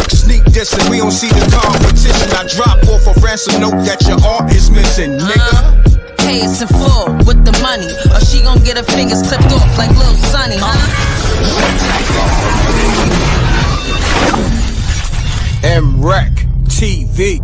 Sneak dissing, we don't see the competition. I drop off a ransom note that your art is missing, nigga. Pay us in full with the money, or she gon' get her fingers clipped off like Lil Sonny, m.reck TV.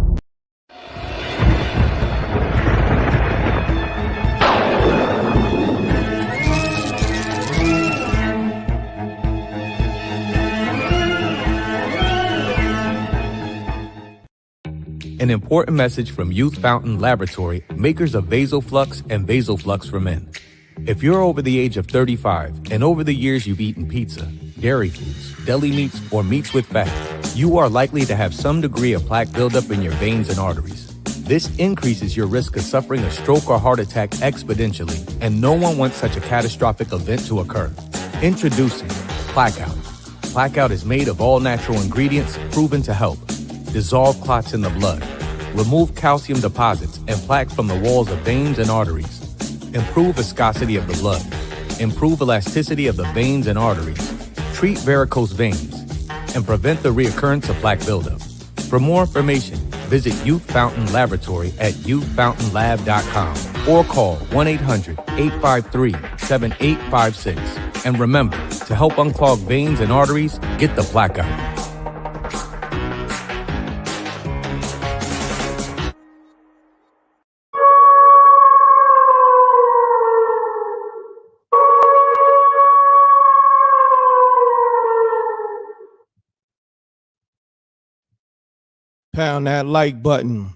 An important message from Youth Fountain Laboratory, makers of VasoFlux and VasoFlux for Men. If you're over the age of 35 and over the years you've eaten pizza, dairy foods, deli meats, or meats with fat, you are likely to have some degree of plaque buildup in your veins and arteries. This increases your risk of suffering a stroke or heart attack exponentially, and no one wants such a catastrophic event to occur. Introducing Blackout. Blackout is made of all natural ingredients proven to help dissolve clots in the blood, remove calcium deposits and plaque from the walls of veins and arteries, improve viscosity of the blood, improve elasticity of the veins and arteries, treat varicose veins, and prevent the reoccurrence of plaque buildup. For more information, visit Youth Fountain Laboratory at youthfountainlab.com or call 1-800-853-7856. And remember, to help unclog veins and arteries, get the Blackout. Pound that like button.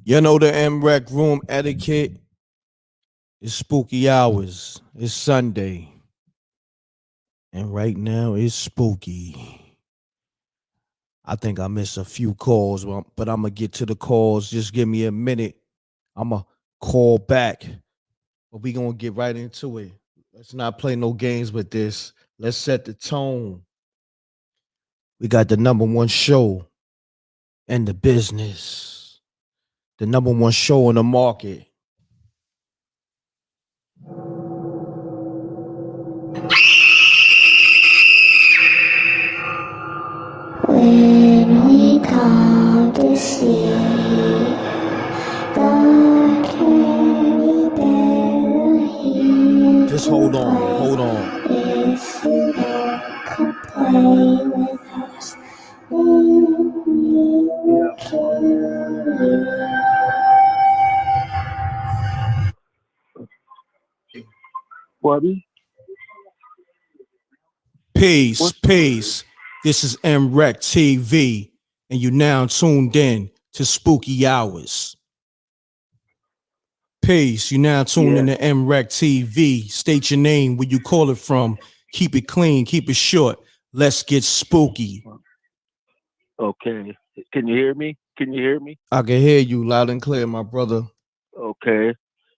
You know the m.reck room etiquette. It's spooky hours. It's Sunday. And right now it's spooky. I think I missed a few calls, but I'm going to get to the calls. Just give me a minute. I'm going to call back. But we're going to get right into it. Let's not play no games with this. Let's set the tone. We got the #1 show in the business, the #1 show on the market. When we come to see God, can we bear Him? Just hold on. If you come play with us, Buddy? Peace. This is m.reck TV, and you now tuned in to Spooky Hours. Peace. You now tuned in to m.reck TV. State your name, where you call it from. Keep it clean, keep it short. Let's get spooky. Okay. Can you hear me? I can hear you loud and clear, my brother. Okay.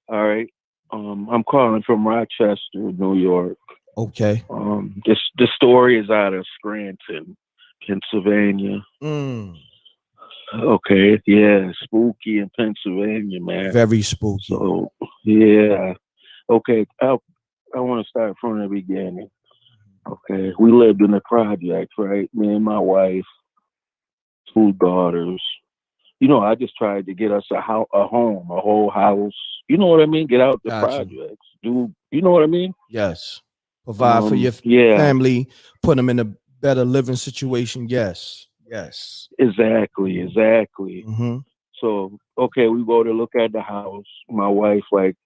All right. I'm calling from Rochester, New York. Okay. The story is out of Scranton, Pennsylvania. Okay. Yeah. Spooky in Pennsylvania, man. Very spooky. So, yeah. Okay. I want to start from the beginning. Okay. We lived in the projects, right? Me and my wife, 2 daughters. You know, I just tried to get us a home, a whole house. You know what I mean? Get out the projects. You know what I mean? Yes. Provide for your family. Put them in a better living situation. Yes. Exactly. Mm-hmm. So, okay, we go to look at the house. My wife, like,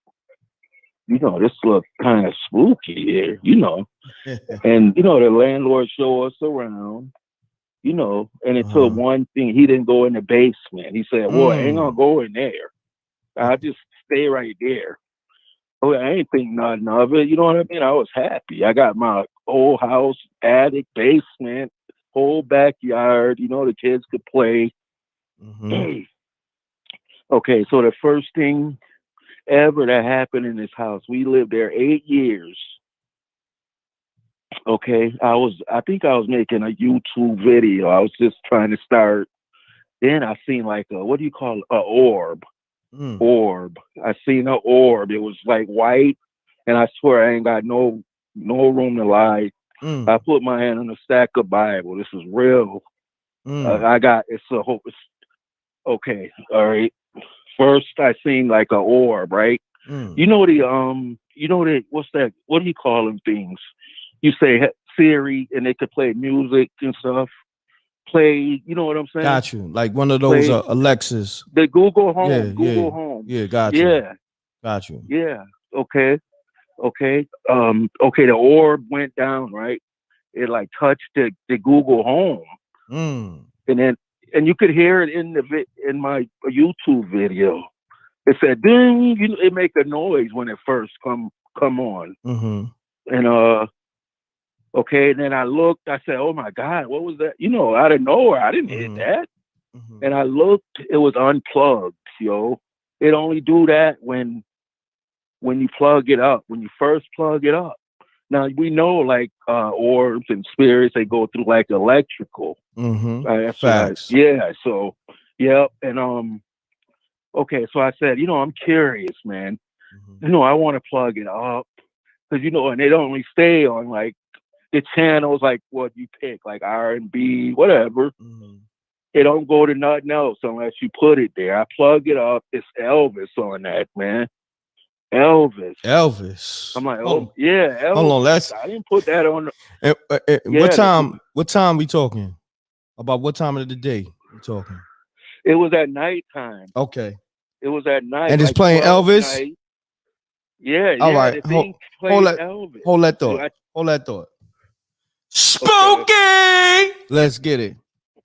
you know, this looks kind of spooky here, you know. And, you know, the landlord showed us around. You know, and it took one thing. He didn't go in the basement. He said, well, I ain't gonna go in there. I'll just stay right there. Oh, I ain't think nothing of it. You know what I mean? I was happy. I got my old house, attic, basement, whole backyard. You know, the kids could play. Mm-hmm. Okay, so the first thing ever that happened in this house, we lived there 8 years. Okay, I think I was making a YouTube video. I was just trying to start. Then I seen like what do you call it? A orb. orb. I seen an orb. It was like white, and I swear I ain't got no room to lie. I put my hand on a stack of Bible. This is real. I got it's a hope. Okay, all right. First, I seen like an orb, right? You know the what's that? What do you call them things? You say Siri, and they could play music and stuff. Play, you know what I'm saying? Got you. Like one of those Alexas. The Google Home. Yeah, Google Home. Yeah, got you. Yeah. Got you. Yeah. Okay. Okay. Okay. The orb went down, right? It like touched the Google Home, and you could hear it in my YouTube video. It said ding. It make a noise when it first come on, and okay. And then I looked. I said, "Oh my God, what was that?" Out of nowhere, I didn't hit that. And I looked. It was unplugged. It only do that when you plug it up. When you first plug it up. Now we know like orbs and spirits, they go through like electrical. Facts. So and okay, so I said, I'm curious, man. I want to plug it up because and it only stay on like the channels like what you pick, like R&B, whatever. It don't go to nothing else unless you put it there. I plug it up. It's Elvis on that, man. Elvis. I'm like, oh yeah, Elvis. Hold on, I didn't put that on. What time we talking? About what time of the day we talking? It was at nighttime. Okay. It was at night. And it's like playing Elvis? Night. Yeah. All right. Hold that thought. Spooky! Okay. Let's get it.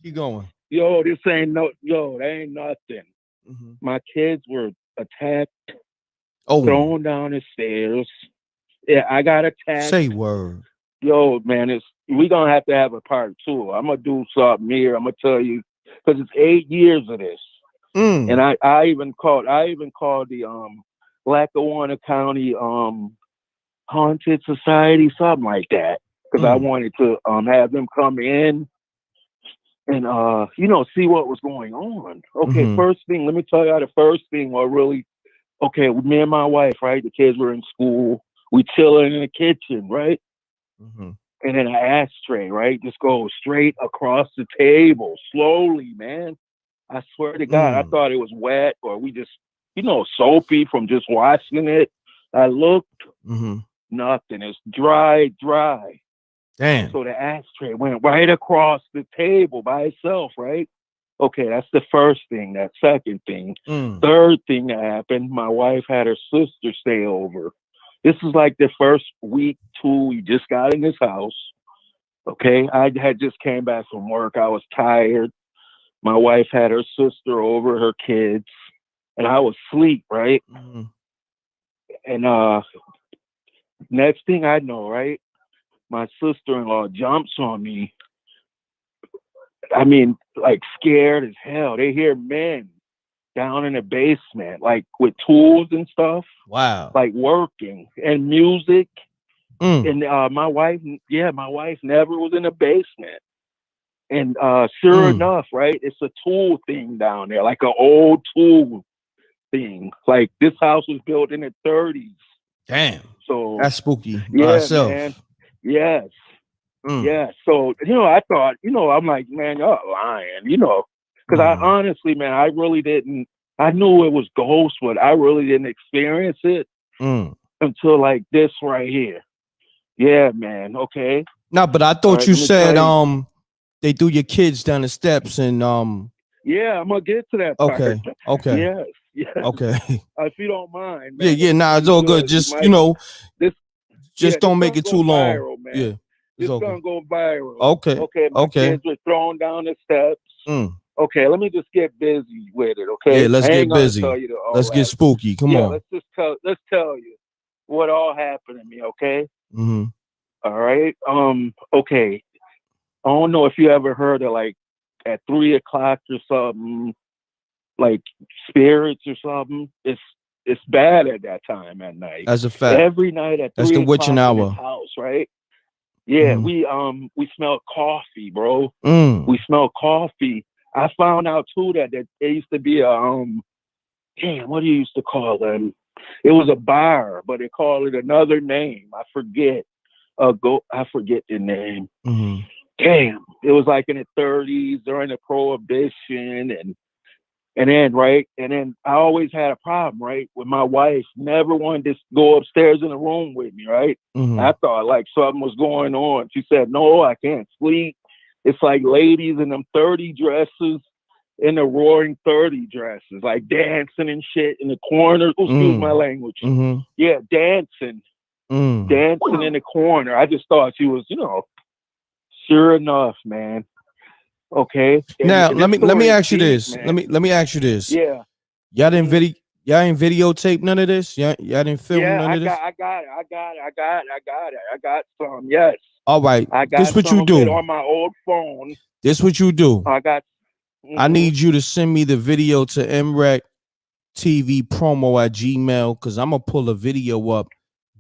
Keep going. That ain't nothing. My kids were attacked. Thrown down the stairs. Yeah, I got attacked. Say word. Man, we gonna have to have a part 2. I'm gonna do something here. I'm gonna tell you because it's 8 years of this, and I even called the Lackawanna County Haunted Society, something like that, because I wanted to have them come in and see what was going on. Okay, first thing, let me tell you the first thing what really. Okay, me and my wife, right? The kids were in school. We chilling in the kitchen, right? And then an ashtray, right? Just goes straight across the table, slowly, man. I swear to God, I thought it was wet or we just, soapy from just washing it. I looked, nothing. It's dry. Damn. So the ashtray went right across the table by itself, right? Okay, that's the first thing. That second thing. Third thing that happened, my wife had her sister stay over. This is like the first week, 2, we just got in this house. Okay, I had just came back from work. I was tired. My wife had her sister over, her kids, and I was asleep, right? And next thing I know, right, my sister-in-law jumps on me. I mean, like scared as hell. They hear men down in the basement, like with tools and stuff. Wow. Like working and music. And my wife never was in the basement. And sure enough, right, it's a tool thing down there, like an old tool thing. Like this house was built in the 30s. Damn. So that's spooky by itself. Man. Yes. Yeah, so I thought, I'm like, man, y'all lying, because I honestly, man, I really didn't. I knew it was ghosts, but I really didn't experience it until like this right here. Yeah, man. Okay. No, but I thought you said they threw your kids down the steps and Yeah, I'm gonna get to that part. Okay. Yes. Okay. If you don't mind. Man, it's all good. Just don't make it too long. Viral, man. Yeah. It's gonna go viral. Okay. My kids were thrown down the steps. Okay, let me just get busy with it. Okay. Yeah, let's get busy. Let's get spooky. Come on. Let's tell you what all happened to me. Okay. All right. Okay. I don't know if you ever heard of like at 3 o'clock or something, like spirits or something. It's bad at that time at night. That's a fact. Every night at 3 That's the witching hour. In this house, right? Yeah, we smelled coffee, bro. We smelled coffee. I found out too that there used to be a damn, what do you used to call them? It was a bar, but they call it another name. I forget. I forget the name. Mm-hmm. Damn, it was like in the 30s during the Prohibition, and then I always had a problem, right, with my wife. Never wanted to go upstairs in the room with me, right? Mm-hmm. I thought like something was going on. She said, "No, I can't sleep. It's like ladies in them 30 dresses." In the roaring 30 dresses, like dancing and shit in the corner. Excuse my language. Mm-hmm. Yeah, dancing in the corner. I just thought she was, sure enough, man. Okay. Now And let this me story is ask you deep, this. man. Let me ask you this. Yeah. Y'all didn't videotape none of this? Y'all didn't film none of this? I got some. Yes. All right. I This got what some you of it do. on my old phone. This what you do. I got. I need you to send me the video to mrecktv promo at gmail because I'm gonna pull a video up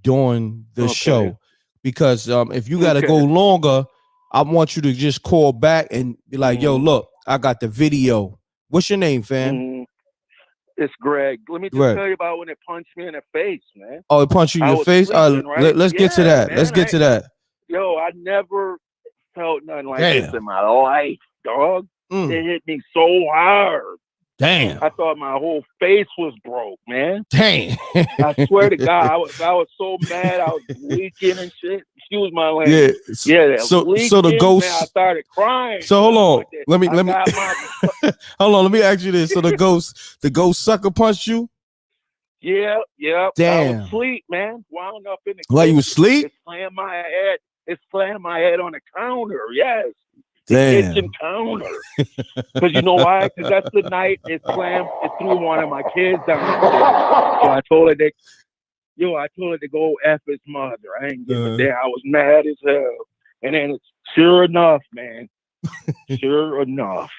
during the show. Because if you gotta go longer, I want you to just call back and be like, yo, look, I got the video. What's your name, fam? It's Greg. Let me just tell you about when it punched me in the face, man. Oh, it punched you in I your was face? sleeping, right? Let's get to that. Man, Let's get to that. Yo, I never felt nothing like this in my life, dog. It hit me so hard. Damn. I thought my whole face was broke, man. Damn. I swear to God, I was so mad. I was leaking and shit. Excuse my language. Yeah. So the ghost. Man, I started crying. So hold on. Let me hold on. Let me ask you this. So the ghost sucker punched you? Yeah. Damn. I was asleep, man. Wound up in the While you asleep? It slammed my head on the counter. Yes. The Damn. kitchen counter. Because you know why? Because that's the night it threw one of my kids down. So I told her to go F his mother. I ain't give a damn. I was mad as hell. And then sure enough, man. Sure enough.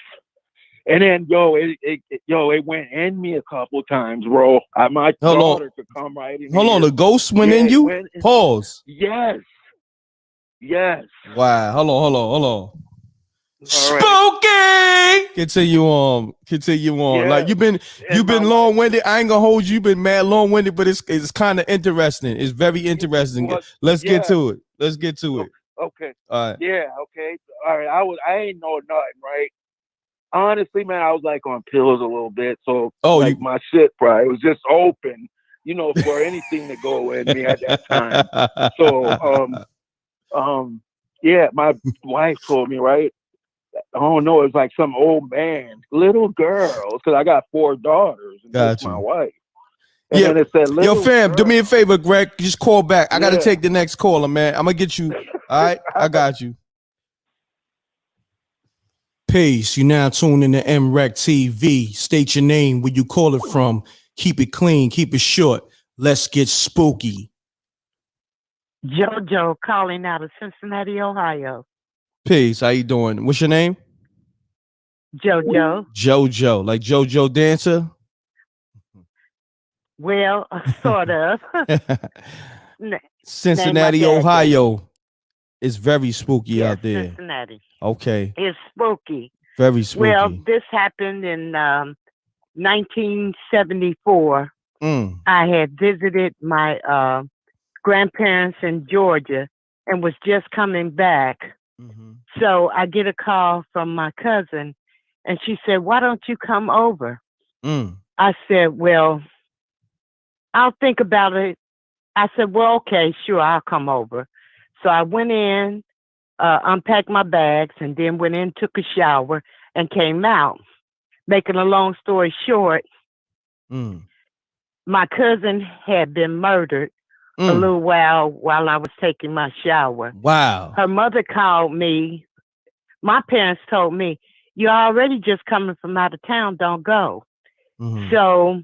And then it went in me a couple times, bro. My daughter could come right in. Hold on, the ghost went in you? Pause. Yes. Wow. Hold on. Spooky. Right. Continue on. Yeah. Like you've been long winded. I ain't gonna hold you. You've been mad long winded, but it's kind of interesting. It's very interesting. Let's get to it. Okay. All right. Yeah. Okay. All right. I ain't know nothing, right? Honestly, man, I was like on pills a little bit, so my shit probably was just open, for anything to go in me at that time. So, yeah, my wife told me, right? Oh no, it was like some old man, little girls, because I got 4 daughters and that's my wife. And then it said, yo, fam, do me a favor, Greg. Just call back. I gotta take the next caller, man. I'm gonna get you. All right, I got you. Peace. You now tuned in to m.reck.tv. State your name, where you call it from. Keep it clean, keep it short. Let's get spooky. JoJo calling out of Cincinnati, Ohio. Peace. How you doing? What's your name? JoJo. JoJo, like JoJo Dancer? Well, sort of. Cincinnati, Ohio. It's very spooky out there. Cincinnati. Okay. It's spooky. Very spooky. Well, this happened in 1974. I had visited my grandparents in Georgia and was just coming back. So I get a call from my cousin and she said, "Why don't you come over?" I said, "Well, I'll think about it." I said, "Well, okay, sure, I'll come over." So I went in, unpacked my bags, and then went in, took a shower, and came out. Making a long story short, my cousin had been murdered a little while I was taking my shower. Wow. Her mother called me. My parents told me, "You're already just coming from out of town, don't go." So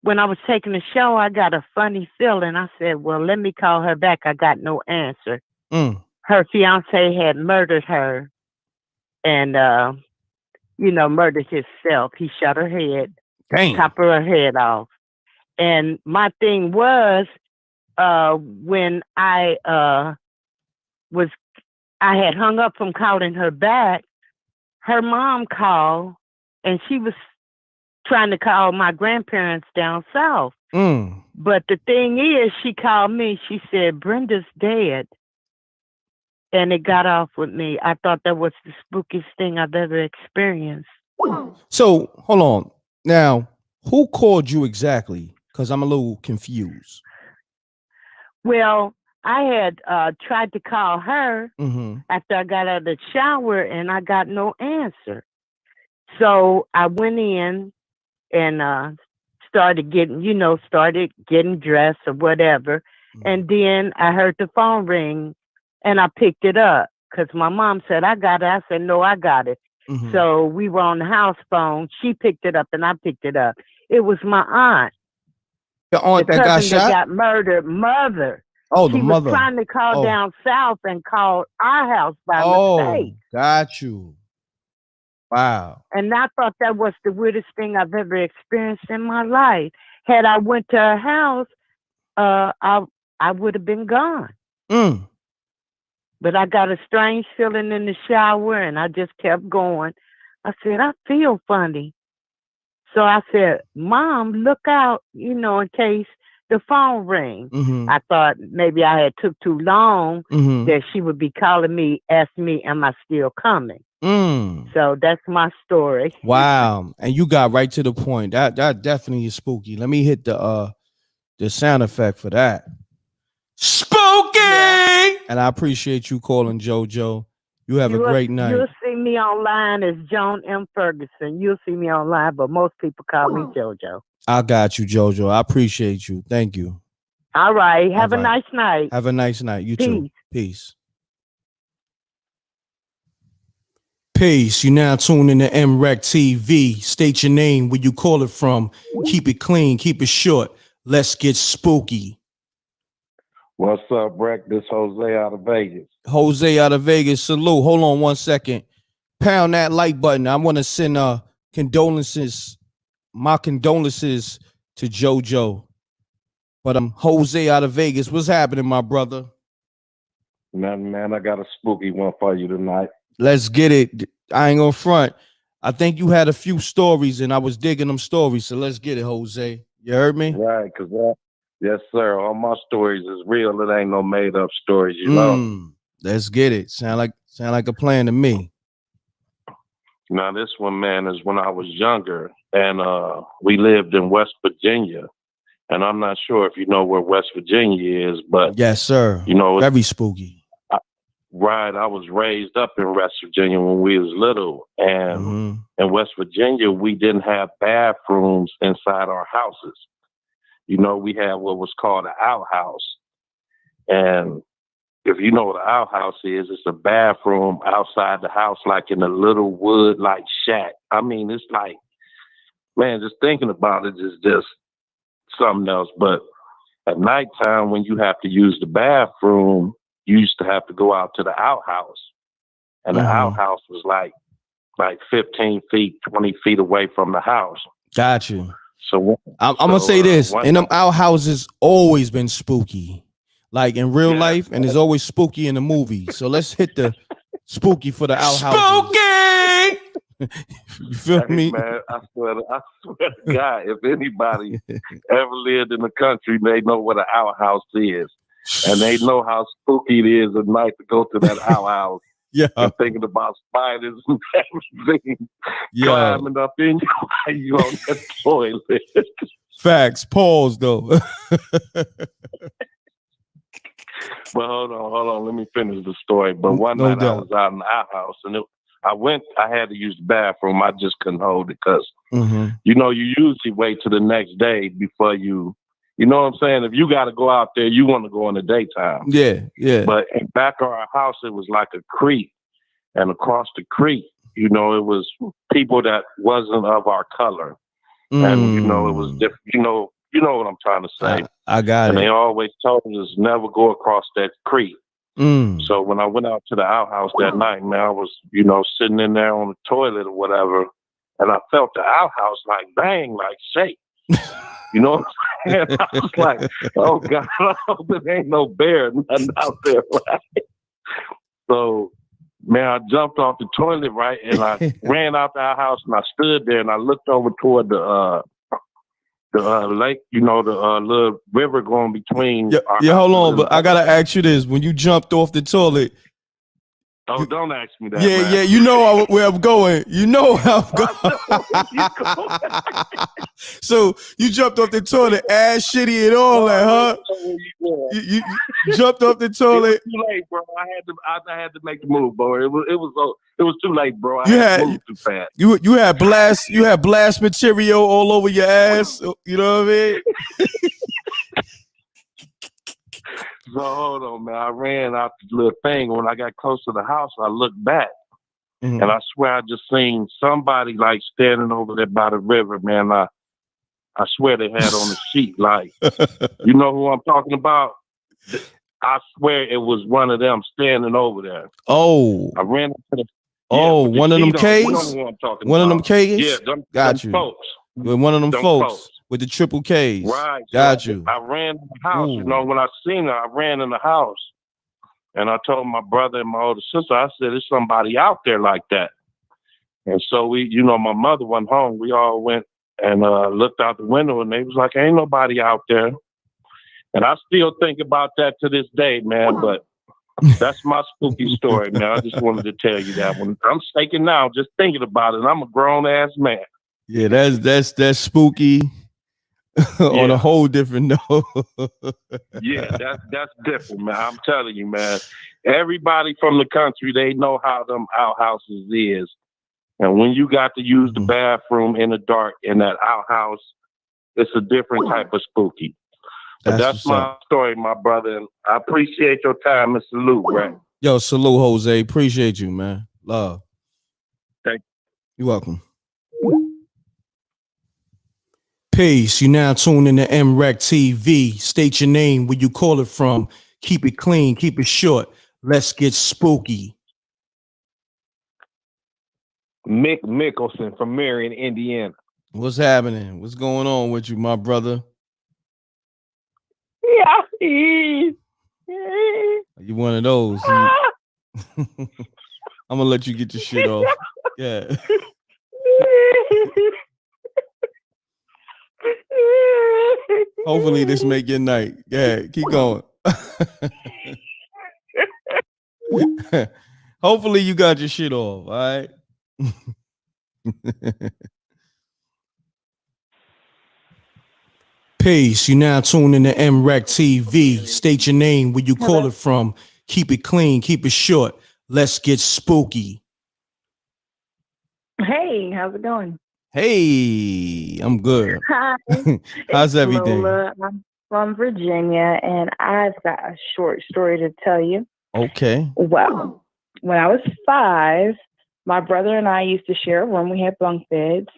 when I was taking the shower, I got a funny feeling. I said, "Well, let me call her back." I got no answer. Her fiance had murdered her and, murdered himself. He shot her head, top of her head off. And my thing was, when I had hung up from calling her back, her mom called and she was trying to call my grandparents down south. But the thing is, she called me. She said, Brenda's dead. And it got off with me. I thought that was the spookiest thing I've ever experienced. So, hold on. Now, who called you exactly? Because I'm a little confused. Well, I had tried to call her after I got out of the shower, and I got no answer. So I went in and started getting dressed or whatever. And then I heard the phone ring, and I picked it up because my mom said, I got it. I said, no, I got it. So we were on the house phone. She picked it up, and I picked it up. It was my aunt. The aunt that got shot? That got murdered, mother. Oh, the mother. She was trying to call down south and called our house by mistake. Got you. Wow. And I thought that was the weirdest thing I've ever experienced in my life. Had I went to her house, I would have been gone. But I got a strange feeling in the shower, and I just kept going. I said, I feel funny. So I said, Mom, look out, in case the phone rings. I thought maybe I had took too long that she would be calling me, ask me, am I still coming? So that's my story. Wow. And you got right to the point. That definitely is spooky. Let me hit the sound effect for that. Spooky! Yeah. And I appreciate you calling, JoJo. You have a great night. You'll see me online as Joan M. Ferguson. You'll see me online, but most people call me JoJo. I got you, JoJo. I appreciate you. Thank you. All right. Have a nice night. Have a nice night. You too. Peace. Peace. You now tuned in to mrecktv. State your name, where you call it from. Keep it clean. Keep it short. Let's get spooky. What's up, Breck? This Jose out of Vegas. Jose out of Vegas. Salute. Hold on 1 second. Pound that like button. I want to send condolences. My condolences to JoJo. But I'm Jose out of Vegas. What's happening, my brother? Nothing, man. I got a spooky one for you tonight. Let's get it. I ain't gonna front. I think you had a few stories, and I was digging them stories. So let's get it, Jose. You heard me? Right, because yes, sir. All my stories is real. It ain't no made up stories, you know. Let's get it. Sound like a plan to me. Now, this one, man, is when I was younger, and we lived in West Virginia. And I'm not sure if you know where West Virginia is, but yes, sir. You know, very spooky. Right. I was raised up in West Virginia when we was little. And in West Virginia, we didn't have bathrooms inside our houses. You know, we had what was called an outhouse. And if you know what an outhouse is, it's a bathroom outside the house, like in a little wood like shack. I mean, it's like, man, just thinking about it is just something else. But at nighttime, when you have to use the bathroom, you used to have to go out to the outhouse. And the outhouse was like 15 feet, 20 feet away from the house. Got you. So I'm going to say this. In them outhouses, always been spooky. Like in real life, and it's always spooky in the movie. So let's hit the spooky for the outhouses. Spooky! You feel me? Man, I swear to God, if anybody ever lived in the country, they know what an outhouse is. And they know how spooky it is at night to go to that outhouse. Yeah. And thinking about spiders and everything climbing up in you while you on that toilet. Facts. Pause, though. Well, hold on. Let me finish the story. But one night I was out in the outhouse, and I had to use the bathroom. I just couldn't hold it because, you know, you usually wait till the next day before you know what I'm saying? If you got to go out there, you want to go in the daytime. Yeah. But in back of our house, it was like a creek. And across the creek, you know, it was people that wasn't of our color. And, you know, it was different. You know what I'm trying to say. I got it. And they always told us never go across that creek. So when I went out to the outhouse that night, man, I was, you know, sitting in there on the toilet or whatever. And I felt the outhouse like bang, like shake. You know what I'm saying? I was like, oh God, I hope it ain't no bear nothing out there. Right? So Man, I jumped off the toilet, right, and I ran out the house, and I stood there, and I looked over toward the lake, the little river going between. Yeah, hold on, but I gotta ask you this: when you jumped off the toilet. Oh, don't ask me that. Yeah, man. yeah, you know where I'm going. You know where I'm going. So you jumped off the toilet, ass shitty and all that, huh? You jumped off the toilet. It was too late, bro. I had to make the move, bro. It was too late, bro. I had to move too fast. You had blast material all over your ass. You know what I mean? So hold on, man. I ran out the little thing. When I got close to the house, I looked back, and I swear I just seen somebody like standing over there by the river, man. I swear they had on a sheet, like, you know who I'm talking about? I swear it was one of them standing over there. Oh, I ran up to the. One of them K's. One of them K's. Yeah, got you. Folks. With one of them folks with the triple K's. Right. Got so you. I ran in the house. Ooh. When I seen her, I ran in the house, and I told my brother and my older sister, I said, "There's somebody out there like that." And so we, my mother went home. We all went and looked out the window, and they was like, "Ain't nobody out there." And I still think about that to this day, man. But that's my spooky story, man. I just wanted to tell you that one. I'm shaking now just thinking about it. I'm a grown ass man. Yeah, that's spooky on a whole different note. Yeah, that's different, man. I'm telling you, man. Everybody from the country, they know how them outhouses is. And when you got to use the bathroom in the dark in that outhouse, it's a different type of spooky. But that's my story, my brother. And I appreciate your time, Mr. Lou, right? Yo, salute, Jose. Appreciate you, man. Love. Thank you. You're welcome. Peace. You now tune in to m.reck TV. State your name, where you call it from. Keep it clean, keep it short. Let's get spooky. Mick Mickelson from Marion, Indiana. What's happening? What's going on with you, my brother? Yeah. You one of those. I'm gonna let you get your shit off. Yeah. Hopefully this make your night. Yeah, keep going. Hopefully you got your shit off, all right? Peace. You now tune in to m.reck TV. State your name, where you call it from. Keep it clean, keep it short. Let's get spooky. Hey, how's it going? Hey, I'm good. Hi. How's everything? Lola. I'm from Virginia, and I've got a short story to tell you. Okay. Well, when I was 5, my brother and I used to share a room. We had bunk beds,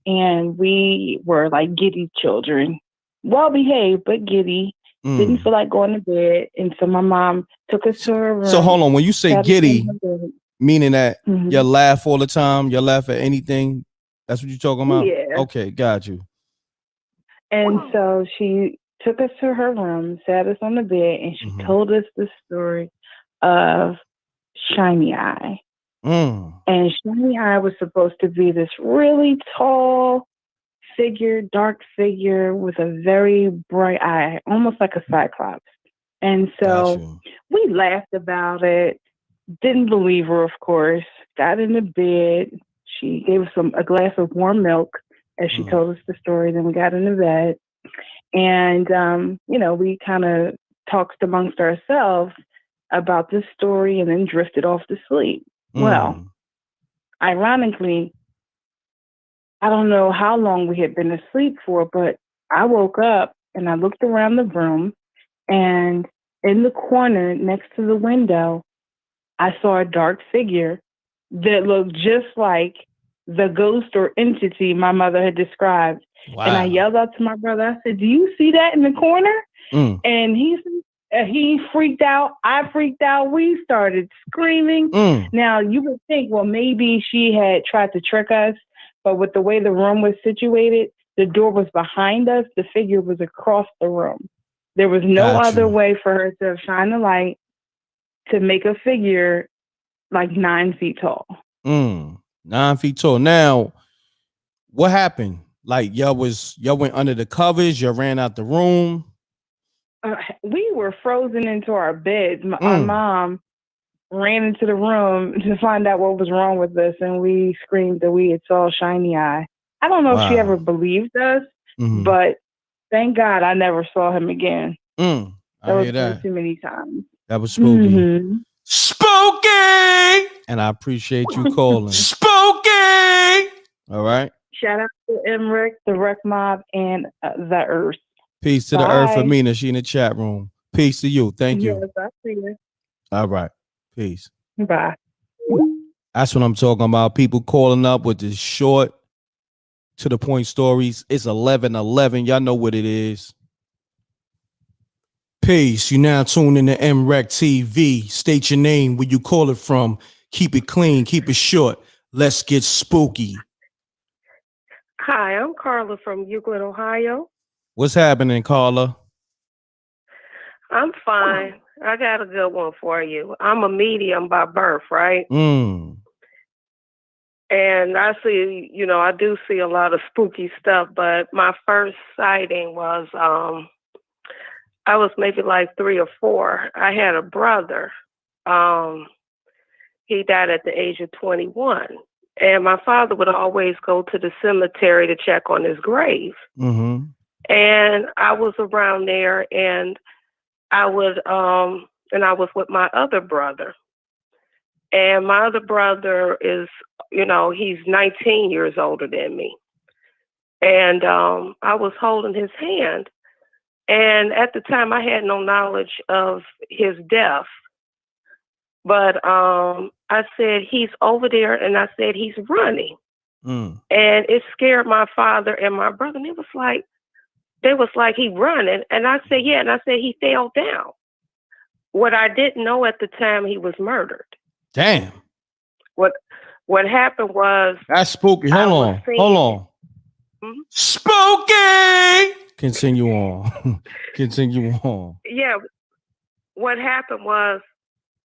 and we were like giddy children. Well behaved, but giddy. Didn't feel like going to bed. And so my mom took us to her room. So hold on. When you say giddy, meaning that you laugh all the time, you laugh at anything? That's what you're talking about? Yeah. Okay, got you. And so she took us to her room, sat us on the bed, and she told us the story of Shiny Eye. And Shiny Eye was supposed to be this really tall figure, dark figure with a very bright eye, almost like a cyclops. And so we laughed about it, didn't believe her, of course, got in the bed. She gave us a glass of warm milk as she told us the story. Then we got in the bed. And, we kind of talked amongst ourselves about this story and then drifted off to sleep. Well, ironically, I don't know how long we had been asleep for, but I woke up and I looked around the room, and in the corner next to the window, I saw a dark figure that looked just like the ghost or entity my mother had described. Wow. And I yelled out to my brother, I said, "Do you see that in the corner?" And he freaked out. I freaked out. We started screaming. Now, you would think, well, maybe she had tried to trick us, but with the way the room was situated, the door was behind us. The figure was across the room. There was no other way for her to shine the light to make a figure like 9 feet tall. 9 feet tall. Now, what happened? Like y'all went under the covers, y'all ran out the room. We were frozen into our beds. Our mom ran into the room to find out what was wrong with us, and we screamed that we had saw Shiny Eye. I don't know if she ever believed us, but thank God I never saw him again. I hear that. Too many times. That was spooky. Spooky! And I appreciate you calling. Spooky! All right. Shout out to m.reck, the Wreck Mob, and the Earth. Peace to the Earth, Amina. She in the chat room. Peace to you. Thank you. Yes, I see you. All right. Peace. Bye. That's what I'm talking about. People calling up with this short, to the point stories. It's 11:11. Y'all know what it is. Peace. You now tuned in to mrecktv. State your name, where you call it from. Keep it clean. Keep it short. Let's get spooky. Hi, I'm Carla from Euclid, Ohio. What's happening, Carla? I'm fine. I got a good one for you. I'm a medium by birth, right? And I see, I do see a lot of spooky stuff, but my first sighting was, I was maybe like 3 or 4. I had a brother. He died at the age of 21. And my father would always go to the cemetery to check on his grave. And I was around there, and I was with my other brother. And my other brother is, he's 19 years older than me. And I was holding his hand. And at the time, I had no knowledge of his death. But I said, he's over there, and I said, he's running. And it scared my father and my brother. And they was like, he running. And I said, yeah. And I said, he fell down. What I didn't know at the time, he was murdered. Damn. What happened was... That's spooky. Hold on. Spooky! Continue on. Continue on. Yeah. What happened was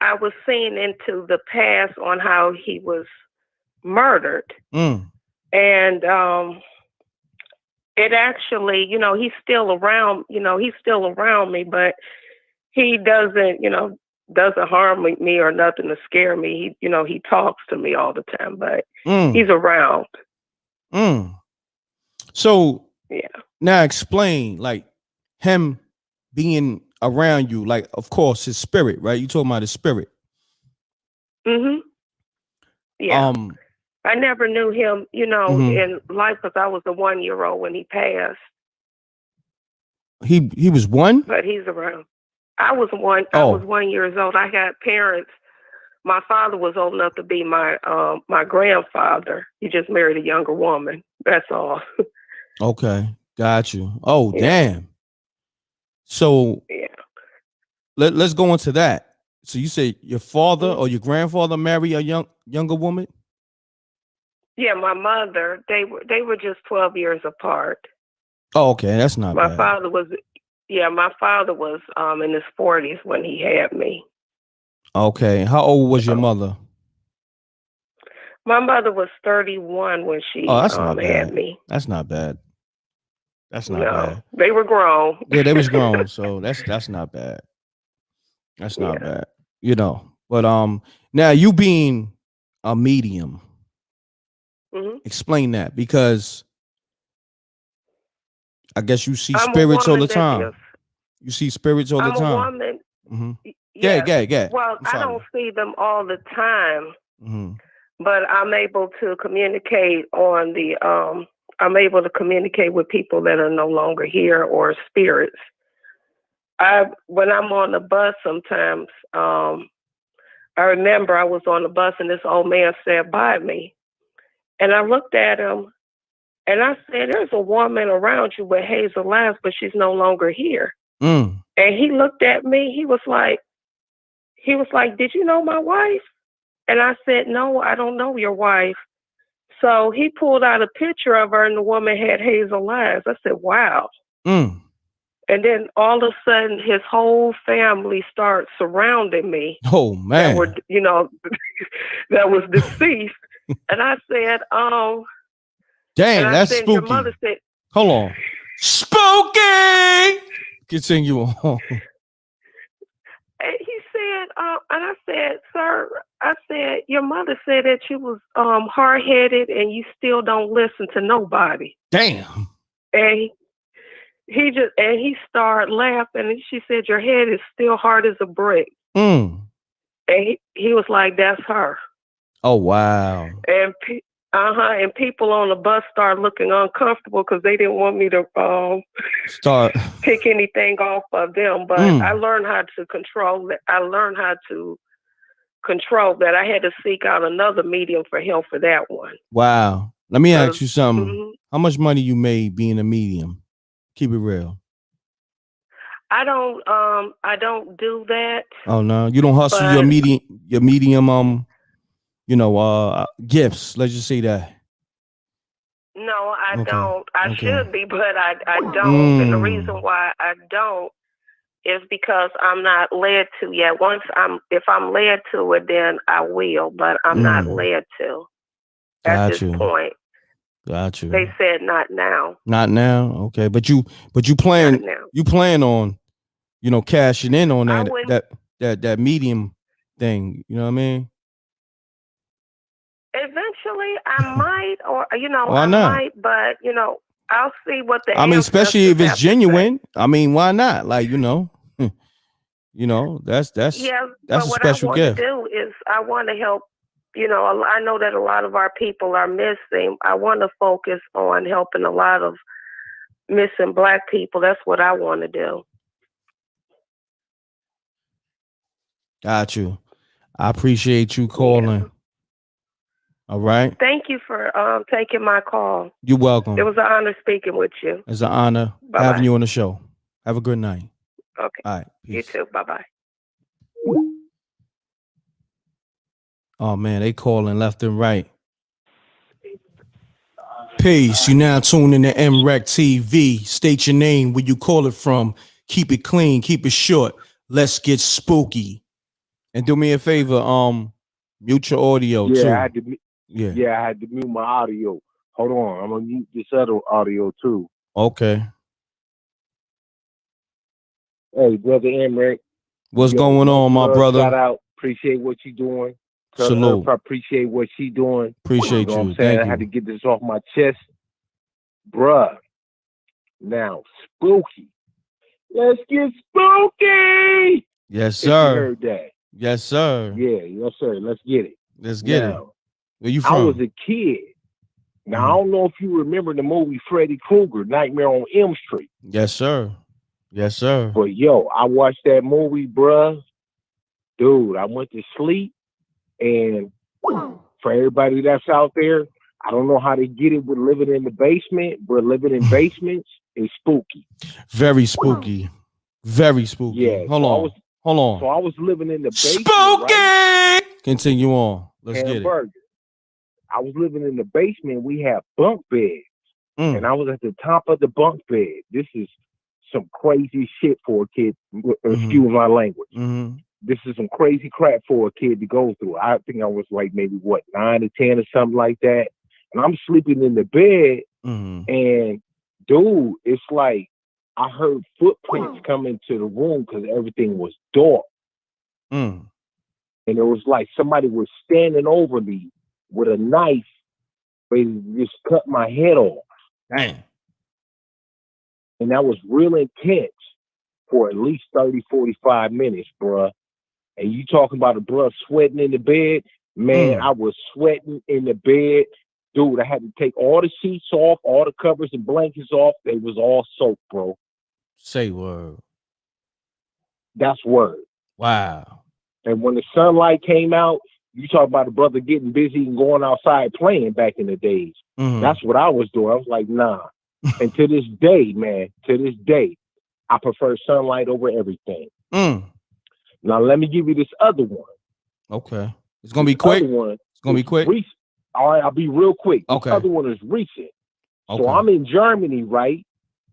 I was seeing into the past on how he was murdered. And it actually, he's still around, he's still around me, but he doesn't, doesn't harm me or nothing to scare me. He talks to me all the time, but he's around. So yeah. Now explain, like, him being around you, like, of course, his spirit, right? You talking about his spirit. Yeah. I never knew him, in life, because I was a 1-year-old when he passed. He was 1? But he's around. I was 1. I was 1 years old. I had parents. My father was old enough to be my grandfather. He just married a younger woman. That's all. Okay, got you. Oh, yeah. Damn. So let's go into that. So you say your father or your grandfather married a younger woman? Yeah, my mother. They were just 12 years apart. Oh, okay, that's not bad. My father was in his 40s when he had me. Okay, how old was your mother? My mother was 31 when she had me. That's not bad. That's not bad. They were grown. Yeah, they was grown, so that's not bad. That's not bad. But now you being a medium, explain that, because I guess you see spirits all the time. You see spirits all the time. I'm a woman. Yeah. Well, I don't see them all the time, but I'm able to communicate on the. I'm able to communicate with people that are no longer here or spirits. When I'm on the bus, sometimes I remember I was on the bus and this old man sat by me, and I looked at him, and I said, "There's a woman around you with hazel eyes, but she's no longer here." And he looked at me. He was like, "Did you know my wife?" And I said, "No, I don't know your wife." So he pulled out a picture of her, and the woman had hazel eyes. I said, "Wow." And And then all of a sudden, his whole family starts surrounding me. Oh man! That were, that was deceased. And I said, damn, that's spooky. Your mother said, hold on, spooky. Continue on. And he said, and I said, sir, I said, your mother said that you was hard-headed and you still don't listen to nobody. Damn. And he started laughing, and she said, your head is still hard as a brick. And he was like, that's her. Oh wow. And people on the bus started looking uncomfortable because they didn't want me to start pick anything off of them. But I learned how to control that. I learned how to control that. I had to seek out another medium for help for that one. Wow. Let me ask you something. How much money you made being a medium? Keep it real. I don't do that. Oh no, you don't hustle your medium gifts. Let's just say that. No, I don't. I should be, but I don't. And the reason why I don't is because I'm not led to yet. If I'm led to it, then I will, but I'm not led to at this point. Got you. They said not now. Not now. Okay. But you plan on, cashing in on that medium thing. You know what I mean? Eventually I might, or why not? might, but I'll see what the especially if it's genuine. Why not? Like, that's a special gift. What I want to do is I want to help. I know that a lot of our people are missing. I want to focus on helping a lot of missing Black people. That's what I want to do. Got you. I appreciate you calling. Yeah. All right. Thank you for taking my call. You're welcome. It was an honor speaking with you. It's an honor having you on the show. Have a good night. Okay. All right. Peace. You too. Bye-bye. Oh, man, they calling left and right. Peace. You now tuned in to m.reck.tv. State your name, where you call it from. Keep it clean. Keep it short. Let's get spooky. And do me a favor, mute your audio too. I had to mute my audio. Hold on, I'm gonna mute this other audio too. Okay. Hey, brother m.reck. What's going on, my brother? Shout out. Appreciate what you're doing. Salute. Appreciate what she doing. Appreciate you. What I'm saying? I had to get this off my chest. Bruh. Now, spooky. Let's get spooky. Yes, sir. If you heard that. Yes, sir. Yeah, yes, sir. Let's get it. Let's get it. Where you from? I was a kid. Now, I don't know if you remember the movie Freddy Krueger, Nightmare on Elm Street. Yes, sir. Yes, sir. But, I watched that movie, bruh. Dude, I went to sleep. And for everybody that's out there, I don't know how they get it with living in the basement, but living in basements is spooky. Very spooky. Very spooky. Yeah. Hold on. So I was living in the basement. Spooky! Right? Continue on. Let's get it. I was living in the basement. We had bunk beds. And I was at the top of the bunk bed. This is some crazy shit for a kid. Excuse my language. This is some crazy crap for a kid to go through. I think I was like maybe 9 to 10 or something like that. And I'm sleeping in the bed, and dude, it's like I heard footprints come into the room because everything was dark. And it was like somebody was standing over me with a knife, ready to just cut my head off. Dang. And that was real intense for at least 30, 45 minutes, bruh. And you talking about a bruh sweating in the bed? Man, I was sweating in the bed. Dude, I had to take all the sheets off, all the covers and blankets off. They was all soaked, bro. Say word. That's word. Wow. And when the sunlight came out, you talk about a brother getting busy and going outside playing back in the days. That's what I was doing. I was like, nah. And to this day, man, I prefer sunlight over everything. Now, let me give you this other one. Okay. It's going to be quick? It's going to be quick? All right, I'll be real quick. Okay. This other one is recent. Okay. So I'm in Germany, right?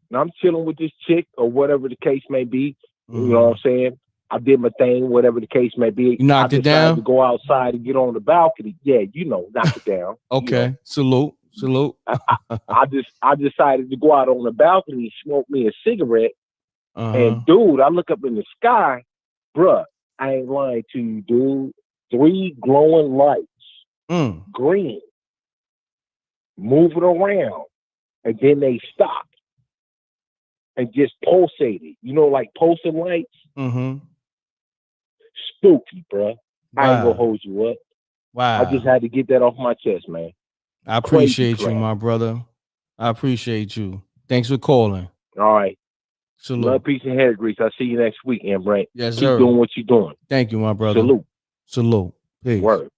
and I'm chilling with this chick or whatever the case may be. You know what I'm saying? I did my thing, whatever the case may be. You knocked it down? To go outside and get on the balcony. Yeah, knock it down. Okay, salute. I decided to go out on the balcony and smoke me a cigarette. And dude, I look up in the sky, bruh. I ain't lying to you, dude. 3 glowing lights, green, moving around, and then they stopped and just pulsated. Like pulsing lights. Spooky, bruh. Wow. I ain't gonna hold you up. Wow. I just had to get that off my chest, man. I appreciate you, my brother. I appreciate you. Thanks for calling. All right. Salute. Love, peace, and hair grease. I'll see you next week, m.reck. Yes, Keep sir. doing what you're doing. Thank you, my brother. Salute. Peace. Word.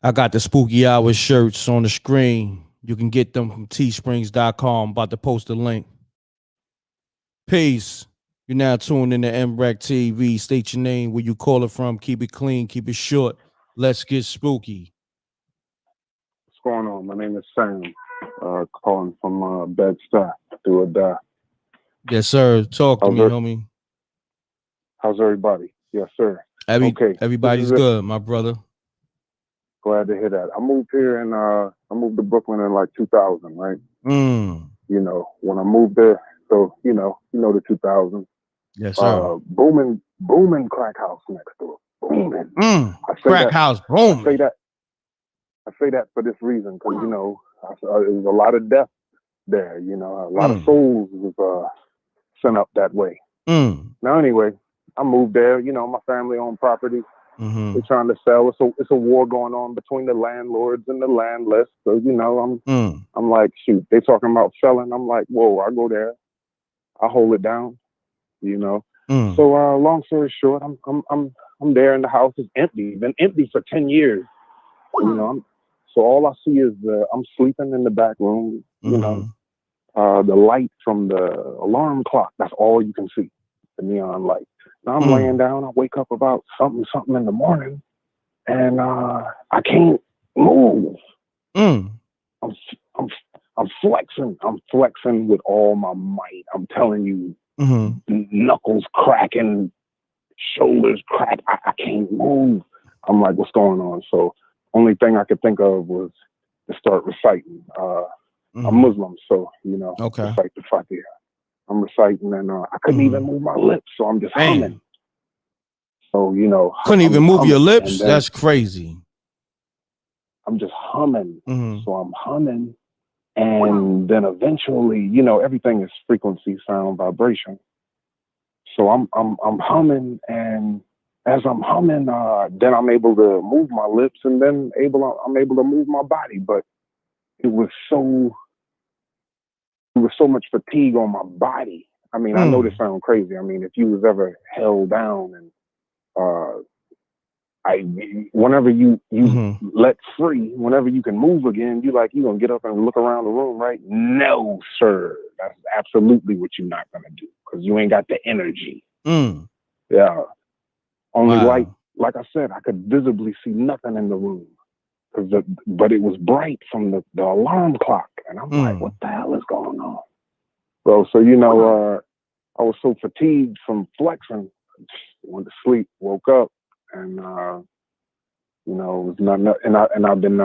I got the Spooky Hours shirts on the screen. You can get them from teesprings.com. About to post a link. Peace. You're now tuned in to m.reck TV. State your name, where you call it from. Keep it clean, keep it short. Let's get spooky. What's going on? My name is Sam, calling from Bed-Stuy. Do or die. Yes, sir. Talk to me, homie. How's everybody? Yes, sir. Okay. Everybody's good, my brother. Glad to hear that. I moved here and I moved to Brooklyn in like 2000, right? When I moved there, so you know the 2000s. Yes, sir. Booming crack house next door. Booming. Crack house booming. I say that for this reason, because it was a lot of death there. A lot of souls was sent up that way. Now anyway, I moved there. My family owned property. They're trying to sell. It's a war going on between the landlords and the landless. So I'm like, shoot, they talking about selling. I'm like, whoa, I go there, I hold it down. So long story short, I'm there and the house is empty. Been empty for 10 years. So all I see is I'm sleeping in the back room. The light from the alarm clock. That's all you can see. The neon light. Now I'm laying down. I wake up about something in the morning, and I can't move. I'm flexing. I'm flexing with all my might. I'm telling you, knuckles cracking, shoulders crack. I can't move. I'm like, what's going on? So only thing I could think of was to start reciting. I'm Muslim, so recite the Fatiha. I'm reciting, and I couldn't even move my lips, so I'm just humming. So couldn't even move your lips. That's crazy. I'm just humming. So I'm humming, and then eventually, everything is frequency, sound, vibration. So I'm humming, and as I'm humming, then I'm able to move my lips, and then I'm able to move my body. But it was so much fatigue on my body. I mean, I know this sounds crazy. I mean, if you was ever held down and whenever you let free, whenever you can move again, you gonna get up and look around the room, right? No, sir. That's absolutely what you're not gonna do, because you ain't got the energy. Yeah. Only like I said, I could visibly see nothing in the room, but it was bright from the alarm clock, and I'm like, what the hell is going on, bro? So I was so fatigued from flexing, went to sleep, woke up, and it was nothing. And I've been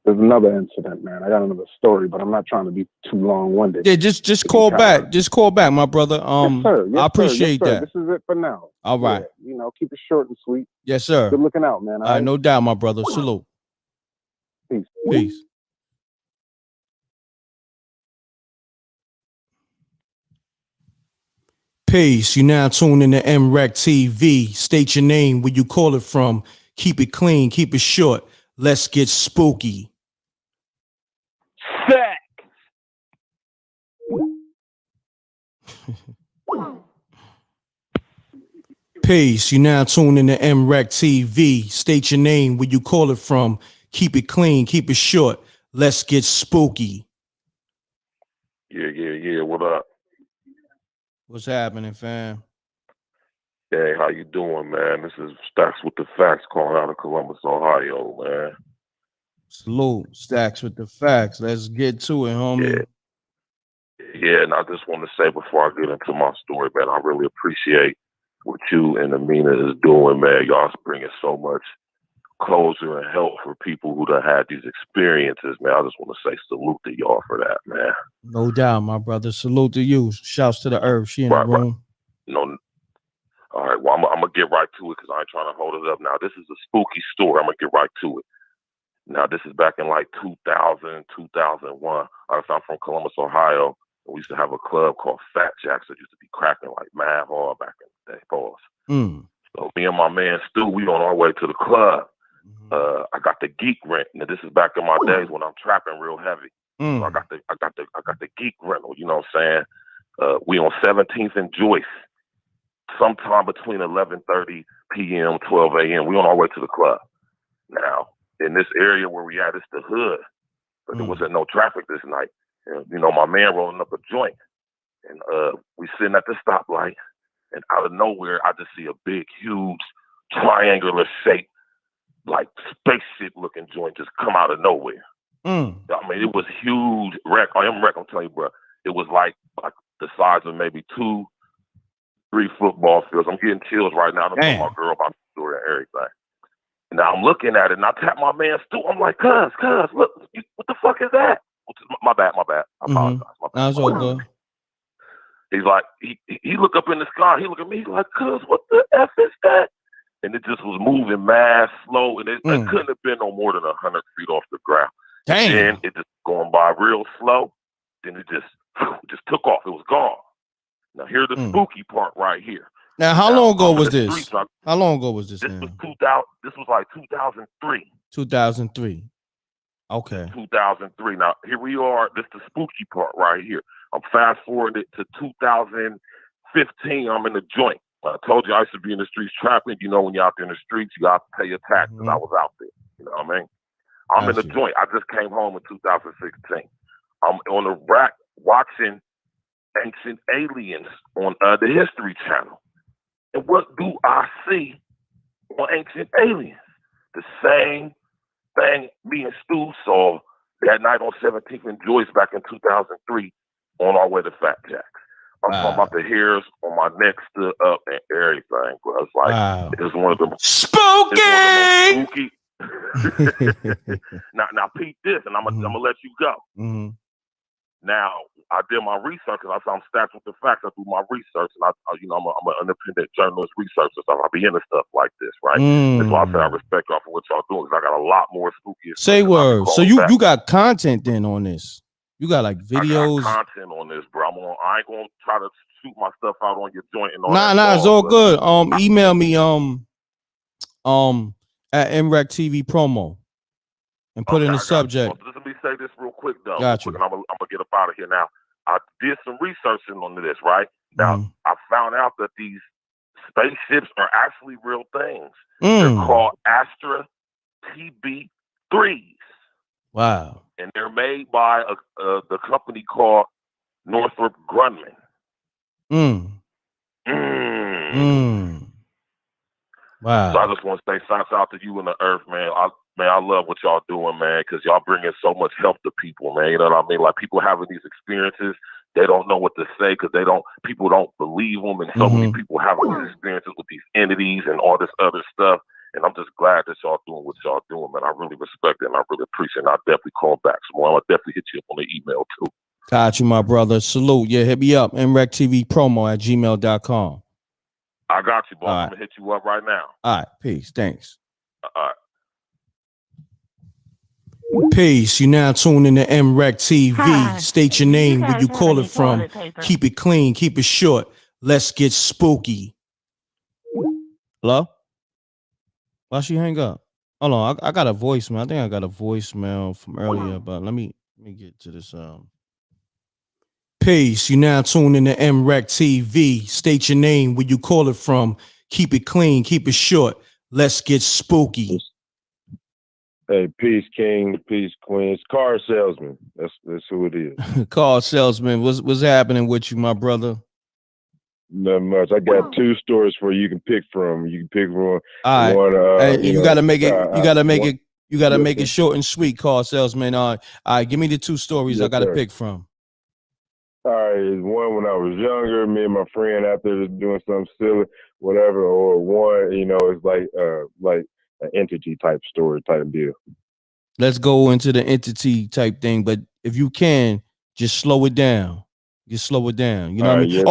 there's another incident, man. I got another story, but I'm not trying to be too long-winded. Yeah, just call back. Just call back, my brother. Yes, sir. Yes, I appreciate sir. Yes, sir. that. This is it for now. All right. Yeah, keep it short and sweet. Yes, sir. Good looking out, man. All right, no doubt, my brother. Salute. Peace. Peace. Peace. You now tune in to m.reck TV. State your name, where you call it from. Keep it clean, keep it short. Let's get spooky. Sex. Peace. You now tune in to m.reck TV. State your name, where you call it from. Keep it clean, keep it short. Let's get spooky. Yeah. What up? What's happening, fam? Hey, how you doing, man? This is Stacks with the Facts calling out of Columbus, Ohio, man. Salute. Stacks with the facts. Let's get to it, homie. Yeah, and I just want to say before I get into my story, man, I really appreciate what you and Amina is doing, man. Y'all bringing so much closure and help for people who done had these experiences, man. I just want to say salute to y'all for that, man. No doubt, my brother. Salute to you. Shouts to the Earth. She in the room. No. All right, well, I'm going to get right to it because I ain't trying to hold it up now. This is a spooky story. I'm going to get right to it. Now, this is back in like 2000, 2001. I'm from Columbus, Ohio. We used to have a club called Fat Jacks that used to be cracking like mad hard back in the day for us. So me and my man Stu, we on our way to the club. I got the geek rent. Now this is back in my days when I'm trapping real heavy. So I got the geek rental. You know what I'm saying? We on 17th and Joyce. Sometime between 11:30 p.m. 12 a.m. We on our way to the club. Now in this area where we at, it's the hood, but there wasn't no traffic this night. And, you know, my man rolling up a joint, and we sitting at the stoplight, and out of nowhere, I just see a big, huge, triangular shape, like spaceship-looking joint just come out of nowhere. I mean, it was huge. m.reck, I'm telling you, bro, it was like the size of maybe 2-3 football fields. I'm getting chills right now. I'm telling my girl about the story and everything. Now I'm looking at it, and I tap my man Stu. I'm like, cuz, look, what the fuck is that? My bad. I apologize. That's all good. He's like, he look up in the sky. He look at me. He's like, cuz, what the F is that? And it just was moving mad slow, and it couldn't have been no more than 100 feet off the ground. Damn. Then it just going by real slow. Then it just took off. It was gone. Now here's the spooky part right here. Now, how long ago was this? How long ago was this? This was 2000. This was like 2003. 2003. Okay. 2003. Now here we are. This is the spooky part right here. I'm fast forwarding it to 2015. I'm in the joint. I told you I used to be in the streets trapping. You know, when you're out there in the streets, you got to pay your taxes. I was out there. You know what I mean? I'm in the joint. I just came home in 2016. I'm on the rack watching Ancient Aliens on the History Channel. And what do I see on Ancient Aliens? The same thing me and Stu saw that night on 17th and Joyce back in 2003 on our way to Fat Jacks. I'm talking about the hairs on my neck stood up and everything, bro. It's like it's one of them spooky. Now peep this, and I'm gonna let you go. Now I did my research because I'm stacked with the facts. I do my research, and I'm an independent journalist, researcher, so I be into stuff like this, right? That's why I say I respect y'all for what y'all doing because I got a lot more spooky. Say word. So you got content then on this? You got like videos. I got content on this, bro. I ain't gonna try to shoot my stuff out on your joint and all that. Nah, it's all good. Email me at mrecktv promo and put in the subject. Well, let me say this real quick though. Got you. And I'm gonna get up out of here now. I did some researching on this, right? Now I found out that these spaceships are actually real things. They're called Astra TB3s. Wow. And they're made by the company called Northrop Grumman. Wow. So I just want to say shouts out to you and the Earth, man. I love what y'all doing, man, because y'all bringing so much help to people, man. You know what I mean? Like people having these experiences, they don't know what to say because people don't believe them, and so many people having these experiences with these entities and all this other stuff. And I'm just glad that y'all doing what y'all doing, man. I really respect it and I really appreciate it. I'll definitely call back some more. I'll definitely hit you up on the email too. Got you, my brother. Salute. Yeah, hit me up. mrecktv promo at gmail.com. I got you, boss. I'm gonna hit you up right now. All right, peace. Thanks. All right. Peace. You now tune in to m.reck TV. Hi. State your name, where you call it from. Keep it clean, keep it short. Let's get spooky. Hello? Why she hang up? Hold on, I got a voicemail. I think I got a voicemail from earlier, but let me get to this. Peace. You now tune in to m.reck TV. State your name, where you call it from. Keep it clean, keep it short. Let's get spooky. Hey, peace, King. Peace, Queen. It's car salesman. That's who it is. Car salesman. What's happening with you, my brother? Nothing much. I got 2 stories for you can pick from. You can pick from. All right. One, you gotta make it. You You got to make it short and sweet, car salesman. All right, give me the 2 stories I got to pick from. All right, one when I was younger, me and my friend out there just doing something silly, whatever, or one, it's like an entity type story type deal. Let's go into the entity type thing, but if you can, just slow it down. Just slow it down. You know what I mean? Yes,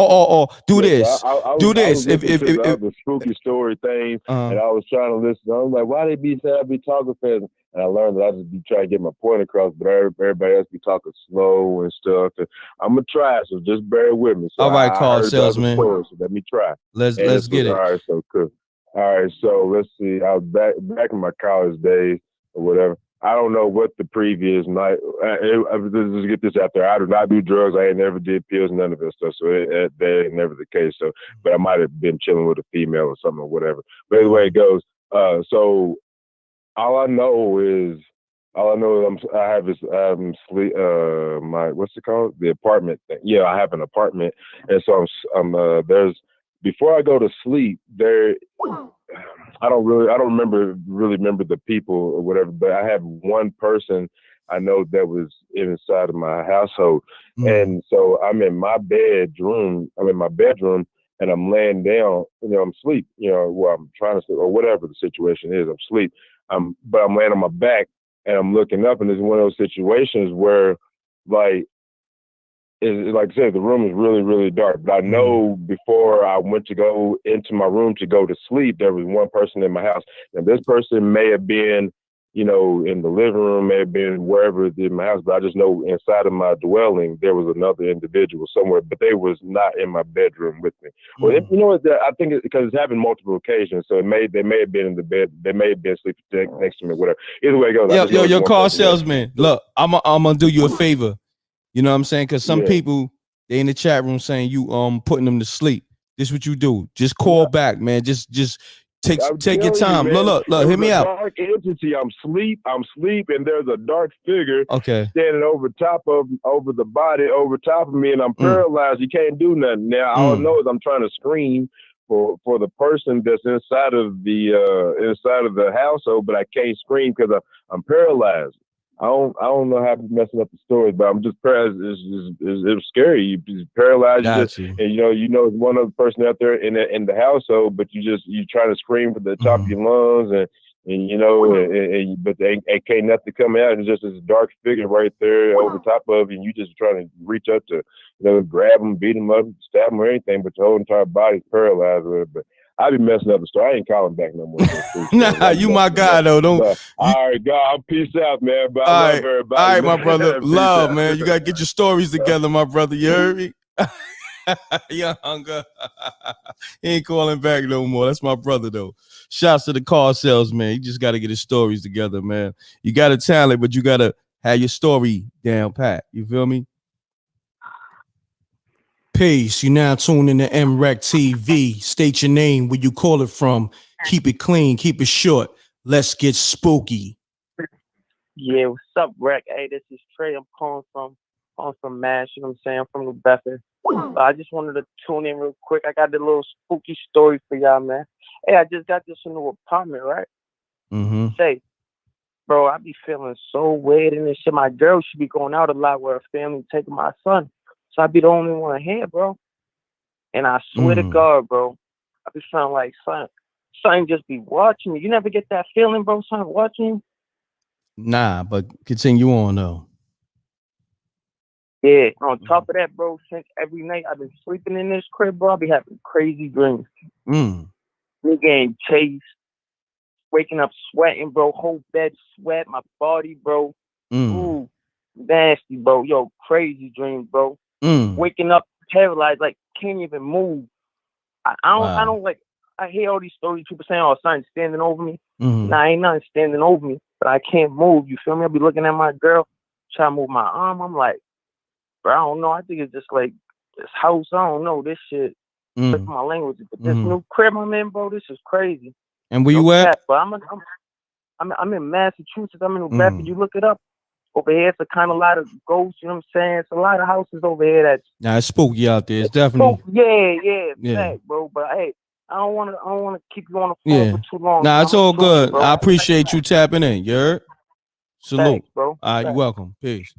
do this. Do this. If the spooky story thing, and I was trying to listen, I was like, why they be saying I be talking fast? And I learned that I just be trying to get my point across, but everybody else be talking slow and stuff. And I'm gonna try, so just bear with me. So all right, car salesman. So let me try. Let's get it. All right, so cool. All right, so let's see. I was back in my college days or whatever. I don't know what the previous night. Let's get this out there. I do not do drugs. I ain't never did pills, none of that stuff. So that ain't never the case. So, but I might have been chilling with a female or something or whatever. But anyway, it goes. So all I know is I have this sleep. My what's it called? The apartment thing. Yeah, I have an apartment, and so I'm there's before I go to sleep there. I don't remember the people or whatever, but I have one person I know that was inside of my household. And so I'm in my bedroom, and I'm laying down, I'm asleep, well, I'm trying to sleep or whatever the situation is, I'm asleep. But I'm laying on my back and I'm looking up, and it's one of those situations where like I said, the room is really, really dark. But I know before I went to go into my room to go to sleep, there was one person in my house. And this person may have been, in the living room, may have been wherever in my house. But I just know inside of my dwelling, there was another individual somewhere, but they was not in my bedroom with me. Well, you know what? I think it's because it's happened multiple occasions. So they may have been in the bed. They may have been sleeping next to me, whatever. Either way it goes. Yo, car salesman. Look, I'm going to do you a favor. You know what I'm saying? Because some people, they in the chat room saying you putting them to sleep. This is what you do. Just call back, man. Just take your time. Look, hear me out. Dark entity. I'm asleep, and there's a dark figure standing over the body, over top of me, and I'm paralyzed. You can't do nothing. Now all I know is I'm trying to scream for the person that's inside of the household, but I can't scream because I'm paralyzed. I don't know how to messing up the story, but I'm just paralyzed. It's scary. You're paralyzed, and it's one other person out there in the household, but you trying to scream for the top of your lungs, but they can't nothing come out. It's just this dark figure right there over top of you, and you just trying to reach up to grab them, beat them up, stab them, or anything, but your whole entire body's paralyzed with it. But I be messing up the story. I ain't calling back no more. Nah, you my guy though. All right, God, peace out, man. But I love everybody. All right, my brother. Love, man. You gotta get your stories together, my brother. You heard me? Young hunger. He ain't calling back no more. That's my brother though. Shouts to the car salesman. You just gotta get his stories together, man. You got a talent, but you gotta have your story down pat. You feel me? Peace. You now tuned in to mrecktv. State your name, where you call it from. Keep it clean, keep it short. Let's get spooky. Yeah, what's up, Wreck? Hey, this is Trey. I'm calling from Mash. You know what I'm saying? I'm from New Bedford. I just wanted to tune in real quick. I got the little spooky story for y'all, man. Hey, I just got this new apartment, right? Say, bro, I be feeling so weird in this shit. My girl should be going out a lot with her family, taking my son. So I be the only one here, bro. And I swear to God, bro, I be feeling like something just be watching me. You never get that feeling, bro, something watching you? Nah, but continue on, though. Yeah, on top of that, bro, since every night I've been sleeping in this crib, bro, I be having crazy dreams. Me getting chased, waking up sweating, bro, whole bed sweat, my body, bro. Ooh, nasty, bro. Yo, crazy dreams, bro. Waking up paralyzed, like can't even move. I don't like. I hear all these stories people saying, "Oh, something standing over me." Nah, ain't nothing standing over me, but I can't move. You feel me? I be looking at my girl, trying to move my arm. I'm like, bro, I don't know. I think it's just like this house. I don't know this shit. That's my language, but this new crib I'm in, bro, this is crazy. And where you at? But I'm in Massachusetts. I'm in New Bedford. You look it up. Over here, it's a kind of lot of ghosts, you know what I'm saying? It's a lot of houses over here that's... Nah, it's spooky out there. It's definitely... Yeah. Fact, bro. But, hey, I don't want to keep you on the phone for too long. Nah, it's all good. I appreciate you tapping in. You heard? Salute. Thanks, bro. You're welcome. Peace.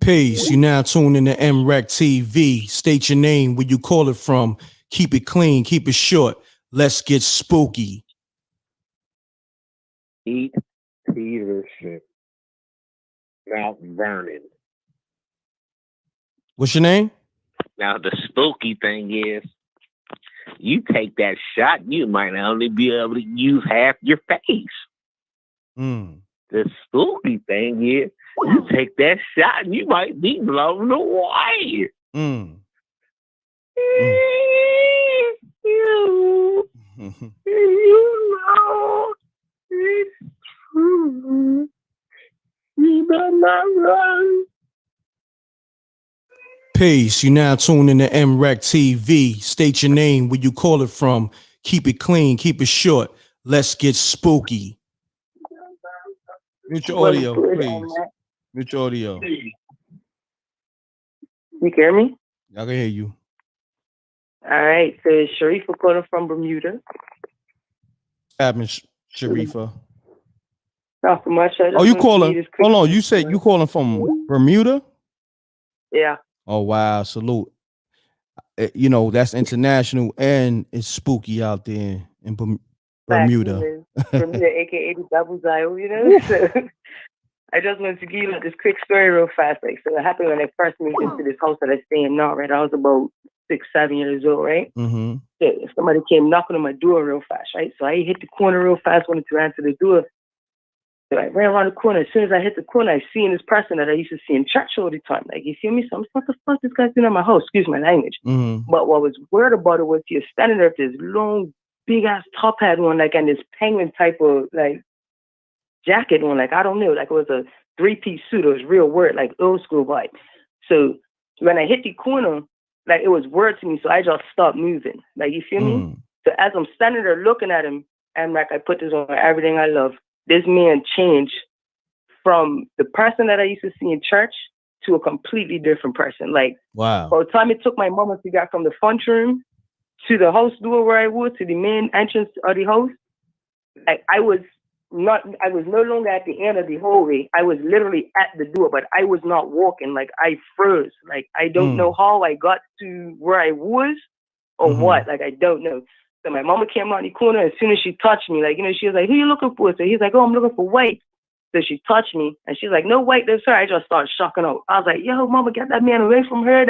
Peace. You now tuned in to m.reck TV. State your name, where you call it from. Keep it clean, keep it short. Let's get spooky. Pete Peterson, Mount Vernon. What's your name? Now the spooky thing is, you take that shot, you might only be able to use half your face. The spooky thing is, you take that shot and you might be blown away. You know it's true. You better not run. Peace. You now tuned in to m.reck TV. State your name, where you call it from. Keep it clean, keep it short. Let's get spooky. Mute your audio, please. Mute your audio. You can hear me? I can hear you. All right. So it's Sharifa calling from Bermuda. Sharifa. Not so much. Oh, you calling? Hold on. You said you calling from Bermuda? Yeah. Oh, wow. Salute. You know, that's international and it's spooky out there in Bermuda. Bermuda, aka the Devil's Eye, you know? So I just wanted to give you this quick story real fast. Like, so it happened when I first moved into this house that I stay in now, right? I was about 6-7 years old, right? Mm-hmm. So somebody came knocking on my door real fast, right? So I hit the corner real fast, wanted to answer the door. So I ran around the corner. As soon as I hit the corner, I seen this person that I used to see in church all the time. Like, you feel me? So I'm like, what the fuck this guy's doing at my house? Excuse my language. Mm-hmm. But what was weird about it was he was standing there with this long, big ass top hat on, like, and this penguin type of like jacket on, like, I don't know, like it was a 3-piece suit. It was real weird, like old school vibe. So when I hit the corner, like, it was weird to me, so I just stopped moving. Like, you feel me? So as I'm standing there looking at him, and like I put this on everything I love, this man changed from the person that I used to see in church to a completely different person. Like, wow. By the time it took my mama to get from the front room to the house door where I was, to the main entrance of the house, like, I was no longer at the end of the hallway. I was literally at the door, but I was not walking. Like, I froze. Like, I don't know how I got to where I was or what. Like, I don't know. So my mama came around the corner. As soon as she touched me, like, you know, she was like, who you looking for? So he's like, oh, I'm looking for White. So she touched me, and she's like, no, White, that's her. I just started shocking out. I was like, yo, mama, get that man away from her.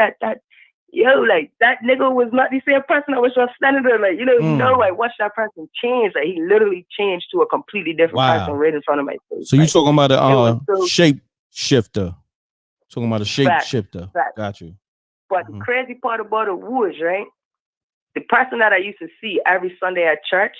Yo, like, that nigga was not the same person. I was just standing there, like, you know, I watched that person change. Like, he literally changed to a completely different person right in front of my face. So you talking about a shape shifter? Talking about a shape shifter? Got you. But the crazy part about it was, right, the person that I used to see every Sunday at church,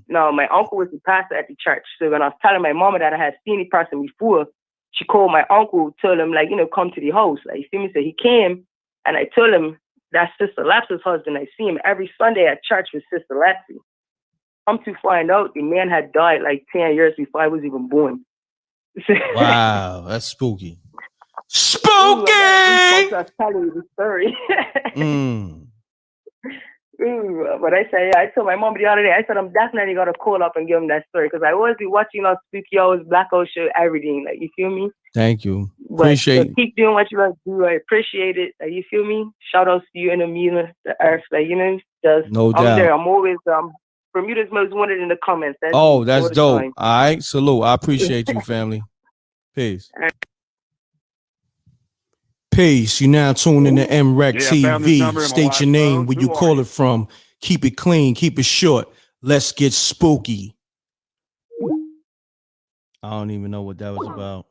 no, my uncle was the pastor at the church. So when I was telling my mama that I had seen the person before, she called my uncle, told him, like, you know, come to the house. Like, you see me? So he came, and I told him that's Sister Lapsa's husband. I see him every Sunday at church with Sister Lapsa. Come to find out, the man had died like 10 years before I was even born. Wow, that's spooky. Spooky! I was telling you the story. But I told my mom the other day, I said, I'm definitely going to call up and give him that story, because I always be watching on Spooky Hours, Black Hole Show, everything. Like, you feel me? Thank you. Appreciate it. Keep doing what you like to do. I appreciate it. Like, you feel me? Shout outs to you and the earth. Like, you know, just, no doubt. I'm there. I'm always, Bermuda's most wanted in the comments. That's dope. Time. All right. Salute. I appreciate you, family. Peace. Peace. You now tuned in to m.reck TV. State your name, where you call it from. Keep it clean, keep it short. Let's get spooky. I don't even know what that was about.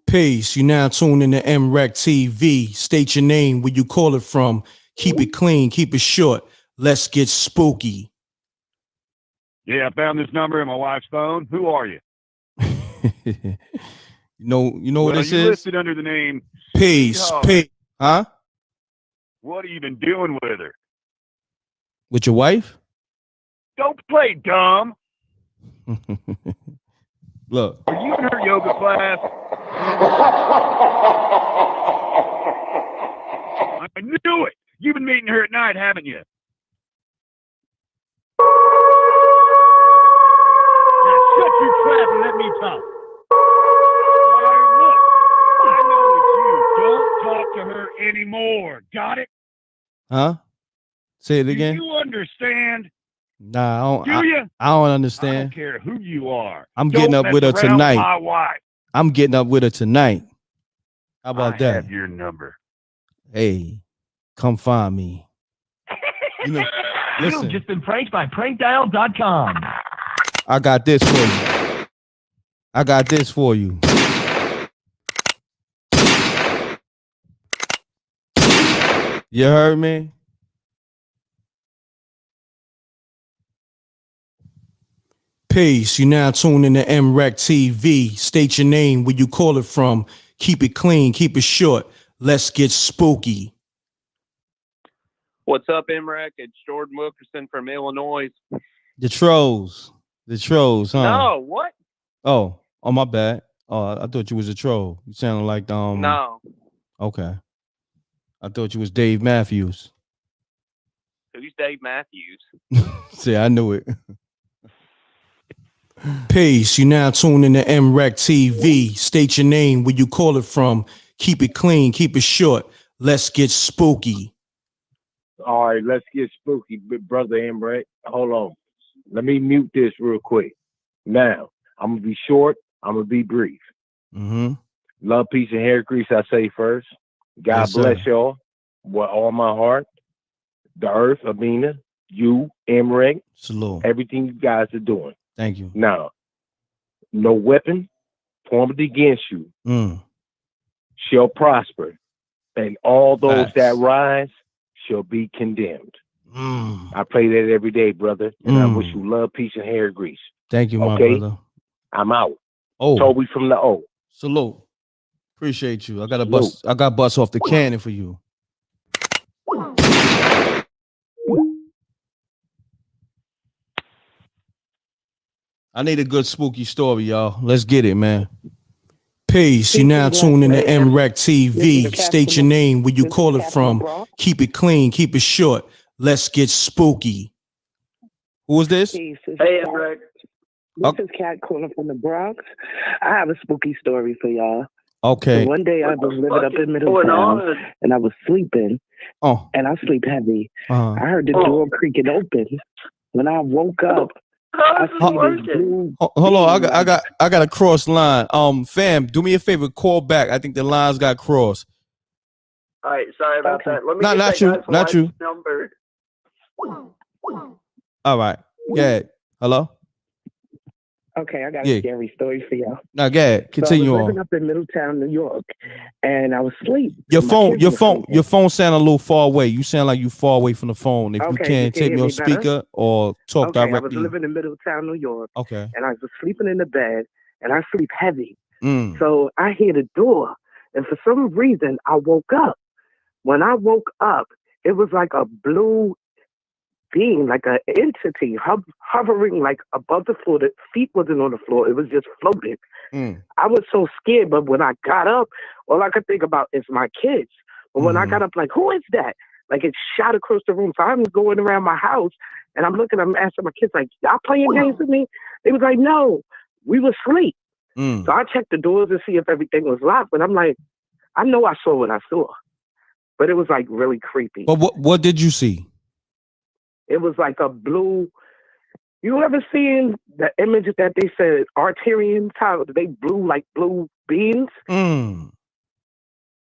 Peace. You now tuned in to m.reck TV. State your name, where you call it from. Keep it clean, keep it short. Let's get spooky. Yeah, I found this number in my wife's phone. Who are you? You know what this you is? Listed under the name Peace. Peace. Huh? What have you been doing with her? With your wife? Don't play dumb. Look. Are you in her yoga class? I knew it. You've been meeting her at night, haven't you? your crap and let me talk. Wire, look, I know it's you. Don't talk to her anymore. Got it? Huh? Say it Do again. you understand? Nah, Do you? I don't I understand. don't care who you are. I'm Don't getting up mess with her around tonight. With my wife. I'm getting up with her tonight. How about I that? have your number. Hey, come find me. You know, listen. You've just been pranked by prankdial.com. I got this for you. I got this for you. You heard me? Peace. You now tune in to m.reck TV. State your name, where you call it from. Keep it clean, keep it short. Let's get spooky. What's up, m.reck? It's Jordan Wilkerson from Illinois. The trolls, huh? No, what? Oh, my bad. Oh, I thought you was a troll. You sounded like No. Okay. I thought you was Dave Matthews. Who's Dave Matthews? See, I knew it. Peace. You now tune in to m.reck TV. State your name, where you call it from. Keep it clean, keep it short. Let's get spooky. All right, let's get spooky, big brother m.reck. Hold on. Let me mute this real quick. Now, I'm going to be short. I'm going to be brief. Mm-hmm. Love, peace, and hair grease, I say first. God Yes, bless sir. y'all with all my heart. The earth, Amina, you, m.reck, Salute. everything you guys are doing. Thank you. Now, no weapon formed against you shall prosper, and all those that rise shall be condemned. I pray that every day, brother, and I wish you love, peace, and hair grease. Thank you, my Okay? brother. I'm out. Oh, Toby from the O. salute. Appreciate you. I got bust off the cannon for you. I need a good spooky story, y'all. Let's get it, man. Peace. You now tune in to m.reck TV. State your name, where you call it from. Keep it clean, keep it short. Let's get spooky. Who is this? Hey, m.reck. This is Kat calling from the Bronx. I have a spooky story for y'all. Okay. So one day I was living up in Middletown and I was sleeping. Oh. And I sleep heavy. I heard the door creaking open. When I woke up, I see this blue. Hold on, I got a cross line. Fam, do me a favor, call back. I think the lines got crossed. All right, sorry about that. Let me Not get you, that not guy's you. number. All right. Yeah. Hello? Okay, I got a scary story for y'all. Now, go ahead. Continue so I was on. living up in Middletown, New York, and I was asleep. Your My phone sound a little far away. You sound like you far away from the phone. If you Okay, can, you can take hear me on me better? speaker or talk Okay, I was directly. living in Middletown, New York. Okay. And I was sleeping in the bed, and I sleep heavy. Mm. So I hear the door, and for some reason, I woke up. When I woke up, it was like a blue being, like an entity hovering like above the floor. The feet wasn't on the floor. It was just floating. I was so scared, but when I got up, all I could think about is my kids. But when I got up, like, who is that? Like, it shot across the room. So I'm going around my house, and I'm asking my kids, like, y'all playing games with me? They was like, no, we were asleep. So I checked the doors to see if everything was locked, but I'm like, I know I saw what I saw. But it was, like, really creepy. But what did you see? It was like a blue. You ever seen the image that they said Arterians, how they blew like blue beans?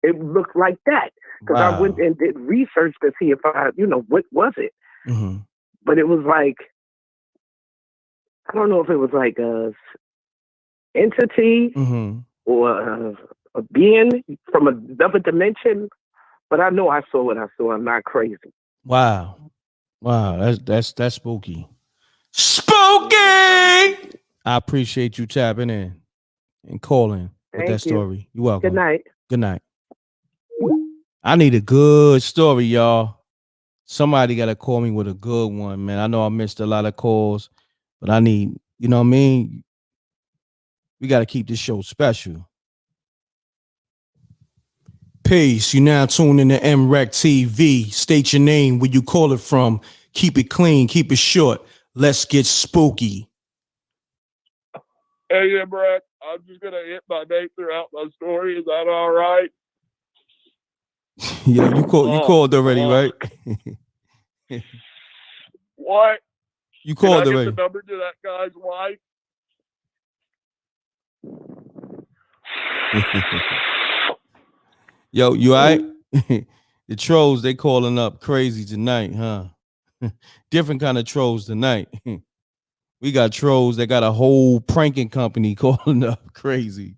It looked like that. Because I went and did research to see if what was it? But it was like, I don't know if it was like a entity or a being from another dimension. But I know I saw what I saw. I'm not crazy. Wow, that's spooky. Spooky. I appreciate you tapping in and calling with that story. You're welcome. Good night. Good night. I need a good story, y'all. Somebody got to call me with a good one, man. I know I missed a lot of calls, but I need, you know what I mean? We got to keep this show special. Peace. You now tune in to m.reck TV. State your name, where you call it from. Keep it clean, keep it short. Let's get spooky. Hey, m.reck, I'm just going to hit my name throughout my story. Is that all right? Yeah, you called already, right? What? You called Can I already. get the number to that guy's wife? Yo, you all right? The trolls, they calling up crazy tonight, huh? Different kind of trolls tonight. We got trolls that got a whole pranking company calling up crazy.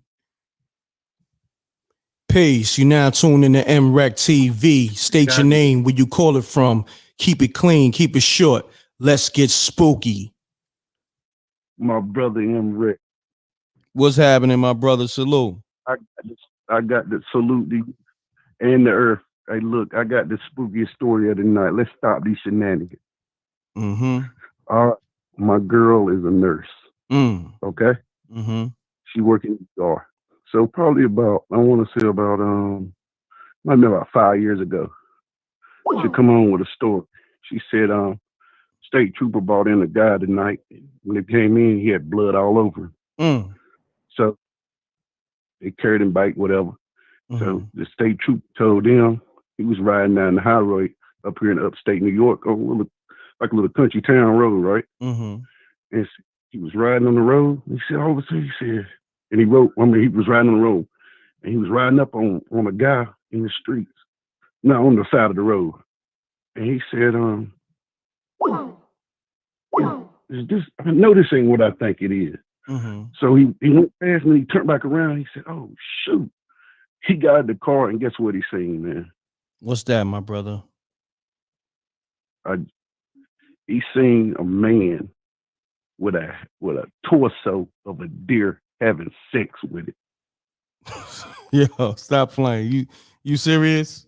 Peace. You now tune in to m.reck TV. State your name, where you call it from. Keep it clean, keep it short. Let's get spooky. My brother m.reck. What's happening, my brother? Salute. I got the salute to you and the earth. Hey, look, I got the spookiest story of the night. Let's stop these shenanigans. Mm-hmm. My girl is a nurse. Okay? Mm-hmm. She working in the ER. So probably about, I want to say about, might be about 5 years ago. She come on with a story. She said, state trooper brought in a guy tonight. When he came in, he had blood all over him. So they carried him back, whatever. So the state trooper told them he was riding down the highway up here in upstate New York on like a little country town road, right? And he was riding on the road. He said, all of a sudden, he said, and he wrote, he was riding on the road and he was riding up on a guy in the streets, no, on the side of the road. And he said, I know this ain't what I think it is. So he went past me, he turned back around, he said, oh, shoot. He got in the car, and guess what he seen, man? What's that, my brother? He seen a man with a torso of a deer having sex with it. Yo, stop playing. You serious?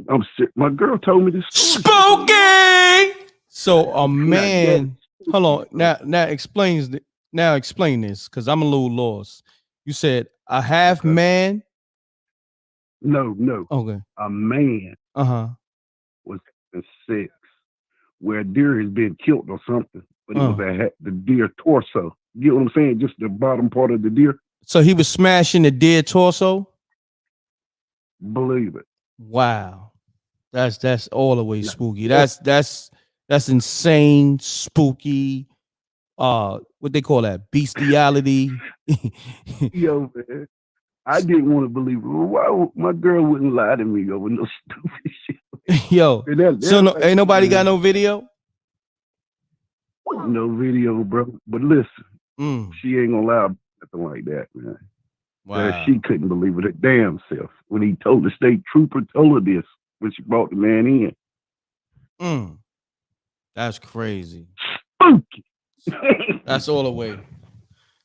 I'm serious. My girl told me this story. Spooky! So a man, hold on. Now explain this, because I'm a little lost. You said a half man? No. Okay. A man was having sex where a deer has been killed or something, but it was the deer torso. You get what I'm saying? Just the bottom part of the deer. So he was smashing the deer torso? Believe it. Wow. That's all the way spooky. That's insane, spooky. What they call that? Bestiality. Yo, man. I didn't want to believe it. Why my girl wouldn't lie to me over no stupid shit. Yo, so ain't nobody got no video? No video, bro. But listen, she ain't gonna lie about nothing like that, man. Wow. She couldn't believe it her damn self when he told the state trooper, told her this when she brought the man in. That's crazy. Spooky. That's all the way.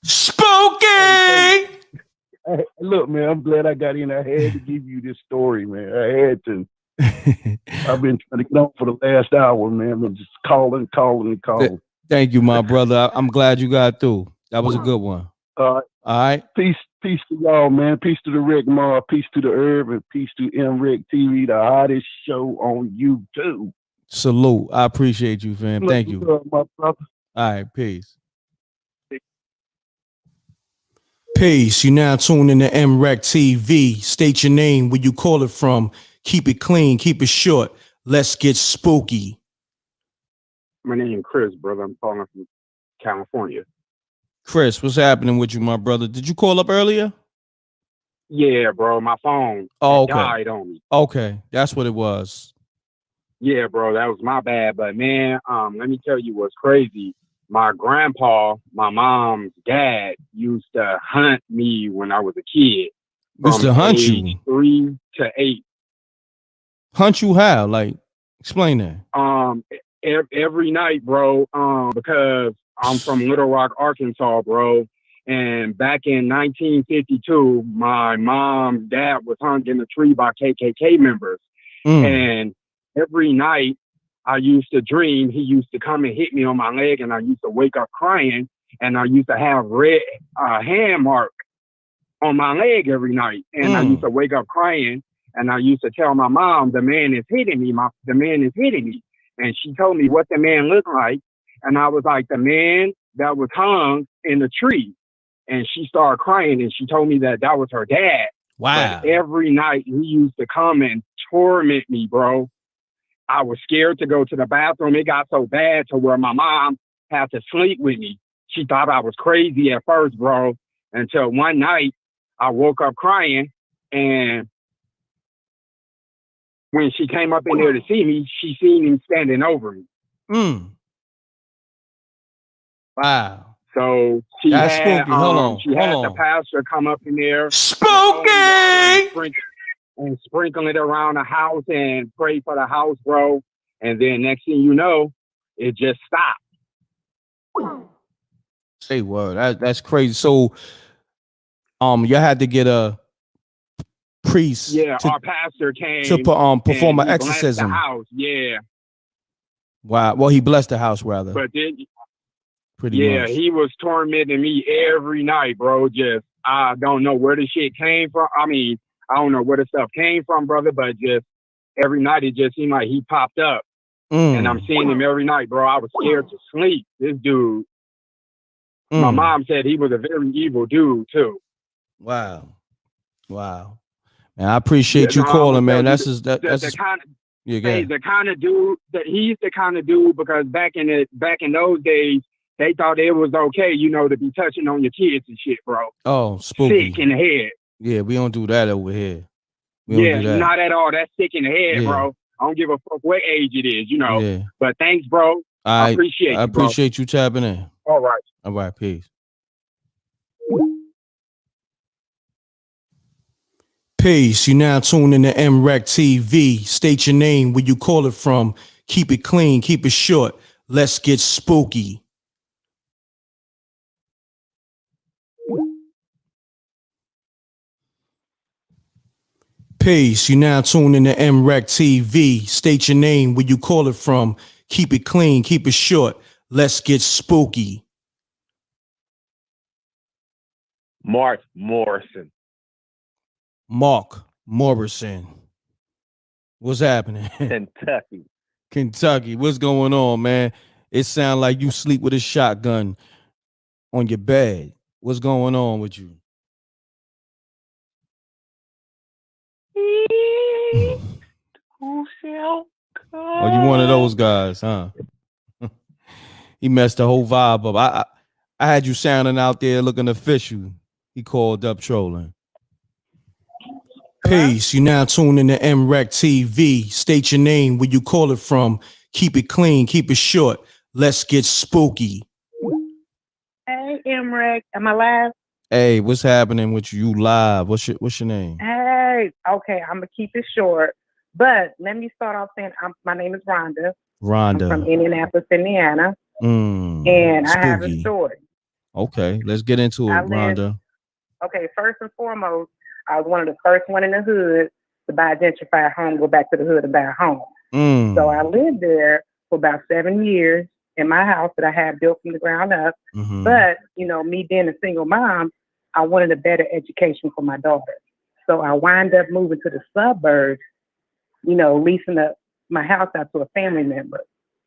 Spooky! Hey, look, man, I'm glad I got in. I had to give you this story, man. I had to. I've been trying to get on for the last hour, man. I've been just calling. Thank you, my brother. I'm glad you got through. That was a good one. All right. Peace to y'all, man. Peace to the Rick Ma. Peace to the Herb, and peace to m.reck TV, the hottest show on YouTube. Salute. I appreciate you, fam. Thank you. My brother. All right, peace. Peace. You now tune in to m.reck TV. State your name, where you call it from. Keep it clean, keep it short. Let's get spooky. My name is Chris, brother. I'm calling from California. Chris, what's happening with you, my brother? Did you call up earlier? Yeah, bro. My phone died on me. Okay, that's what it was. Yeah, bro. That was my bad. But man, let me tell you what's crazy. My grandpa, my mom's dad, used to hunt me when I was a kid. Used to hunt you? 3 to 8. Hunt you how? Like, explain that. Every night, bro. Because I'm from Little Rock, Arkansas, bro. And back in 1952, my mom's dad was hung in a tree by KKK members. And every night, I used to dream he used to come and hit me on my leg, and I used to wake up crying, and I used to have red hand mark on my leg every night. And I used to wake up crying, and I used to tell my mom, the man is hitting me. The man is hitting me. And she told me what the man looked like. And I was like, the man that was hung in the tree. and she started crying, and she told me that was her dad. Wow. But every night he used to come and torment me, bro. I was scared to go to the bathroom. It got so bad to where my mom had to sleep with me. She thought I was crazy at first, bro, until one night I woke up crying, and when she came up in there to see me, she seen him standing over me. Wow. So she That's had, spooky. Hold on. she had the pastor come up in there. Spooky! And sprinkle it around the house and pray for the house, bro. And then next thing you know, it just stopped. Say word. That's crazy. So, you had to get a priest. Yeah, our pastor came to perform an exorcism. The house, yeah. Wow. Well, he blessed the house rather. But then, pretty much. He was tormenting me every night, bro. Just I don't know where the shit came from. I mean, I don't know where the stuff came from, brother. But just every night, it just seemed like he popped up, and I'm seeing him every night, bro. I was scared to sleep. This dude. My mom said he was a very evil dude too. Wow. Man, I appreciate you calling, man. That's the kind of dude that he's the kind of dude, because back in those days they thought it was okay, to be touching on your kids and shit, bro. Oh, spooky. Sick in the head. Yeah, we don't do that over here. We don't do that. Not at all. That's sick in the head, bro. I don't give a fuck what age it is, Yeah. But thanks, bro. I appreciate you tapping in. All right. All right, peace. Peace. You now tuned in to m.reck TV. State your name, where you call it from. Keep it clean, keep it short. Let's get spooky. Peace. You now tuned in to m.reck TV. State your name, where you call it from. Keep it clean, keep it short. Let's get spooky. Mark Morrison. Mark Morrison. What's happening? Kentucky. What's going on, man? It sounds like you sleep with a shotgun on your bed. What's going on with you? Oh, you one of those guys, huh? He messed the whole vibe up. I had you sounding out there looking official. He called up trolling. Peace. You now tuned in to m.reck TV. State your name, where you call it from. Keep it clean, keep it short. Let's get spooky. Hey, m.reck. Am I live? Hey, what's happening with you? You live. What's your name? Hey, okay, I'm gonna keep it short. But let me start off saying my name is Rhonda. I'm from Indianapolis, Indiana. And I have a story. Okay, let's get into it, Rhonda. Okay, first and foremost, I was one of the first one in the hood to buy a gentrified home, go back to the hood and buy a home. So I lived there for about 7 years in my house that I had built from the ground up. But, me being a single mom, I wanted a better education for my daughter. So I wind up moving to the suburbs, leasing my house out to a family member.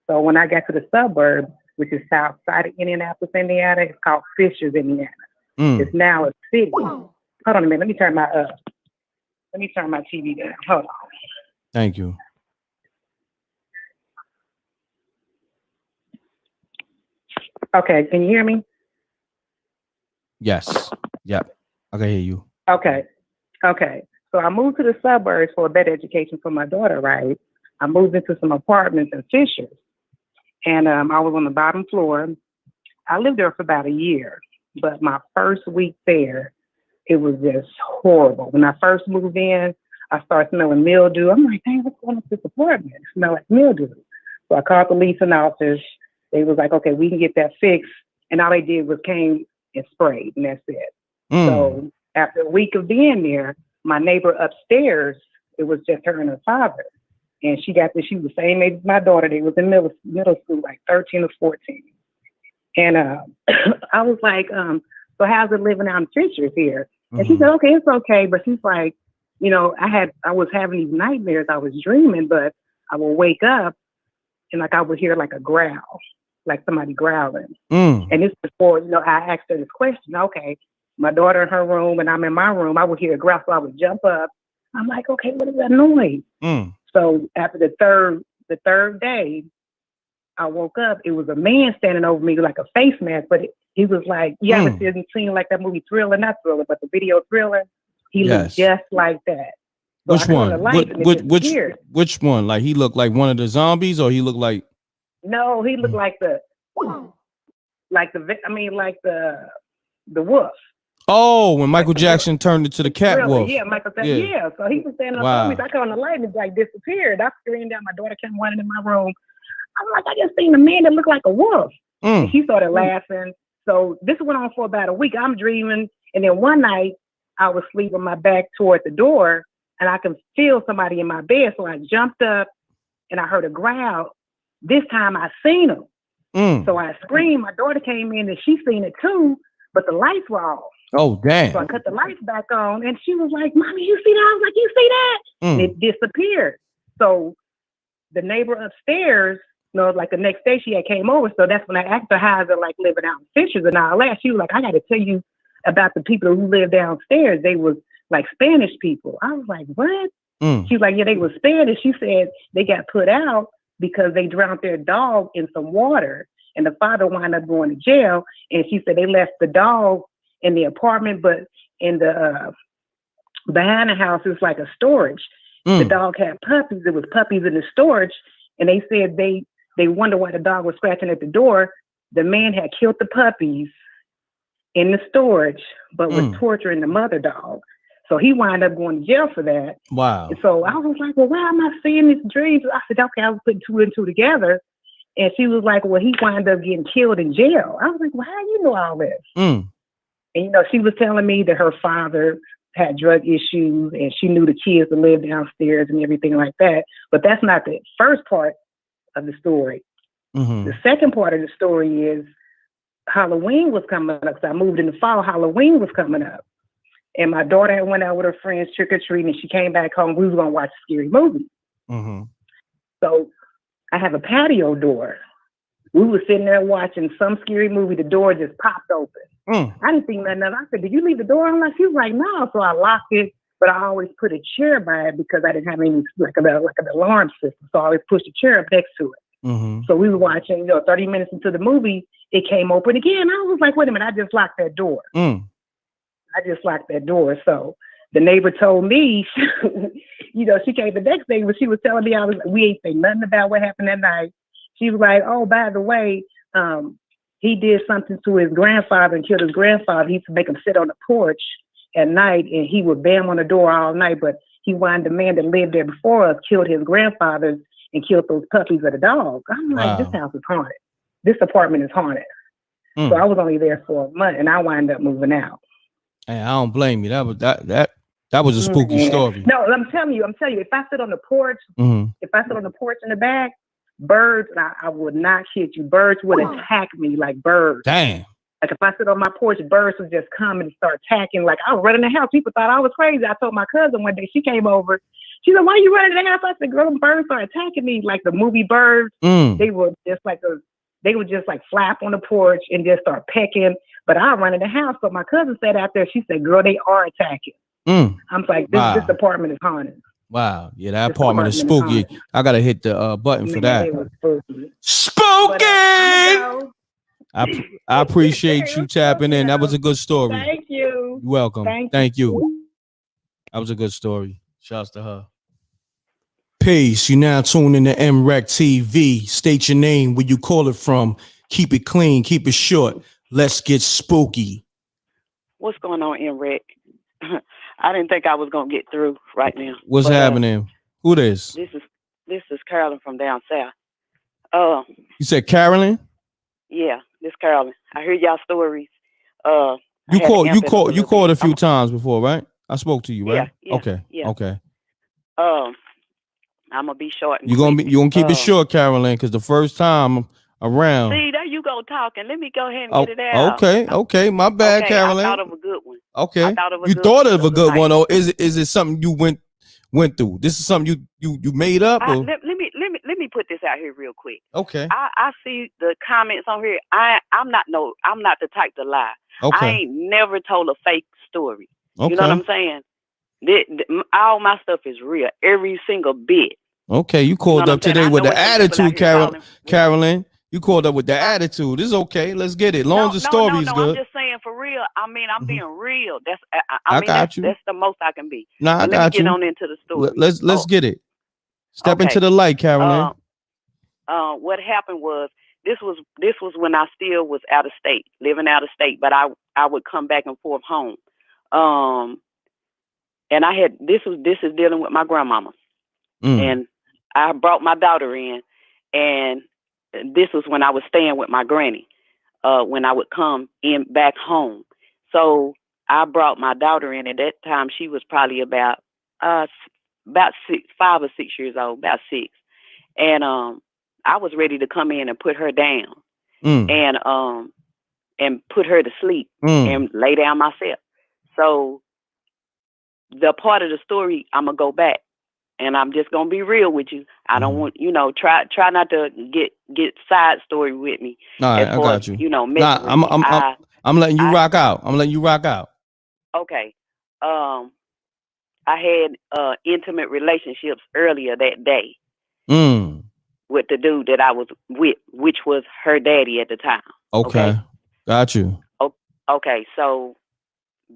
So when I got to the suburbs, which is south side of Indianapolis, Indiana, it's called Fishers, Indiana. It's now a city. Hold on a minute. Let me turn my TV down. Hold on. Thank you. Okay, can you hear me? Yes. Yep. I can hear you. Okay. So I moved to the suburbs for a better education for my daughter, right? I moved into some apartments in Fishers. And I was on the bottom floor. I lived there for about a year. But my first week there, it was just horrible. When I first moved in, I started smelling mildew. I'm like, dang, what's going on with this apartment? It smells like mildew. So I called the leasing office. They was like, okay, we can get that fixed. And all they did was came and sprayed, and that's it. So after a week of being there, my neighbor upstairs, it was just her and her father. And she was the same age as my daughter. They was in middle school, like 13 or 14. And I was like, so how's it living out in Fishers here? And she said, okay, it's okay. But she's like, I was having these nightmares. I was dreaming, but I would wake up and like I would hear like a growl. like somebody growling. And this is before, I asked her this question. Okay, my daughter in her room and I'm in my room. I would hear a growl, so I would jump up. I'm like, okay, what is that noise? So after the third day, I woke up. It was a man standing over me like a face mask, but he was like, you ever seen like that movie Thriller? Not Thriller, but the video Thriller. He looked just like that. So which one? Which one? Like he looked like one of the zombies, or he looked like? No, he looked like the wolf. Oh, when Michael Jackson turned into the cat wolf. Yeah, Michael Jackson. Yeah. So he was standing up on me. So I got on the light and it like disappeared. I screamed out. My daughter came running in my room. I'm like, I just seen a man that looked like a wolf. And she started laughing. So this went on for about a week. I'm dreaming. And then one night I was sleeping with my back toward the door and I could feel somebody in my bed. So I jumped up and I heard a growl. This time I seen him. So I screamed. My daughter came in and she seen it too, but the lights were off. Oh, damn. So I cut the lights back on and she was like, Mommy, you see that? I was like, you see that? And it disappeared. So the neighbor upstairs, like the next day she had came over. So that's when I asked her how is it like living out in Fishers and all that. She was like, I got to tell you about the people who live downstairs. They was like Spanish people. I was like, what? She was like, yeah, they were Spanish. She said they got put out because they drowned their dog in some water and the father wound up going to jail. And she said they left the dog in the apartment, but in the behind the house is like a storage. The dog had puppies. There was puppies in the storage. And they said they wonder why the dog was scratching at the door. The man had killed the puppies in the storage, but was torturing the mother dog. So he wound up going to jail for that. Wow. And so I was like, well, why am I seeing these dreams? I said, okay, I was putting two and two together. And she was like, well, he wound up getting killed in jail. I was like, well, how do you know all this? And, she was telling me that her father had drug issues and she knew the kids that lived downstairs and everything like that. But that's not the first part of the story. The second part of the story is Halloween was coming up. So I moved in the fall. Halloween was coming up. And my daughter had went out with her friends trick-or-treating and she came back home. We was going to watch a scary movie. So I have a patio door. We were sitting there watching some scary movie. The door just popped open. I didn't think nothing of it. I said, did you leave the door unlocked? She was like, no. So I locked it, but I always put a chair by it because I didn't have any, like an alarm system. So I always pushed a chair up next to it. So we were watching, 30 minutes into the movie, it came open again. I was like, wait a minute, I just locked that door. So the neighbor told me, she came the next day when she was telling me, we ain't say nothing about what happened that night. She was like, oh, by the way, he did something to his grandfather and killed his grandfather. He used to make him sit on the porch at night and he would bang on the door all night. But he wanted the man that lived there before us, killed his grandfather and killed those puppies of the dog. I'm like, this house is haunted. This apartment is haunted. So I was only there for a month and I wound up moving out. Hey, I don't blame you. That was a spooky story. No, I'm telling you, if I sit on the porch, if I sit on the porch in the back, birds, I would not kid you, birds would attack me like birds. Damn. Like if I sit on my porch, birds would just come and start attacking. Like I was running the house. People thought I was crazy. I told my cousin one day, she came over. She said, why are you running the house? I said, girl, birds are attacking me. Like the movie Birds. They were just like flap on the porch and just start pecking. But I run in the house. So my cousin sat out there. She said, girl, they are attacking. I'm like, this apartment is haunted. Wow. Yeah, that apartment is spooky. I got to hit the button for that. Spooky! I appreciate you tapping in. That was a good story. Thank you. You're welcome. Thank you. That was a good story. Shouts to her. Peace. You now tune in to m.reck.tv. State your name, where you call it from. Keep it clean. Keep it short. Let's get spooky. What's going on, m.reck? I didn't think I was gonna get through right now. What's happening? Who this? This is Carolyn from down south. You said Carolyn? Yeah, this Carolyn. I heard y'all stories. You called a few times before, right? I spoke to you, right? Yeah. Okay. Yeah. Okay. I'm gonna be short. You gonna keep it short, Carolyn, because the first time around. See, there you go talking. Let me go ahead and get it out. Okay. My bad, Carolyn. I thought of a good one. Okay. You thought of a good one, or is it something you went went through? This is something you made up? Or? Let me put this out here real quick. Okay. I see the comments on here. I'm not the type to lie. Okay. I ain't never told a fake story. Okay. You know what I'm saying? All my stuff is real, every single bit. Okay, you called up today with the attitude, Carolyn. You called up with the attitude. It's okay. Let's get it. Long as the story is good. I'm just saying for real. I mean, I'm being real. That's you. That's the most I can be. Nah, I got let me you. Get on into the story. Let's get it. Step into the light, Carolyn. What happened was this was when I still was out of state, living out of state, but I would come back and forth home. And I had this is dealing with my grandmama. And I brought my daughter in, and this was when I was staying with my granny, when I would come in back home. So I brought my daughter in. At that time, she was probably about 5 or 6 years old, about 6. And I was ready to come in and put her down and put her to sleep and lay down myself. So the part of the story, I'm going to go back. And I'm just gonna be real with you. I don't want try not to get side story with me. All right, I got you. I'm letting you rock out. I'm letting you rock out. Okay. I had intimate relationships earlier that day with the dude that I was with, which was her daddy at the time. Okay. Got you. Okay. So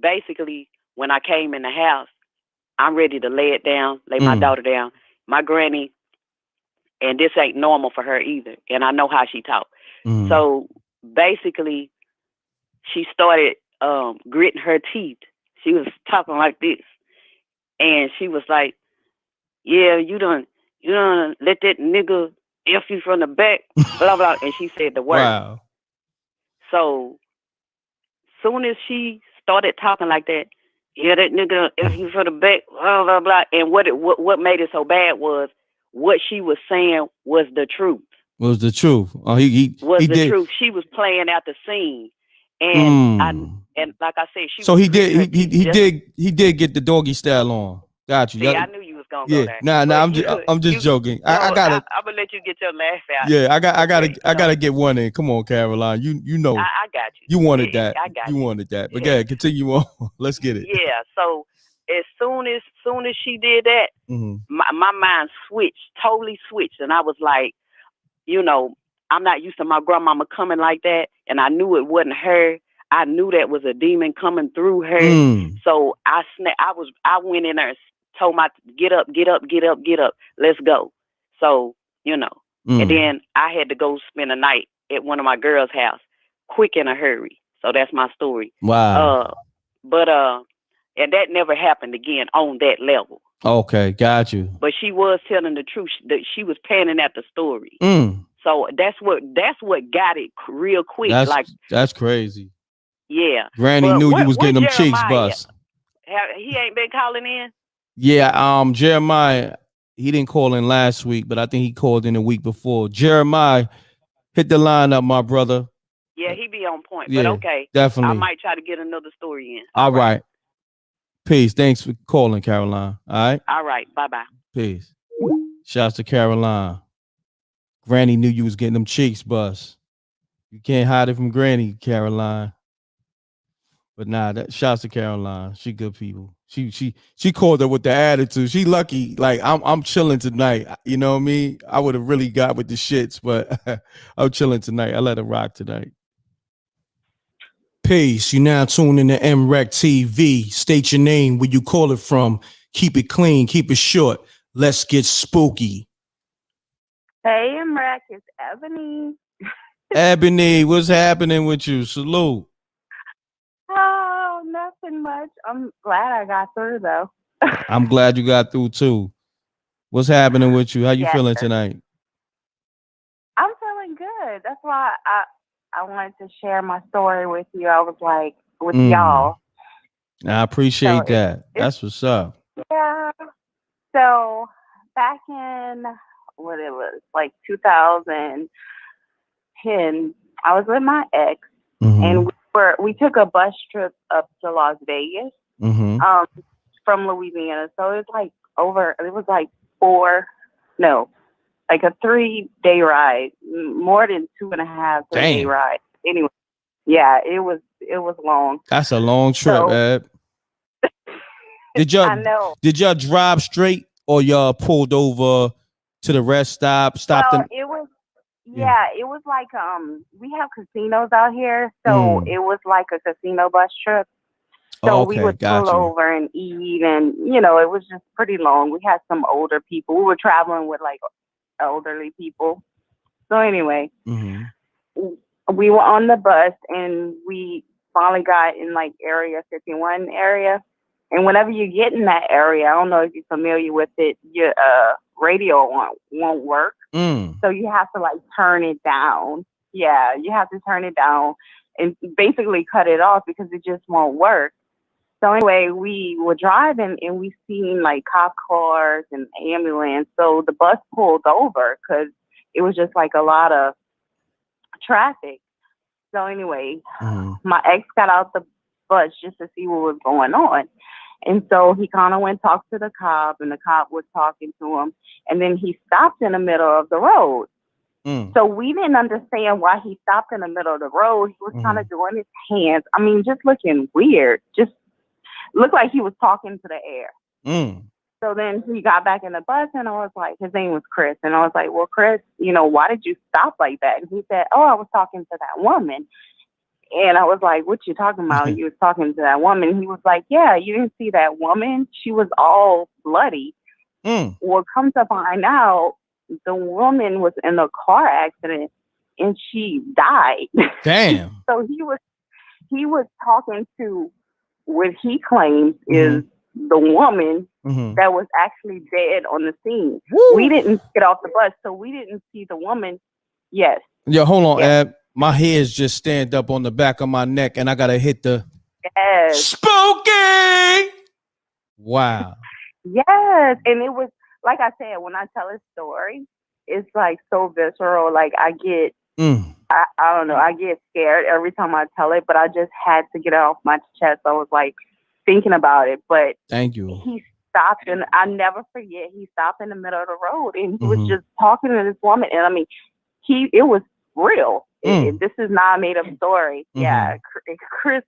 basically, when I came in the house, I'm ready to lay my daughter down. My granny, and this ain't normal for her either, and I know how she talk. So basically, she started gritting her teeth. She was talking like this, and she was like, "Yeah, you done let that nigga F you from the back, blah blah," and she said the word. Wow. So soon as she started talking like that, yeah, that nigga F you from the back, blah blah blah. And what made it so bad was what she was saying was the truth. Was the truth? Oh, he did. Truth. She was playing out the scene, and and like I said, So he did get the doggy style on. Got you. See, I knew you was gonna go there. I'm just joking. I gotta. I'm gonna let you get your laugh out. Yeah, I gotta get one in. Come on, Caroline. You know. I got you. You wanted that. I got you wanted that. But yeah, continue on. Let's get it. Yeah. So as soon as she did that, my mind totally switched, and I was like, I'm not used to my grandmama coming like that, and I knew it wasn't her. I knew that was a demon coming through her. So I went in there and told my get up, let's go. So and then I had to go spend a night at one of my girls' house, quick in a hurry. So that's my story. Wow. And that never happened again on that level. Okay, got you. But she was telling the truth. That she was panning at the story. So that's what got it real quick. That's crazy. Yeah. Granny knew you was getting them cheeks bust. He ain't been calling in? Yeah, Jeremiah, he didn't call in last week, but I think he called in the week before. Jeremiah, hit the line up, my brother. Yeah, he be on point. Yeah, but okay. Definitely. I might try to get another story in. All right. Peace. Thanks for calling, Caroline. All right. All right. Bye-bye. Peace. Shouts to Caroline. Granny knew you was getting them cheeks bust. You can't hide it from Granny, Caroline. But nah, shouts to Caroline. She good people. She called her with the attitude. She lucky. Like I'm chilling tonight. You know what I mean? I would have really got with the shits, but I'm chilling tonight. I let her rock tonight. Peace. You now tuned in to m.reck TV. State your name, where you call it from. Keep it clean. Keep it short. Let's get spooky. Hey, m.reck. It's Ebony. Ebony, what's happening with you? Salute. Oh, nothing much. I'm glad I got through, though. I'm glad you got through, too. What's happening with you? How you feeling tonight? I'm feeling good. That's why I wanted to share my story with you. I was like, with y'all. I appreciate that. That's what's up. Yeah. So back in what it was, like 2010, I was with my ex, and we took a bus trip up to Las Vegas from Louisiana. So it's like over. It was like like a 3-day ride, more than 2.5 3-day ride. Anyway, yeah, it was long. That's a long trip, Ab. I know. Did y'all drive straight or y'all pulled over to the rest stop? It was it was like we have casinos out here, so it was like a casino bus trip. So we would pull over and eat, and it was just pretty long. We had some older people. We were traveling with like elderly people. So anyway, we were on the bus, and we finally got in like Area 51 area. And whenever you get in that area, I don't know if you're familiar with it, your radio won't work. So you have to like turn it down. Yeah, you have to turn it down and basically cut it off because it just won't work. So anyway, we were driving and we seen like cop cars and ambulance. So the bus pulled over because it was just like a lot of traffic. So anyway, my ex got out the bus just to see what was going on. And so he kind of went talk to the cop, and the cop was talking to him. And then he stopped in the middle of the road. So we didn't understand why he stopped in the middle of the road. He was kind of doing his hands. I mean, just looking weird. Just looked like he was talking to the air. So then he got back in the bus, and I was like, his name was Chris. And I was like, well, Chris, why did you stop like that? And he said, oh, I was talking to that woman. And I was like, what you talking about? You was talking to that woman. He was like, yeah, you didn't see that woman? She was all bloody. Well, come to find out, the woman was in a car accident and she died. Damn. So he was talking to what he claims is the woman that was actually dead on the scene. We didn't get off the bus, so we didn't see the woman. Yes. Yeah, hold on, Ab. My hairs just stand up on the back of my neck, and I gotta hit the spooky. Wow. Yes, and it was like I said, when I tell a story, it's like so visceral. Like I get, I don't know, I get scared every time I tell it, but I just had to get it off my chest. I was like thinking about it, but thank you. He stopped, and I never forget. He stopped in the middle of the road, and he was just talking to this woman, and I mean, it was real. This is not a made up story. Yeah, Chris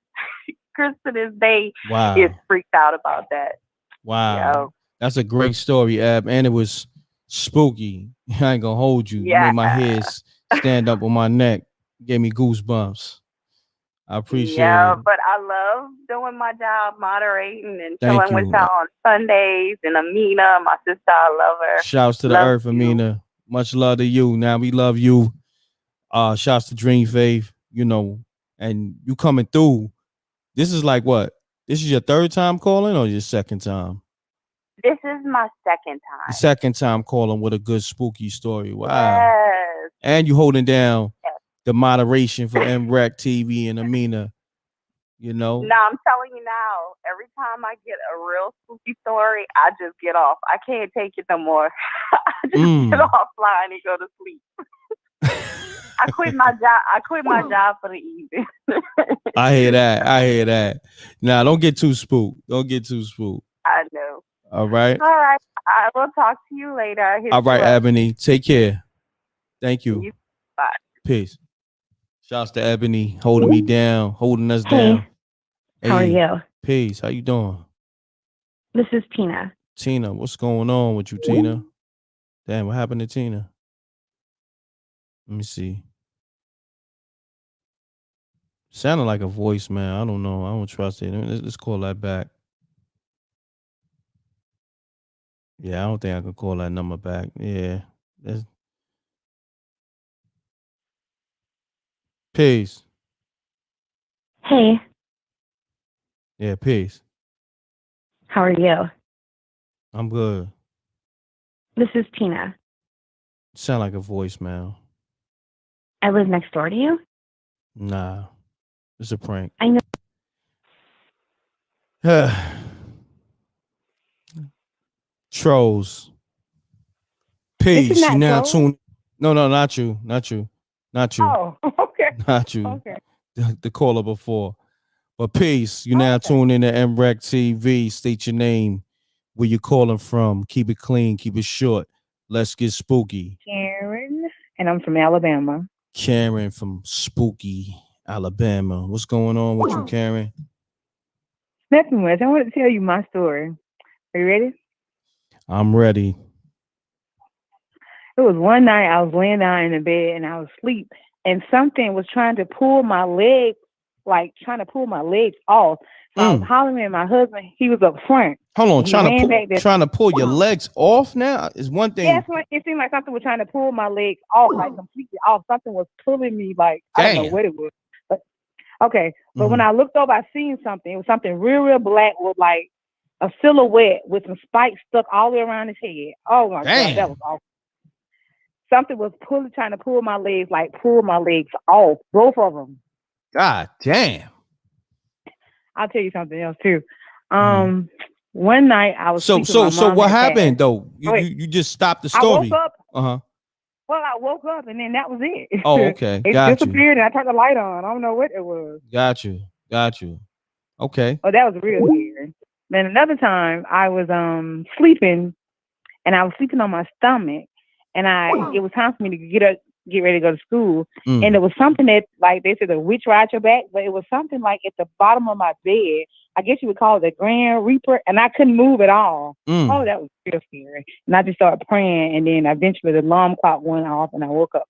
to this day is freaked out about that. Wow, that's a great story, Ab, and it was spooky. I ain't gonna hold you. You made my hairs stand up on my neck. Gave me goosebumps. I appreciate it. But I love doing my job, moderating and chilling with y'all on Sundays. And Amina, my sister, I love her. Shouts to the earth, Amina. Much love to you. Now we love you. Shouts to Dream Faith, and you coming through. This is like what? This is your third time calling or your second time? This is my second time. Second time calling with a good spooky story. Wow. Yes. And you holding down the moderation for m.reck TV and Amina, No, I'm telling you now, every time I get a real spooky story, I just get off. I can't take it no more. I just get offline and go to sleep. I quit my job for the evening. I hear that. Now, don't get too spooked. I know. All right. I will talk to you later. All right, Ebony. Take care. Thank you. Bye. Peace. Shouts to Ebony holding me down, holding us down. Hey, how are you? Peace. How you doing? This is Tina. Tina, what's going on with you, Tina? Damn, what happened to Tina? Let me see. Sounded like a voicemail. I don't know. I don't trust it. Let's call that back. Yeah, I don't think I can call that number back. Yeah. Peace. Hey. Yeah, peace. How are you? I'm good. This is Tina. Sound like a voicemail. I live next door to you? Nah. It's a prank. I know. Trolls. Peace. You now tune. No, not you. Oh, okay. Not you. Okay. The caller before. But peace. You now tune in to m.reck TV. State your name. Where you calling from? Keep it clean, keep it short. Let's get spooky. Karen, and I'm from Alabama. Karen from spooky Alabama. What's going on with you, Karen? Nothing much. I want to tell you my story. Are you ready? I'm ready. It was one night I was laying down in the bed and I was asleep, and something was trying to pull my leg, like trying to pull my legs off. So I was hollering at my husband. He was up front. Hold on, Trying to pull your legs off now is one thing. Yeah, it seemed like something was trying to pull my legs off, like completely off. Something was pulling me, like I don't know what it was. But okay, but when I looked over, I seen something. It was something real black with like a silhouette with some spikes stuck all the way around his head. Oh my God, that was awful. Something was trying to pull my legs, like pull my legs off, both of them. God damn. I'll tell you something else too. One night I was so what happened though? You just stopped the story. I woke up. Uh-huh. Well, I woke up and then that was it. Oh, okay. It Got disappeared and I turned the light on. I don't know what it was. Got you. Okay. Oh, that was real scary. Then another time I was sleeping and I was sleeping on my stomach and it was time for me to get up, get ready to go to school. And it was something that, like they said, a witch ride your back, but it was something like at the bottom of my bed. I guess you would call it the Grand Reaper, and I couldn't move at all. Oh, that was real scary. And I just started praying, and then eventually the alarm clock went off, and I woke up.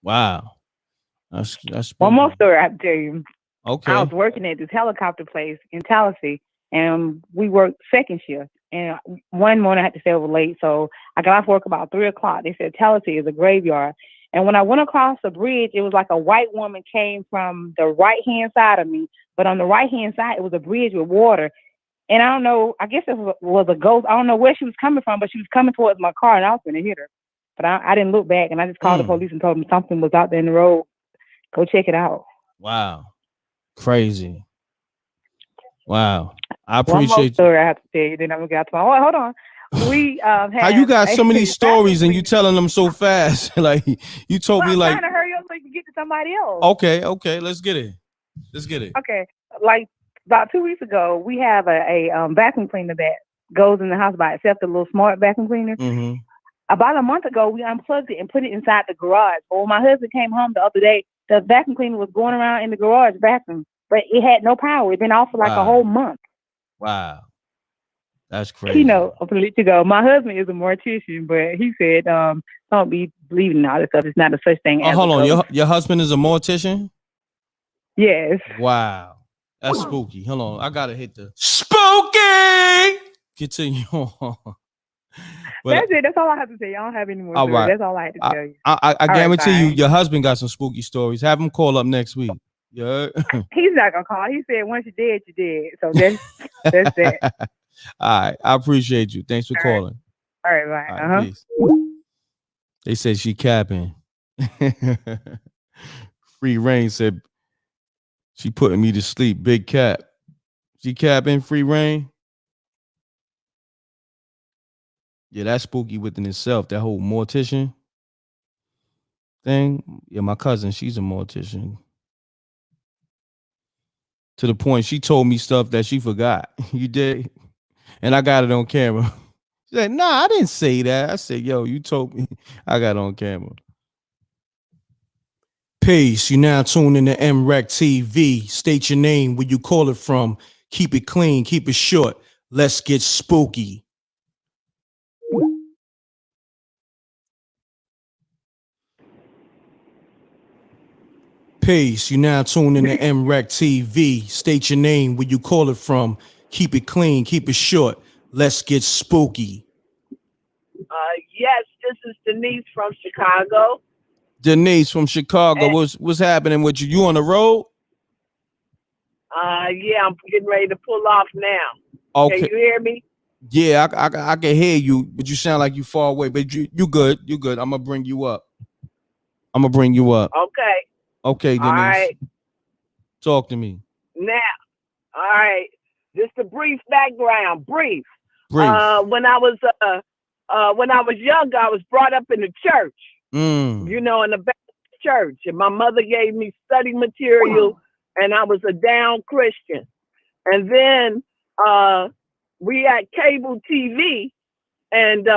Wow. That's one more story I have to tell you. Okay. I was working at this helicopter place in Tallahassee, and we worked second shift. And one morning I had to stay over late, so I got off work about 3:00. They said Tallahassee is a graveyard. And when I went across the bridge, it was like a white woman came from the right-hand side of me. But on the right-hand side, it was a bridge with water. And I don't know, I guess it was a ghost. I don't know where she was coming from, but she was coming towards my car, and I was going to hit her. But I didn't look back, and I just called the police and told them something was out there in the road. Go check it out. Wow. Crazy. Wow. I appreciate one more story I have to tell you, then I'm going to get to my... Oh, hold on. We how you got so many stories and you telling them so fast? Like you told me, like I'm trying to hurry up so you can get to somebody else. Okay, let's get it. Okay, like about 2 weeks ago, we have a vacuum cleaner that goes in the house by itself, the little smart vacuum cleaner. About a month ago, we unplugged it and put it inside the garage. But when my husband came home the other day, the vacuum cleaner was going around in the garage vacuum, but it had no power. It'd been off for like a whole month. Wow. That's crazy. You know, a little ago, my husband is a mortician, but he said, don't be believing all this stuff. It's not a such thing as hold on. Your husband is a mortician? Yes. Wow. That's spooky. Hold on. I got to hit the spooky. Continue on. That's it. That's all I have to say. I don't have any more stories. That's all I had to tell you. I guarantee you, your husband got some spooky stories. Have him call up next week. Yeah. He's not going to call. He said, once you're dead, you're dead. So that's that. All right. I appreciate you. Thanks for calling. All right, bye. Peace. They said she capping. Free Rain said she putting me to sleep. Big cap. She capping, Free Rain? Yeah, that's spooky within itself. That whole mortician thing. Yeah, my cousin, she's a mortician. To the point she told me stuff that she forgot. You did? And I got it on camera. She said, nah, I didn't say that. I said, yo, you told me. I got it on camera. Peace. You now tune in to m.reck TV. State your name, where you call it from. Keep it clean. Keep it short. Let's get spooky. Peace. You now tune in to m.reck TV. State your name, where you call it from. Keep it clean. Keep it short. Let's get spooky. Yes, this is Denise from Chicago. Denise from Chicago. What's happening with you? You on the road? Yeah, I'm getting ready to pull off now. Okay. Can you hear me? Yeah, I can hear you, but you sound like you far away. But you good. You good. I'm gonna bring you up. Okay. Okay, Denise. All right. Talk to me. Now, all right. Just a brief background. Brief. Brief. When I was young, I was brought up in the church. You know, in the Baptist church, and my mother gave me study material, and I was a down Christian. And then we had cable TV, and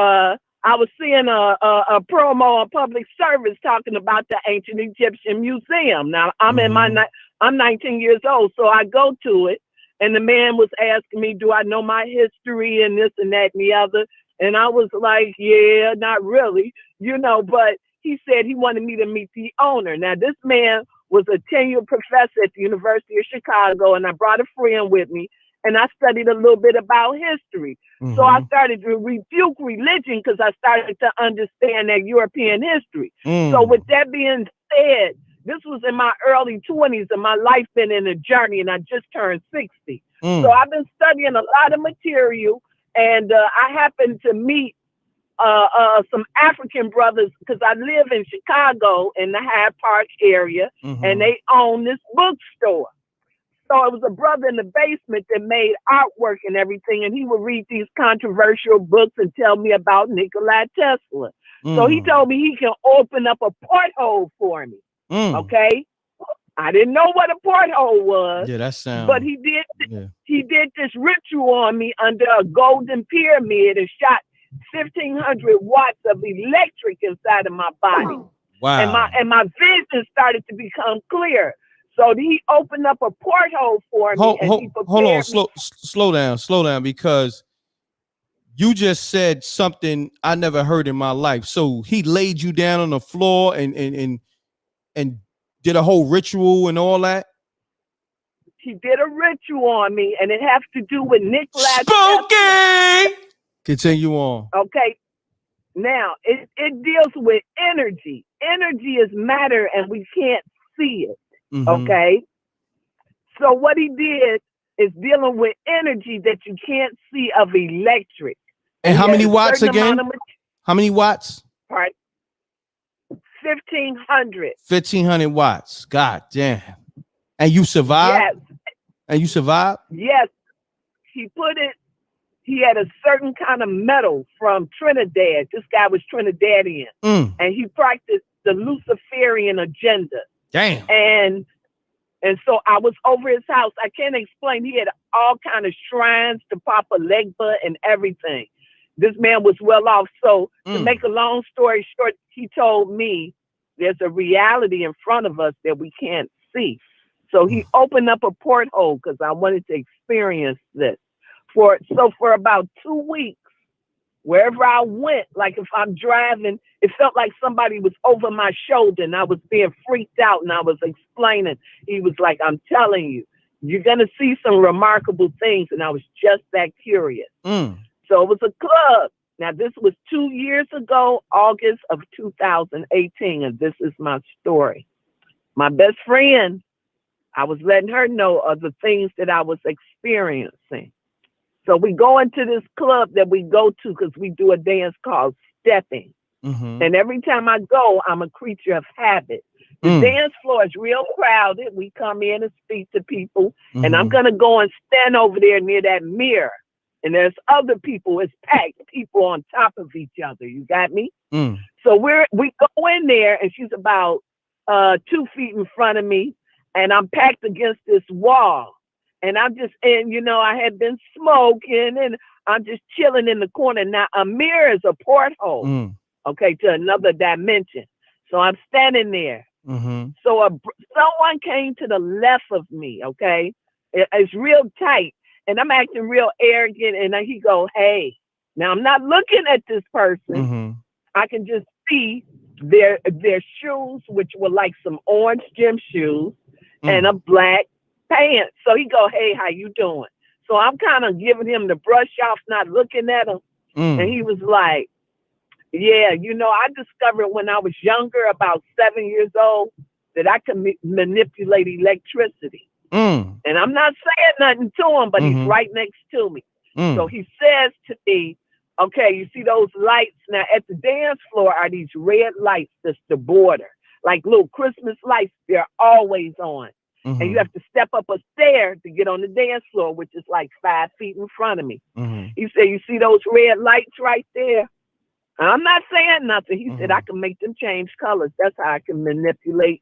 I was seeing a promo on public service talking about the ancient Egyptian museum. Now I'm I'm 19 years old, so I go to it, and the man was asking me, do I know my history and this and that and the other? And I was like, yeah, not really, but he said he wanted me to meet the owner. Now this man was a tenured professor at the University of Chicago, and I brought a friend with me, and I studied a little bit about history. So I started to rebuke religion because I started to understand that European history. So with that being said, this was in my early 20s, and my life been in a journey, and I just turned 60. So I've been studying a lot of material, and I happened to meet some African brothers because I live in Chicago in the Hyde Park area, and they own this bookstore. So it was a brother in the basement that made artwork and everything, and he would read these controversial books and tell me about Nikola Tesla. So he told me he can open up a porthole for me. Okay, I didn't know what a porthole was. Yeah, that sounds. But he did this ritual on me under a golden pyramid and shot 1,500 watts of electric inside of my body. Wow. And my vision started to become clear. So he opened up a porthole for me. Hold on, slow down, because you just said something I never heard in my life. So he laid you down on the floor and did a whole ritual and all that. He did a ritual on me, and it has to do with Nikola Tesla. Continue on. Okay. Now it deals with energy. Energy is matter, and we can't see it. Okay. So what he did is dealing with energy that you can't see of electric. And how many watts again? How many watts? Right. 1,500. 1,500 watts. God damn. And you survived? Yes. And you survived? Yes. He had a certain kind of metal from Trinidad. This guy was Trinidadian. And he practiced the Luciferian agenda. Damn. And so I was over his house. I can't explain. He had all kind of shrines to Papa Legba and everything. This man was well off. So to make a long story short, he told me there's a reality in front of us that we can't see. So he opened up a porthole because I wanted to experience this. For about 2 weeks, wherever I went, like if I'm driving, it felt like somebody was over my shoulder and I was being freaked out, and I was explaining. He was like, I'm telling you, you're going to see some remarkable things. And I was just that curious. So it was a club. Now, this was 2 years ago, August of 2018. And this is my story. My best friend, I was letting her know of the things that I was experiencing. So we go into this club that we go to because we do a dance called stepping. And every time I go, I'm a creature of habit. The dance floor is real crowded. We come in and speak to people. And I'm going to go and stand over there near that mirror. And there's other people. It's packed people on top of each other. You got me? So we go in there, and she's about 2 feet in front of me. And I'm packed against this wall. And I had been smoking, and I'm just chilling in the corner. Now, a mirror is a porthole, okay, to another dimension. So I'm standing there. So someone came to the left of me, okay? It's real tight, and I'm acting real arrogant, and he go, hey. Now, I'm not looking at this person. I can just see their shoes, which were like some orange gym shoes, and a black pants. So he go, hey, how you doing? So I'm kind of giving him the brush off, not looking at him. And he was like, yeah, I discovered when I was younger, about 7 years old, that I could manipulate electricity. And I'm not saying nothing to him, but he's right next to me. So he says to me, okay, you see those lights? Now at the dance floor are these red lights that's the border, like little Christmas lights. They're always on. And you have to step up a stair to get on the dance floor, which is like 5 feet in front of me. He said, you see those red lights right there? I'm not saying nothing. He said, I can make them change colors. That's how I can manipulate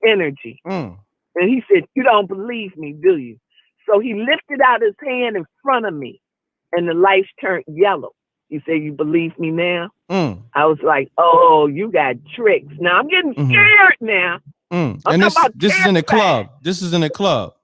energy. And he said, you don't believe me, do you? So he lifted out his hand in front of me. and the lights turned yellow. He said, "You believe me now?" I was like, "Oh, you got tricks." Now I'm getting scared now. And this is in a club. This is in a club.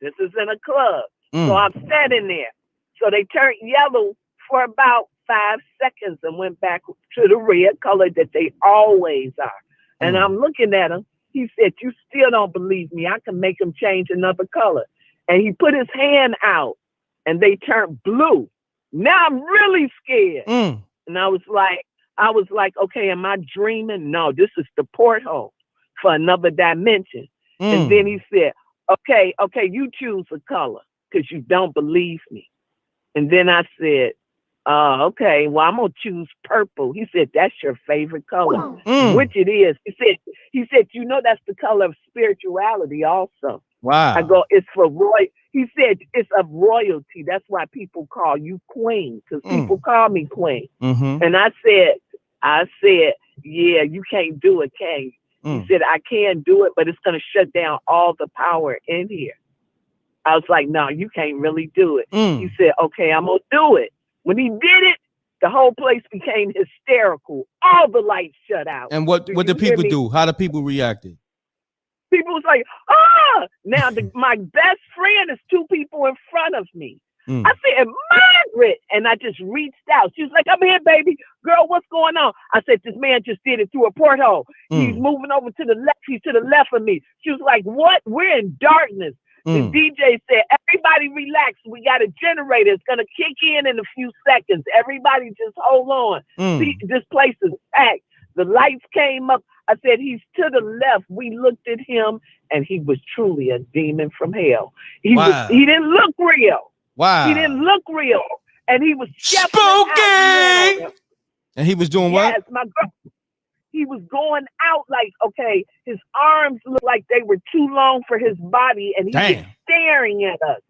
This is in a club. So I'm standing there. So they turned yellow for about 5 seconds and went back to the red color that they always are. And I'm looking at him. He said, "You still don't believe me. I can make him change another color." And he put his hand out and they turned blue. Now I'm really scared. And I was like, okay, am I dreaming? No, this is the porthole for another dimension. And then he said, okay, you choose a color because you don't believe me. And then I said, okay, well, I'm going to choose purple. He said, "That's your favorite color," which it is. He said, "You know, that's the color of spirituality also." Wow. I go, "It's for royal." He said, "It's of royalty. That's why people call you queen, because people call me queen." And I said, "Yeah, you can't do it, can you?" He said, "I can do it, but it's going to shut down all the power in here." I was like, "No, you can't really do it." He said, "Okay, I'm going to do it." When he did it, the whole place became hysterical. All the lights shut out. And what did people do? How the people reacted? People was like, "Ah!" Now my best friend is 2 people in front of me. I said, "Margaret," and I just reached out. She was like, "I'm here, baby. Girl, what's going on?" I said, "This man just did it through a porthole. He's moving over to the left. He's to the left of me." She was like, "What? We're in darkness." The DJ said, "Everybody relax. We got a generator. It's going to kick in a few seconds. Everybody just hold on. See, this place is packed." The lights came up. I said, "He's to the left." We looked at him, and he was truly a demon from hell. He didn't look real. Wow. He didn't look real. And he was spooky. And he was doing what? Yes, my girl. He was going out like, okay, his arms looked like they were too long for his body, and he was staring at us.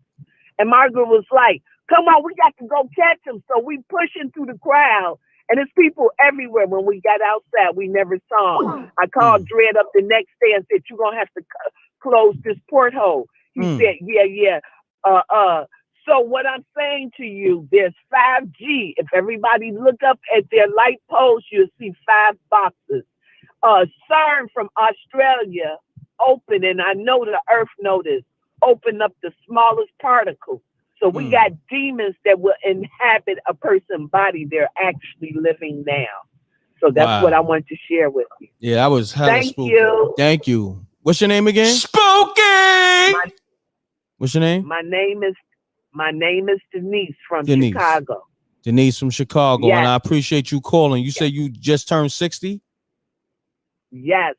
And Margaret was like, "Come on, we got to go catch him." So we pushing through the crowd, and there's people everywhere. When we got outside, we never saw him. I called Dredd up the next day and said, "You're going to have to close this porthole." He said, yeah. So what I'm saying to you, there's 5G. If everybody look up at their light posts, you'll see 5 boxes. CERN from Australia opened, and I know the Earth noticed, opened up the smallest particle. So we got demons that will inhabit a person's body. They're actually living now. So that's what I want to share with you. Yeah, that was hella spooky. You. Thank you. What's your name again? Spooky! What's your name? My name is Denise from Chicago. Denise from Chicago. Yes. And I appreciate you calling. You said you just turned 60? Yes.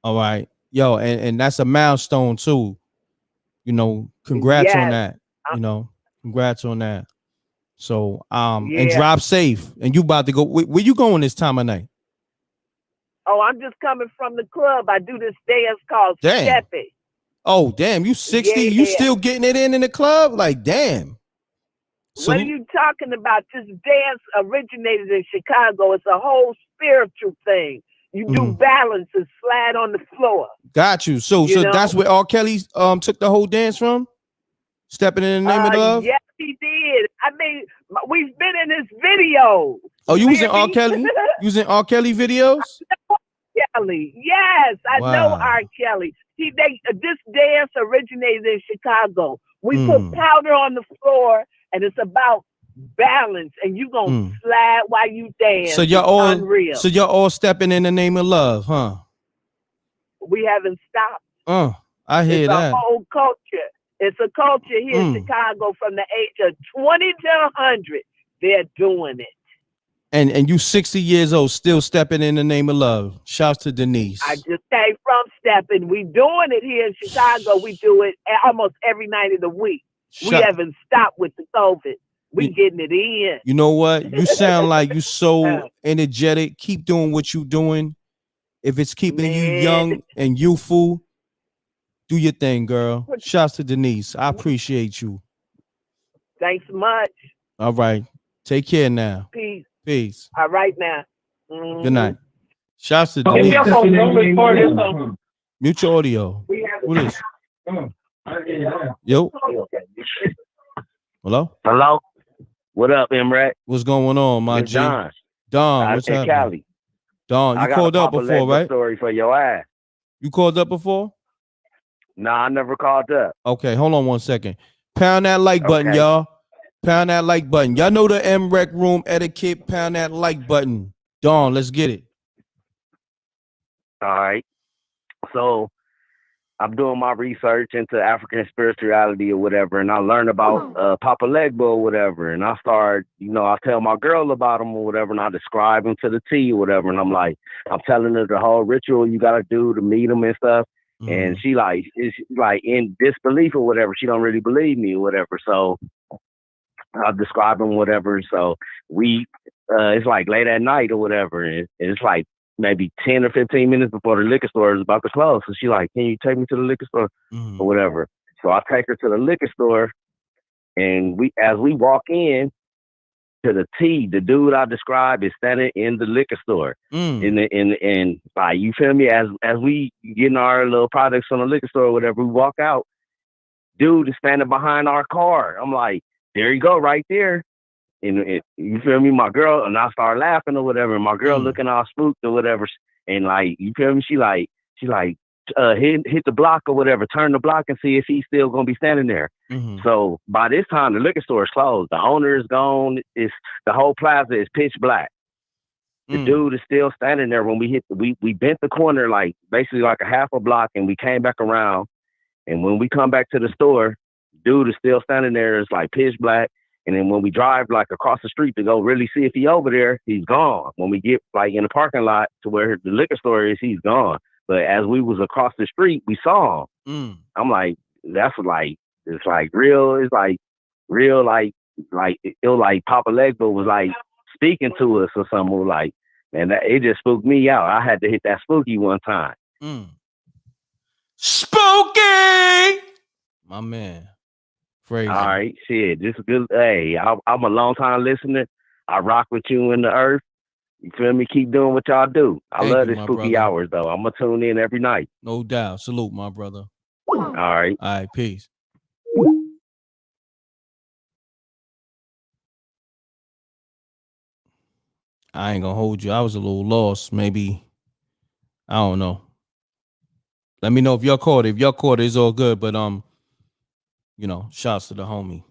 All right. Yo, and that's a milestone too. You know, congrats on that. Congrats on that. So, and drop safe. And you about to go, where you going this time of night? Oh, I'm just coming from the club. I do this dance called Stepping. Oh, damn, you 60? Yeah. You still getting it in the club? Like, damn. So, what are you talking about? This dance originated in Chicago. It's a whole spiritual thing. You do balance and slide on the floor. Got you. So that's where R. Kelly took the whole dance from? Stepping in the name of love? Yes, he did. I mean, we've been in his videos. Oh, you was in R. Kelly? You was in R. Kelly videos? Kelly. Yes, I know R. Kelly. This dance originated in Chicago. We put powder on the floor, and it's about balance, and you gonna slide while you dance. So y'all all stepping in the name of love, huh? We haven't stopped. I hear that. It's a whole culture. It's a culture here in Chicago from the age of 20 to 100. They're doing it. And you 60 years old, still stepping in the name of love. Shouts to Denise. I just came from stepping. We doing it here in Chicago. We do it almost every night of the week. We haven't stopped with the COVID. We getting it in. You know what? You sound like you so energetic. Keep doing what you doing. If it's keeping you young and youthful, do your thing, girl. Shouts to Denise. I appreciate you. Thanks much. All right. Take care now. Peace. All right now. Good night. Shouts to Denise. Mute your audio. What is? Yo. Hello? Hello? What up, m.reck? What's going on, my It's G? Don. Don, what's in happening? Cali. Don, you I got called a up Papa before, Legba right? story for your ass. You called up before? Nah, I never called up. Okay, hold on 1 second. Pound that like button, Okay. y'all. Pound that like button. Y'all know the m.reck room etiquette. Pound that like button. Don, let's get it. All right. So I'm doing my research into African spirituality or whatever, and I learned about Papa Legba or whatever, and I start, I tell my girl about him or whatever, and I describe him to the T or whatever, and I'm telling her the whole ritual you gotta do to meet him and stuff, and she is in disbelief or whatever. She don't really believe me or whatever, so I describe him whatever. So we, it's like late at night or whatever, and it's like maybe 10 or 15 minutes before the liquor store is about to close. So she like, can you take me to the liquor store or whatever? So I take her to the liquor store, and as we walk in to the T, the dude I described is standing in the liquor store. In like, you feel me? As we getting our little products from the liquor store or whatever, we walk out, dude is standing behind our car. I'm like, there you go, right there. And you feel me? My girl, and I start laughing or whatever, and my girl looking all spooked or whatever, and like, you feel me? She like hit the block or whatever, turn the block and see if he's still gonna be standing there. So by this time the liquor store is closed, the owner is gone, the whole plaza is pitch black. The dude is still standing there when we bent the corner like basically like a half a block, and we came back around, and when we come back to the store, dude is still standing there. It's like pitch black. And then when we drive like across the street to go really see if he over there, he's gone. When we get like in the parking lot to where the liquor store is, he's gone. But as we was across the street, we saw him. I'm like, that's like, it's like real. It's like real, like it was like Papa Legba was like speaking to us or something. Like, and it just spooked me out. I had to hit that spooky one time. Spooky, my man. Crazy. All right, shit. This is good. Hey, I'm a long time listener. I rock with you in the earth. You feel me? Keep doing what y'all do. I love this spooky brother. hours though. I'm gonna tune in every night. No doubt. Salute, my brother. All right. All right. Peace. I ain't gonna hold you. I was a little lost. Maybe, I don't know. Let me know if y'all caught it. If y'all caught it, it's all good. But shouts to the homie.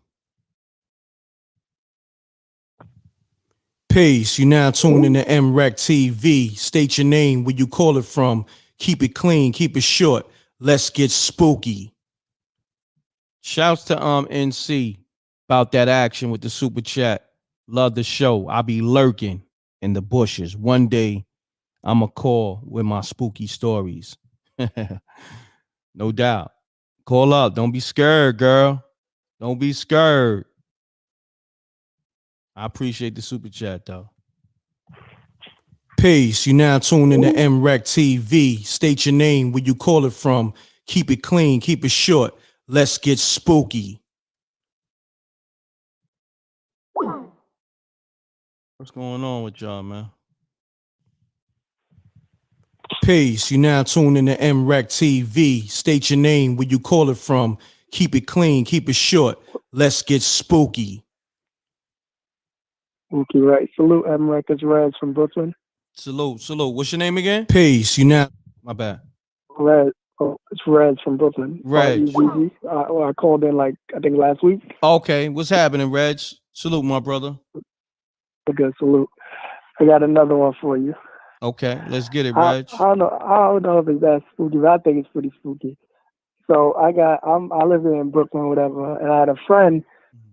Peace. You now tuned in to m.reck TV. State your name, where you call it from. Keep it clean. Keep it short. Let's get spooky. Shouts to NC about that action with the super chat. Love the show. I'll be lurking in the bushes. One day, I'ma call with my spooky stories. No doubt. Call up. Don't be scared, girl. Don't be scared. I appreciate the super chat, though. Peace. You now tuned in to m.reck TV. State your name, where you call it from. Keep it clean. Keep it short. Let's get spooky. What's going on with y'all, man? Peace. You now tuned in to m.reck TV. State your name, where you call it from. Keep it clean. Keep it short. Let's get spooky. Okay, right. Salute, m.reck. It's Rez from Brooklyn. Salute. What's your name again? Peace. You now. My bad. Rez. Oh, it's Rez from Brooklyn. Reg. I called in I think last week. Okay. What's happening, Reg? Salute, my brother. Okay, salute. I got another one for you. Okay, let's get it, Reg. I don't know if it's that spooky, but I think it's pretty spooky. So I live in Brooklyn, whatever, and I had a friend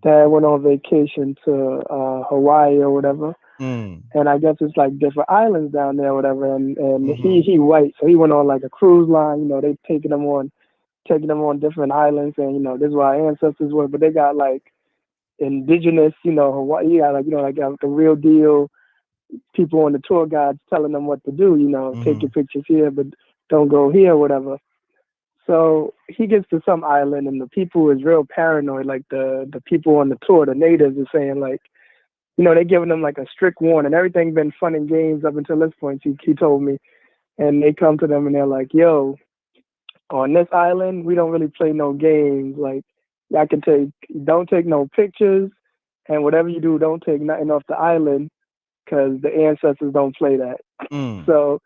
that went on vacation to Hawaii or whatever. And I guess it's like different islands down there, whatever. And he white, so he went on like a cruise line. They taking them on different islands, and this is where our ancestors were. But they got like indigenous, Hawaii. You got like the real deal people on the tour guides telling them what to do. Take your pictures here, but don't go here, whatever. So he gets to some island, and the people is real paranoid. Like the people on the tour, the natives, are saying like, they're giving them like a strict warning. Everything's been fun and games up until this point, he told me. And they come to them and they're like, yo, on this island, we don't really play no games. Like, don't take no pictures. and whatever you do, don't take nothing off the island because the ancestors don't play that. So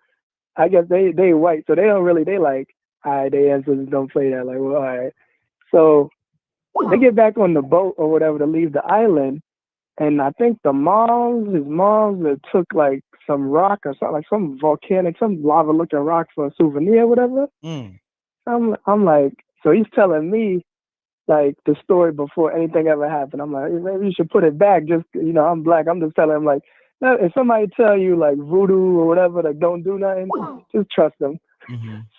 I guess they white, so they don't really, they like, all right, the ancestors don't play that. Like, well, all right. So they get back on the boat or whatever to leave the island, and I think his moms took like some rock or something, like some volcanic, some lava looking rock for a souvenir or whatever. I'm like, so he's telling me like the story before anything ever happened. I'm like, maybe you should put it back. Just, I'm black. I'm just telling him like, if somebody tell you like voodoo or whatever, like don't do nothing, just trust them.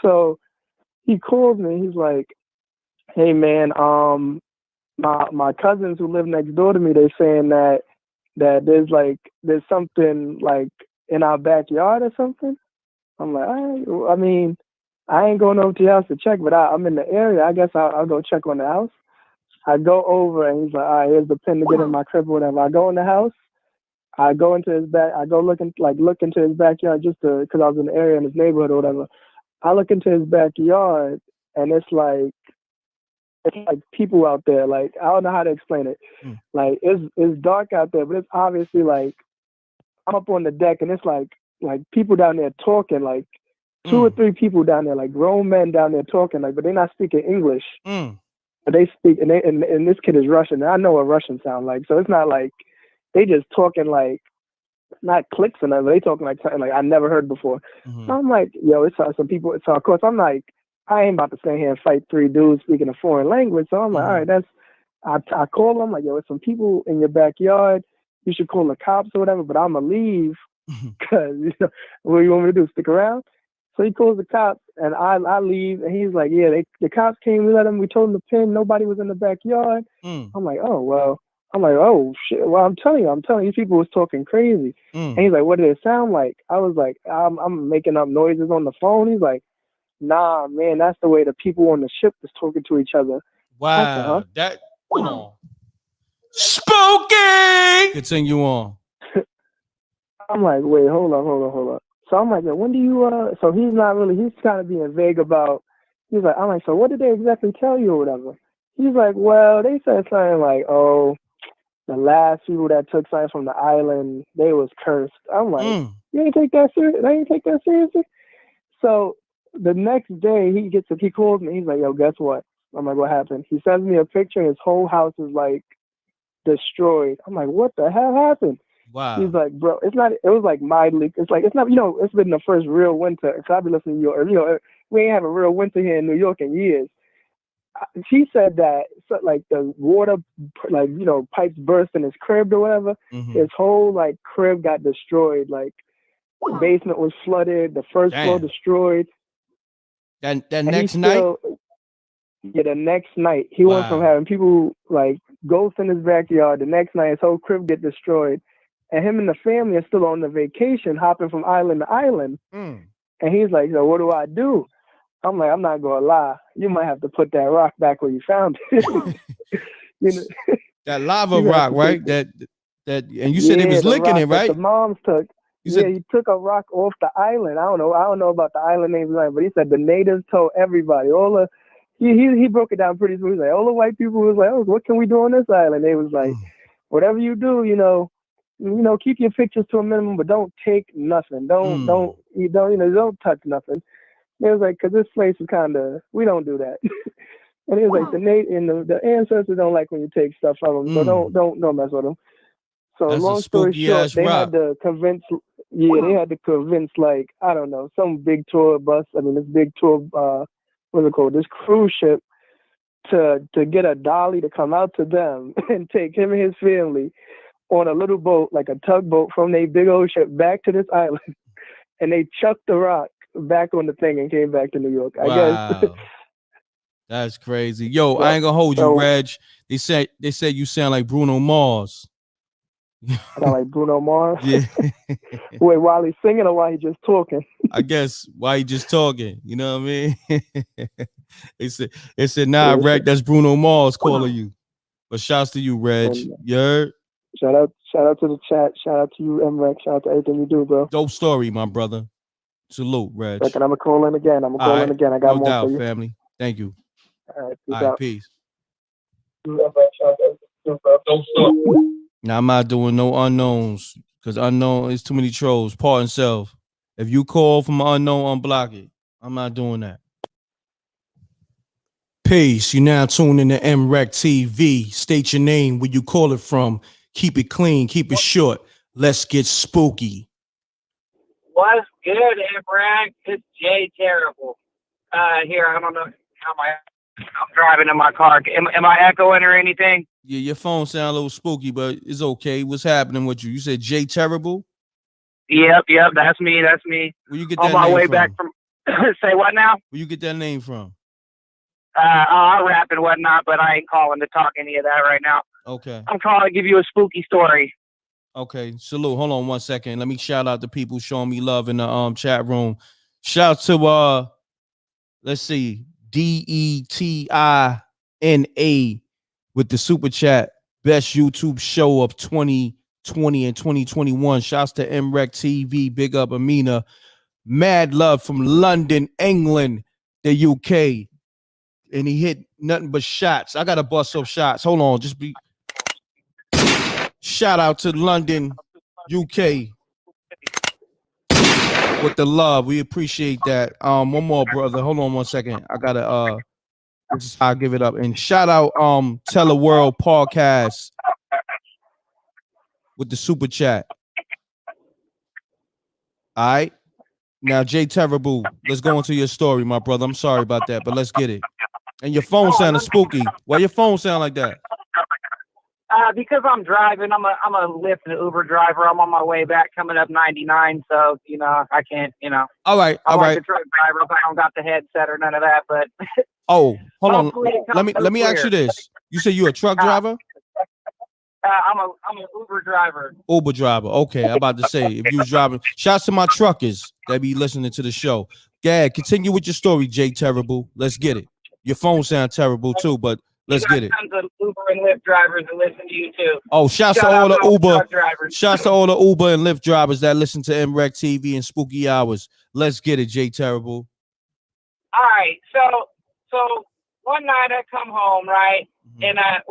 So he calls me. He's like, hey man, my cousins who live next door to me, they're saying that there's something like in our backyard or something. I'm like, I mean, I ain't going over to your house to check, but I'm in the area. I guess I'll go check on the house. I go over and he's like, all right, here's the pin to get in my crib or whatever. I go in the house. I go into his back. I go look into his backyard just because I was in the area in his neighborhood or whatever. I look into his backyard and it's like people out there. Like, I don't know how to explain it. Like it's dark out there, but it's obviously like I'm up on the deck and it's like people down there talking, like 2 or 3 people down there, like grown men down there talking, like, but they're not speaking English. But they speak, and this kid is Russian. And I know what Russian sound like, so it's not like they just talking like not clicks and nothing. They talking like something like I never heard before. So I'm like, yo, it's some people. So of course I'm like, I ain't about to stand here and fight 3 dudes speaking a foreign language. So I'm like, all right, I call them. I'm like, yo, it's some people in your backyard. You should call the cops or whatever. But I'm gonna leave because what do you want me to do? Stick around? So he calls the cops, and I leave, and he's like, yeah, the cops came, we told them to pin, nobody was in the backyard. I'm like, oh, well, shit, well, I'm telling you, these people was talking crazy. And he's like, what did it sound like? I was like, I'm making up noises on the phone. He's like, nah, man, that's the way the people on the ship was talking to each other. Wow, come on. Spooky! Continue on. I'm like, wait, hold up. So I'm like, when do you, so he's kind of being vague about, I'm like, so what did they exactly tell you or whatever? He's like, well, they said something like, oh, the last people that took something from the island, they was cursed. I'm like, you ain't take that serious? They ain't take that seriously? So the next day he calls me, he's like, yo, guess what? I'm like, what happened? He sends me a picture, his whole house is like destroyed. I'm like, what the hell happened? Wow. He's like, bro, it was like mildly. It's like, it's not, it's been the first real winter. Cause I've been listening to New York. We ain't have a real winter here in New York in years. She said that, like, the water, like, pipes burst in his crib or whatever. His whole, like, crib got destroyed. Like, the basement was flooded. The first floor destroyed. That next night? Yeah, the next night. He went from having people, like, ghosts in his backyard. The next night, his whole crib get destroyed. And him and the family are still on the vacation, hopping from island to island. And he's like, so what do I do? I'm like, I'm not going to lie. You might have to put that rock back where you found it. That lava rock, right? That, and you said it was licking it, right? The moms took. He took a rock off the island. I don't know about the island names, but he said the natives told everybody. He broke it down pretty smooth. He's like, all the white people was like, oh, what can we do on this island? They was like, whatever you do, keep your pictures to a minimum, but don't take nothing. Don't touch nothing. It was like, cause this place is we don't do that. And it was like the ancestors don't like when you take stuff from them, so don't mess with them. So that's long story short, they had to convince, like, I don't know, some big tour bus. I mean, this big tour, what's it called? This cruise ship to get a dolly to come out to them and take him and his family on a little boat, like a tugboat from their big old ship back to this island. And they chucked the rock back on the thing and came back to New York. I guess. That's crazy. Yo, I ain't gonna hold you, Reg. They said you sound like Bruno Mars. Sound like Bruno Mars? Yeah. Wait, while he's singing or while he's just talking? I guess while he just talking. You know what I mean? They said, nah, Reg, that's Bruno Mars calling you. But shouts to you, Reg. You heard? Shout out to the chat. Shout out to you, m.reck. Shout out to everything you do, bro. Dope story, my brother. Salute, Reg. I'm gonna call in again. I got no more doubt, for you. Family. Thank you. All right, peace. Dope story. Now, I'm not doing no unknowns because unknown is too many trolls. Pardon self. If you call from an unknown, unblock it. I'm not doing that. Peace. You now tune in to m.reck.tv. State your name, where you call it from. Keep it clean. Keep it short. Let's get spooky. What's good, m.reck? It's Jay Terrible. Here, I don't know how I'm driving in my car. Am I echoing or anything? Yeah, your phone sound a little spooky, but it's okay. What's happening with you? You said Jay Terrible? Yep, that's me. Where you get on that my name way from? back from. Say what now? Where you get that name from? I rap and whatnot, but I ain't calling to talk any of that right now. Okay. I'm calling to give you a spooky story. Okay, salute. Hold on 1 second. Let me shout out the people showing me love in the chat room. Shout to let's see, DETINA with the super chat. Best YouTube show of 2020 and 2021. Shouts to m.reck.tv. Big up Amina. Mad love from London, England, the UK. And he hit nothing but shots. I gotta bust up shots. Hold on, just be. Shout out to London, UK, with the love. We appreciate that. One more, brother. Hold on 1 second. I gotta this is how I give it up. And shout out Teleworld Podcast with the super chat. All right. Now, Jay Terrible, let's go into your story, my brother. I'm sorry about that, but let's get it. And your phone sounded spooky. Why your phone sound like that? Because I'm driving, I'm a Lyft and Uber driver. I'm on my way back, coming up 99. So I can't. All right. I'm like a truck driver, but I don't got the headset or none of that. But oh, hold on. Let me ask you this. You say you're a truck driver? I'm an Uber driver. Uber driver. Okay, I'm about to say, if you was driving, shouts to my truckers that be listening to the show. Gad, continue with your story, Jay Terrible. Let's get it. Your phone sound terrible too, but let's get it. Tons of Uber and Lyft drivers that listen to you too. Oh, shouts to all the Uber drivers. Shouts to all the Uber and Lyft drivers that listen to m.reck.tv and Spooky Hours. Let's get it, Jay Terrible. All right, so one night I come home, right? And I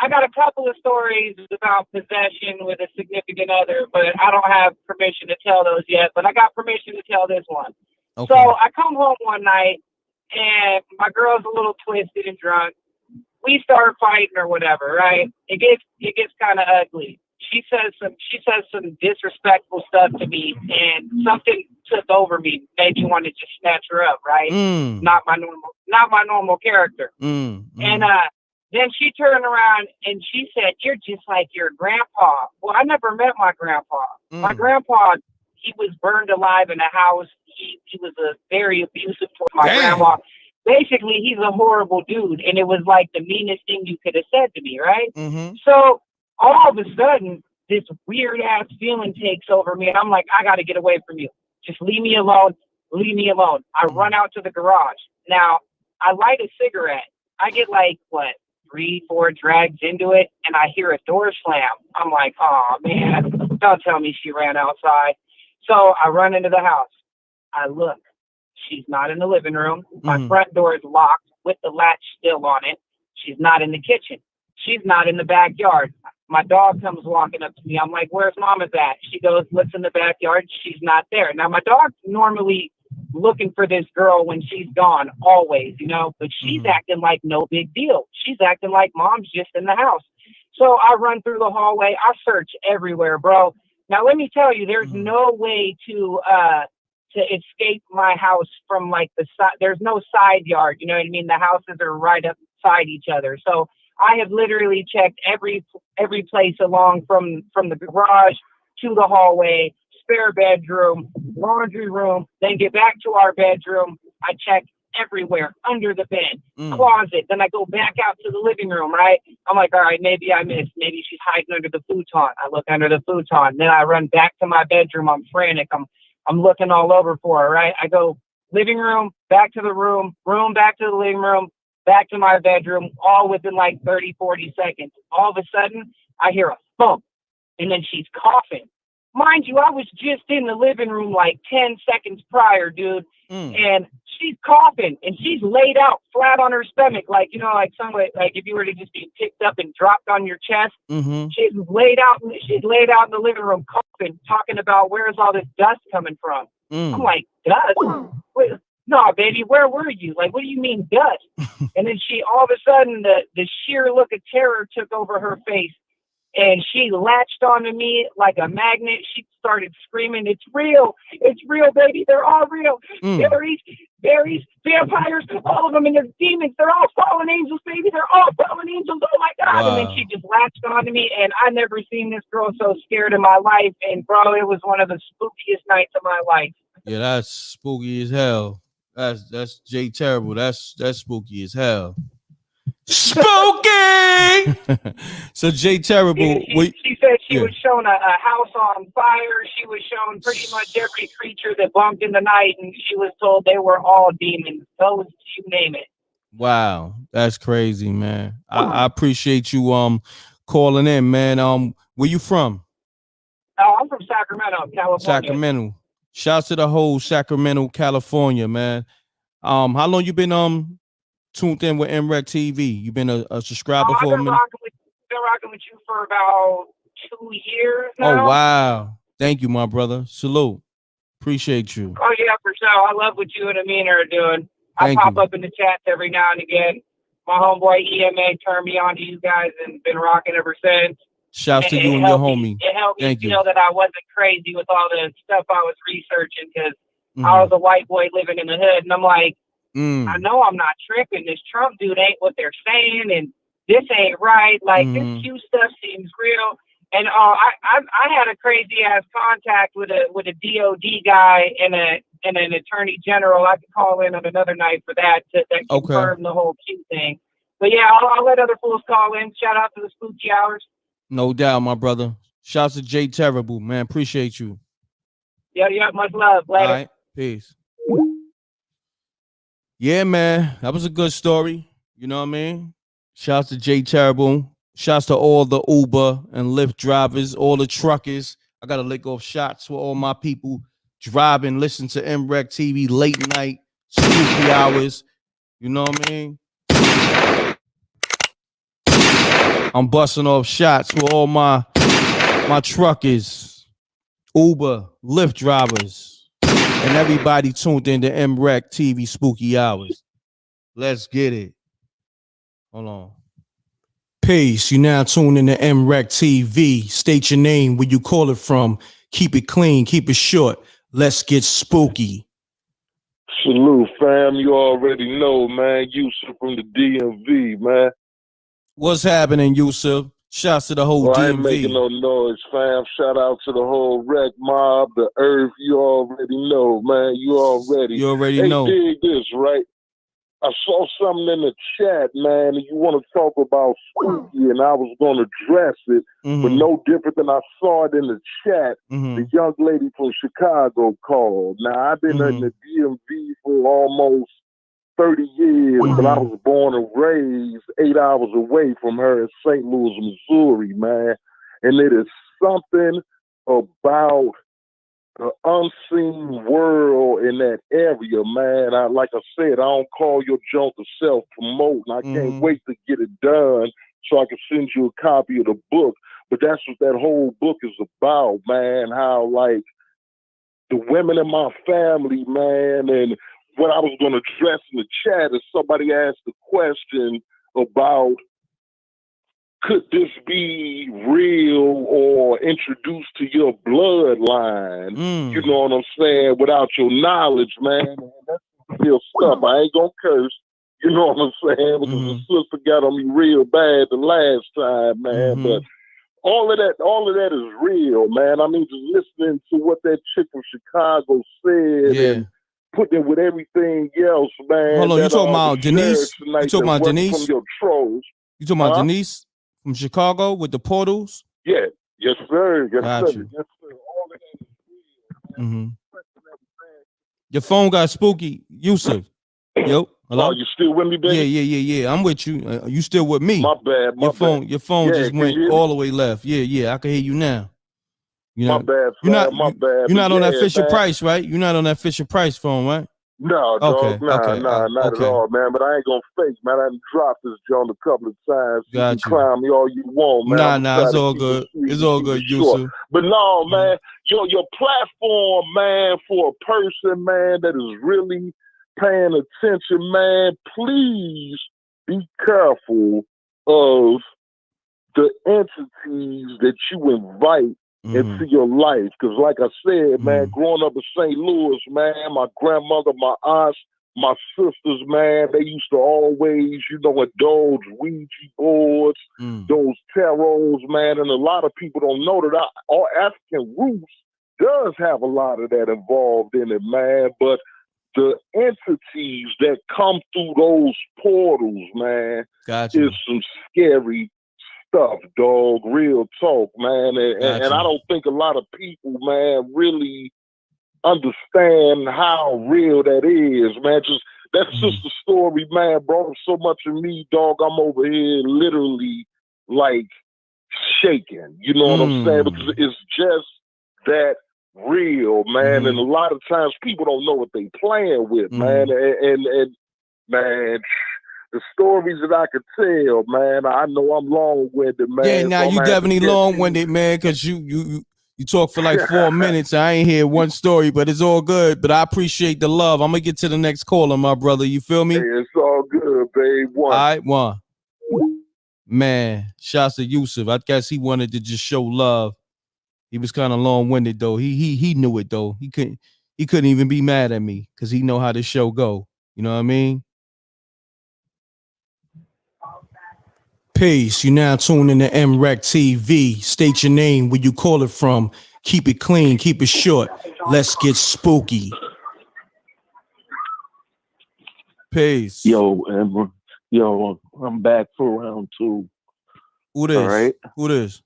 got a couple of stories about possession with a significant other, but I don't have permission to tell those yet. But I got permission to tell this one. Okay. So I come home one night, and my girl's a little twisted and drunk. We start fighting or whatever, right? It gets kind of ugly. She says some disrespectful stuff to me, and something took over me, made me want to just snatch her up, right? Not my normal character. And then she turned around and she said, "You're just like your grandpa." Well, I never met my grandpa. My grandpa, he was burned alive in a house. He was a very abusive toward my grandma. Basically, he's a horrible dude, and it was like the meanest thing you could have said to me, right? So all of a sudden, this weird ass feeling takes over me, and I'm like, I got to get away from you. Just leave me alone. Leave me alone. I run out to the garage. Now, I light a cigarette. I get like, 3-4 drags into it, and I hear a door slam. I'm like, oh, man, don't tell me she ran outside. So I run into the house. I look. She's not in the living room. My front door is locked with the latch still on it. She's not in the kitchen. She's not in the backyard. My dog comes walking up to me. I'm like, where's Mama's at? She goes, looks in the backyard. She's not there. Now, my dog's normally looking for this girl when she's gone, always, but she's acting like no big deal. She's acting like Mom's just in the house. So I run through the hallway. I search everywhere, bro. Now, let me tell you, there's no way to escape my house from like the side. There's no side yard. You know what I mean? The houses are right up beside each other. So I have literally checked every place along from the garage to the hallway, spare bedroom, laundry room, then get back to our bedroom. I check everywhere, under the bed, closet. Then I go back out to the living room, right? I'm like, all right, maybe I missed. Maybe she's hiding under the futon. I look under the futon. Then I run back to my bedroom. I'm frantic. I'm looking all over for her, right? I go living room, back to the room, back to the living room, back to my bedroom, all within like 30, 40 seconds. All of a sudden, I hear a thump, and then she's coughing. mind you, I was just in the living room like 10 seconds prior, dude. And she's coughing and she's laid out flat on her stomach, like, you know, like somebody, like if you were to just be picked up and dropped on your chest. She's laid out in the living room coughing, talking about where's all this dust coming from. I'm like, dust? Wait, no, baby, where were you? Like, what do you mean dust? And then she, all of a sudden, the sheer look of terror took over her face. And she latched onto me like a magnet. She started screaming, "It's real! It's real, baby! They're all real! Fairies, vampires, all of them, and they're demons. They're all fallen angels, baby! They're all fallen angels! Oh my God!" Wow. And then she just latched onto me, and I never seen this girl so scared in my life. And bro, it was one of the spookiest nights of my life. Yeah, that's spooky as hell. That's Jay Terrible. That's spooky as hell. Spooky. So Jay Terrible. Yeah, she said she was shown a house on fire. She was shown pretty much every creature that bumped in the night, and she was told they were all demons. Those, you name it. Wow, that's crazy, man. I appreciate you calling in, man. Where you from? Oh, I'm from Sacramento, California. Sacramento. Shouts to the whole Sacramento, California, man. How long you been tuned in with mrecktv? You been a subscriber for a minute? Been rocking with you for about 2 years now. Oh wow. Thank you, my brother. Salute. Appreciate you. Oh yeah, for sure. I love what you and Amina are doing. I pop up in the chats every now and again. My homeboy EMA turned me on to you guys and been rocking ever since. Shouts to you and your homie. It helped me feel that I wasn't crazy with all the stuff I was researching, because I was a white boy living in the hood, and I'm like, I know I'm not tripping. This Trump dude ain't what they're saying, and this ain't right. Like this Q stuff seems real. And I had a crazy ass contact with a DOD guy and an attorney general. I could call in on another night for that to confirm the whole Q thing. But yeah, I'll let other fools call in. Shout out to the spooky hours. No doubt, my brother. Shouts to Jay Terrible, man. Appreciate you. Yeah, much love. Later. All right, peace. Yeah, man, that was a good story. You know what I mean? Shouts to Jay Terrible. Shouts to all the Uber and Lyft drivers, all the truckers. I got to lick off shots for all my people driving, listen to mrecktv late night, spooky hours. You know what I mean? I'm busting off shots for all my truckers, Uber, Lyft drivers, and everybody tuned into mrecktv spooky hours. Let's get it. Hold on. Peace. You now tuned into mrecktv. State your name, where you call it from. Keep it clean, keep it short. Let's get spooky. Salute, fam. You already know, man. Yusuf from the DMV, man. What's happening, Yusuf? Shouts to the whole DMV. I ain't making no noise, fam. Shout out to the whole wreck mob, the earth. You already know, man. You already know. Dig this, right? I saw something in the chat, man, and you want to talk about spooky, and I was going to address it, but no different than I saw it in the chat. The young lady from Chicago called. Now, I've been in the DMV for almost 30 years, but I was born and raised 8 hours away from her in St. Louis, Missouri, man. And it is something about the unseen world in that area, man. Like I said, I don't call your junk to self-promote, and I can't wait to get it done so I can send you a copy of the book. But that's what that whole book is about, man. How, like, the women in my family, man, and what I was going to address in the chat is somebody asked the question about, could this be real or introduced to your bloodline? You know what I'm saying? Without your knowledge, man. That's real stuff. I ain't gonna curse. You know what I'm saying? Because the sister got on me real bad the last time, man. But all of that is real, man. I mean, just listening to what that chick from Chicago said and putting it with everything else, man. Hold on, you talking about Denise? You talking about Denise? From your trolls. You talking about Denise from Chicago with the portals? Yeah. Yes, sir. Yes, Got sir. you. Yes, sir. All of that is real. Your phone got spooky, Yusuf. Yo, hello. Oh, you still with me, baby? Yeah. I'm with you. You still with me? My bad. Your phone just went all the way left. Yeah. I can hear you now. My bad, my bad. You're not on that Fisher man. Price, right? You're not on that Fisher Price phone, right? No, dog. Not at all, man. But I ain't gonna fake, man. I done dropped this joint a couple of times. You can clown me all you want, man. Nah, it's all good. It's all good, Yusuf. But no, man, your platform, man, for a person, man, that is really paying attention, man, please be careful of the entities that you invite into your life. Because like I said, man, growing up in St. Louis, man, my grandmother, my aunts, my sisters, man, they used to always, indulge Ouija boards, those tarots, man. And a lot of people don't know that our African roots does have a lot of that involved in it, man. But the entities that come through those portals, man, is some scary stuff, dog. Real talk, man. And I don't think a lot of people, man, really understand how real that is, man. Just that sister story, man, brought up so much of me, dog. I'm over here literally like shaking. You know what I'm saying? Because it's just that real, man. And a lot of times people don't know what they playing with, man. And man, the stories that I could tell, man, I know I'm long-winded, man. Yeah, now you definitely long-winded, man, because you talk for like 4 minutes. I ain't hear one story, but it's all good. But I appreciate the love. I'm gonna get to the next caller, my brother. You feel me? Hey, it's all good, babe. All right, one. Man, shouts to Yusuf. I guess he wanted to just show love. He was kind of long-winded though. He knew it though. He couldn't even be mad at me because he know how this show go. You know what I mean? Peace. You now tune in to m.reck TV. State your name, where you call it from. Keep it clean, keep it short. Let's get spooky. Peace. Yo, Amber. Yo, I'm back for round 2. Who this? All right. Who this?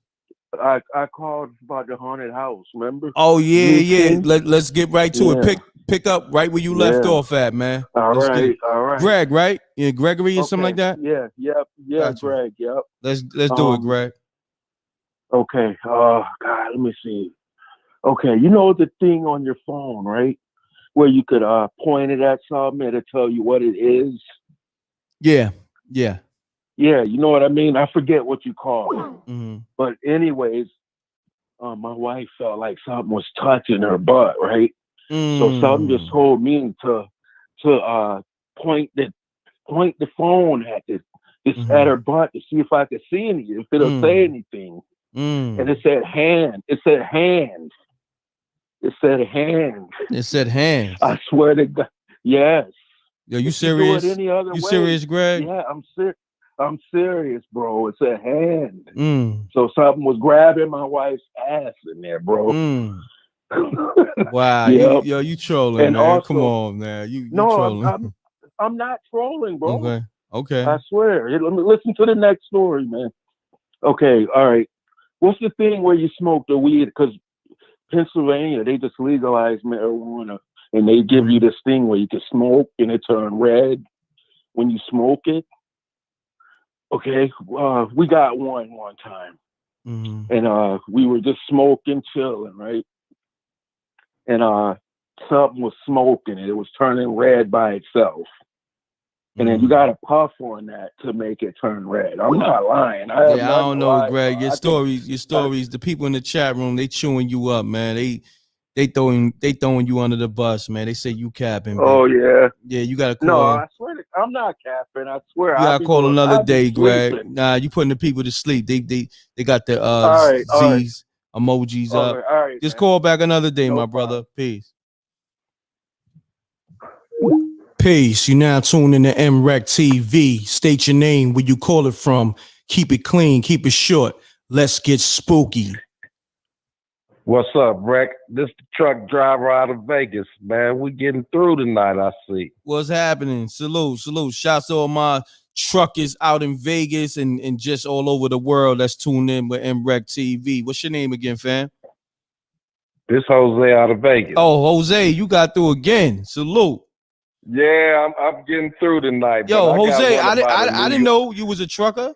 I called about the haunted house, remember? Oh yeah. Let's get right to it. Pick up right where you left off at, man. All right. Greg, right? Yeah, Gregory or something like that? Yeah, gotcha. Greg, yep. Let's do it, Greg. Okay. God, let me see. Okay, you know the thing on your phone, right? Where you could point it at something and it'll tell you what it is. Yeah. Yeah, you know what I mean? I forget what you call it. But anyways, my wife felt like something was touching her butt, right? So something just told me to point the phone at it, at her butt to see if I could see anything, if it'll say anything. And it said hand. It said hand. I swear to God. Yes. Yo, you serious? You serious, Greg? Yeah, I'm serious, bro. It's a hand. So something was grabbing my wife's ass in there, bro. Wow, yep. you trolling, and man. Also, come on, man. You trolling. I'm not trolling, bro. Okay. I swear. Let me listen to the next story, man. Okay, all right. What's the thing where you smoke the weed? Because Pennsylvania, they just legalized marijuana, and they give you this thing where you can smoke and it turn red when you smoke it. Okay, we got one time, and we were just smoking, chilling, right? And something was smoking, and it was turning red by itself. And then you got to puff on that to make it turn red. I'm not lying. I don't know, Greg. Your stories. The people in the chat room, they chewing you up, man. They throwing you under the bus, man. They say you capping. Oh yeah. Yeah, you gotta call. No, I swear I'm not capping. I swear. You gotta call another day, Greg. Nah, you putting the people to sleep. They got the Z's emojis up. All right, just call back another day, my brother. Peace. Peace. You now tune in to m.reck TV. State your name, where you call it from. Keep it clean, keep it short. Let's get spooky. What's up, Breck? This the truck driver out of Vegas, man. We getting through tonight, I see. What's happening? Salute. Shouts to all my truckers out in Vegas and just all over the world that's tuned in with m.reck TV. What's your name again, fam? This Jose out of Vegas. Oh, Jose, you got through again. Salute. Yeah, I'm getting through tonight. Yo, Jose, I didn't know you was a trucker.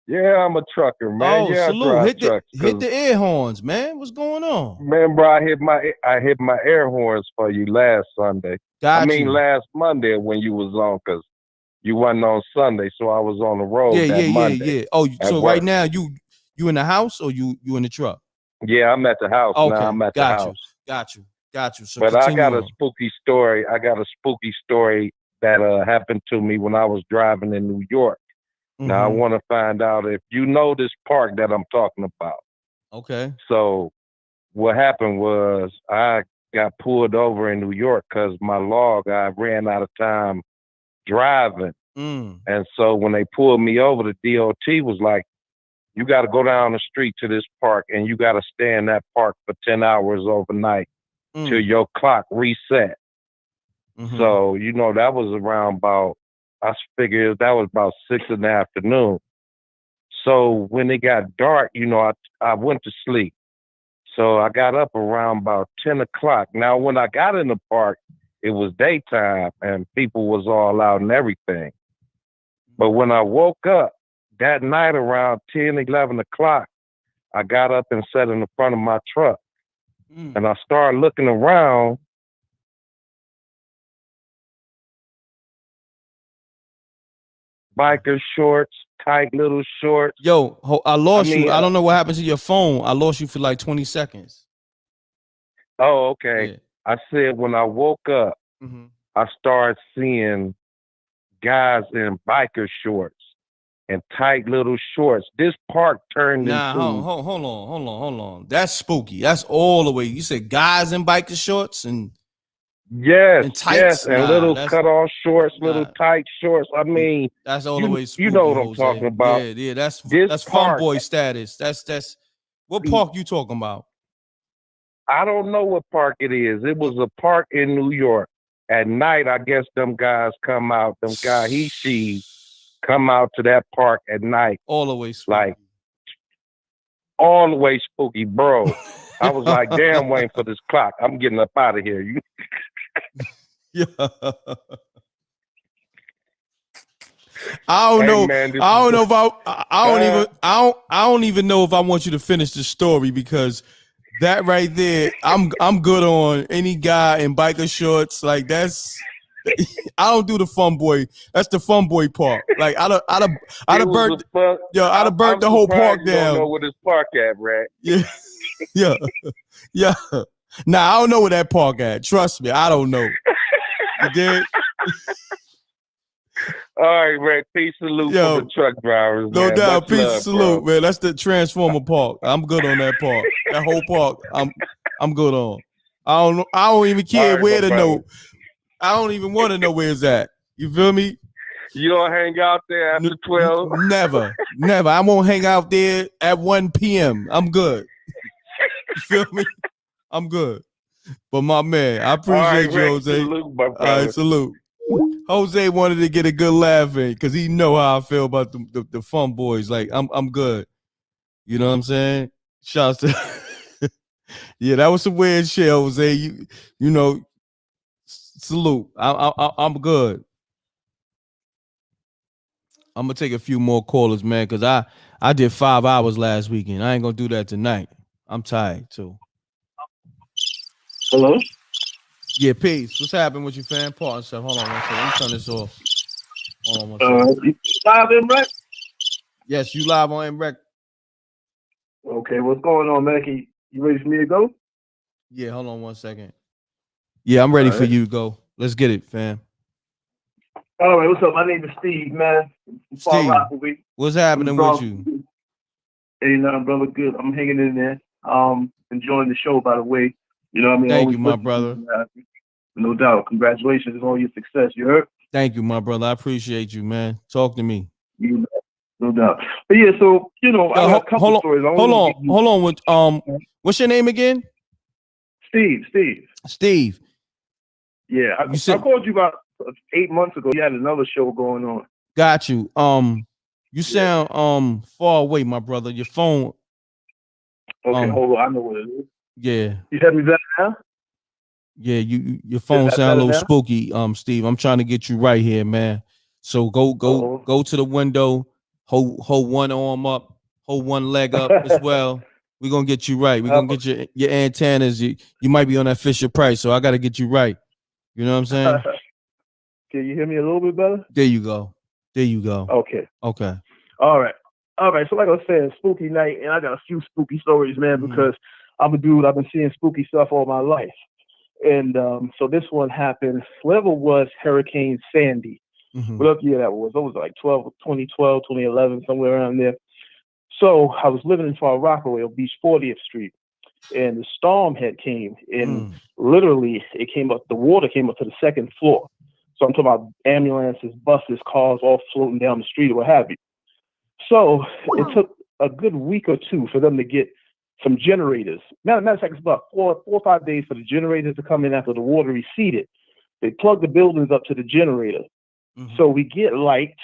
Yeah, I'm a trucker, man. Oh, yeah, salute. I drive Hit the air horns, man. What's going on? Remember, I hit my air horns for you last Sunday. Last Monday when you was on, because you wasn't on Sunday, so I was on the road Monday. Yeah. Oh, so right now you in the house or you in the truck? Yeah, I'm at the house now. I'm at the house. Got you. So but I got on. a spooky story. That happened to me when I was driving in New York. Mm-hmm. Now I want to find out if you know this park that I'm talking about. Okay. So what happened was I got pulled over in New York because I ran out of time driving. And so when they pulled me over, the DOT was like, you got to go down the street to this park and you got to stay in that park for 10 hours overnight till your clock reset. Mm-hmm. So, that was I figured that was about 6 in the afternoon. So when it got dark, I went to sleep. So I got up around about 10 o'clock. Now, when I got in the park, it was daytime and people was all out and everything. But when I woke up that night around 10, 11 o'clock, I got up and sat in the front of my truck. And I started looking around. Biker shorts, tight little shorts. Yo, I lost you. I don't know what happened to your phone. I lost you for like 20 seconds. Oh, okay. Yeah. I said when I woke up, I started seeing guys in biker shorts and tight little shorts. This park turned into... Hold on. That's spooky. That's all the way. You said guys in biker shorts and... Yes, and tights. And little cut-off shorts, little tight shorts. That's all the way spooky, you know what I'm Jose. talking about. Yeah, that's fun boy status. That's what park you talking about? I don't know what park it is. It was a park in New York. At night, I guess them guys come out. She come out to that park at night. All the way spooky. Like, all the way spooky, bro. I was like, damn, waiting for this clock. I'm getting up out of here. Yeah. I don't know. Man, I don't know if I don't even know if I want you to finish the story, because that right there, I'm good on any guy in biker shorts. Like that's, I don't do the fun boy. That's the fun boy part. Like I'd have burnt the whole park down. Don't know where this park at, right? Yeah. Nah, I don't know where that park at. Trust me, I don't know. You did. All right, Rick. Peace salute for the truck drivers. No man. doubt. Much Peace love, salute, bro. man. That's the Transformer park. I'm good on that park. That whole park, I'm good on. I don't even care where to know. I don't even want to know where it's at. You feel me? You don't hang out there after 12? Never. I won't hang out there at 1 p.m. I'm good. You feel me? I'm good. But my man, I appreciate you, Jose. Salute, my brother. All right, salute. Jose wanted to get a good laugh in because he know how I feel about the fun boys. Like I'm good. You know what I'm saying? Shouts to yeah, that was some weird shit, Jose. You know, salute. I'm good. I'm gonna take a few more callers, man, because I did 5 hours last weekend. I ain't gonna do that tonight. I'm tired too. Hello? Yeah, peace. What's happening with you, fam? Pardon, sir. Hold on one second. Let me turn this off. Hold on one second. Live m.reck? Yes, you live on m.reck. Okay, what's going on, man? You ready for me to go? Yeah, hold on one second. Yeah, I'm ready for you to go. Let's get it, fam. All right, what's up? My name is Steve, man. Steve, what's happening with you? Hey, nothing, brother. Good. I'm hanging in there. Enjoying the show, by the way. You know what I mean? Thank you, my brother. No doubt. Congratulations on all your success. You heard? Thank you, my brother. I appreciate you, man. Talk to me. No doubt. But yeah, so I got a couple stories. Hold on. What's your name again? Steve. Yeah, I called you about 8 months ago. You had another show going on. Got you. You sound far away, my brother. Your phone. Okay, hold on. I know what it is. Yeah. You have me better now? Yeah, your phone sound a little spooky, Steve. I'm trying to get you right here, man. So go to the window, hold one arm up, hold one leg up as well. We're gonna get you right. We're gonna get your antennas. You might be on that Fisher Price, so I gotta get you right. You know what I'm saying? Can you hear me a little bit better? There you go. Okay. All right. So like I was saying, spooky night, and I got a few spooky stories, man, because I'm a dude. I've been seeing spooky stuff all my life. And so this one happened, whatever was Hurricane Sandy. Whatever year that was. It was like 2012, 2011, somewhere around there. So I was living in Far Rockaway on Beach 40th Street, and the storm had came, and literally it came up, the water came up to the second floor. So I'm talking about ambulances, buses, cars, all floating down the street or what have you. So it took a good week or two for them to get some generators. Matter of fact, it's about 4 or 5 days for the generators to come in after the water receded. They plugged the buildings up to the generator. So we get light,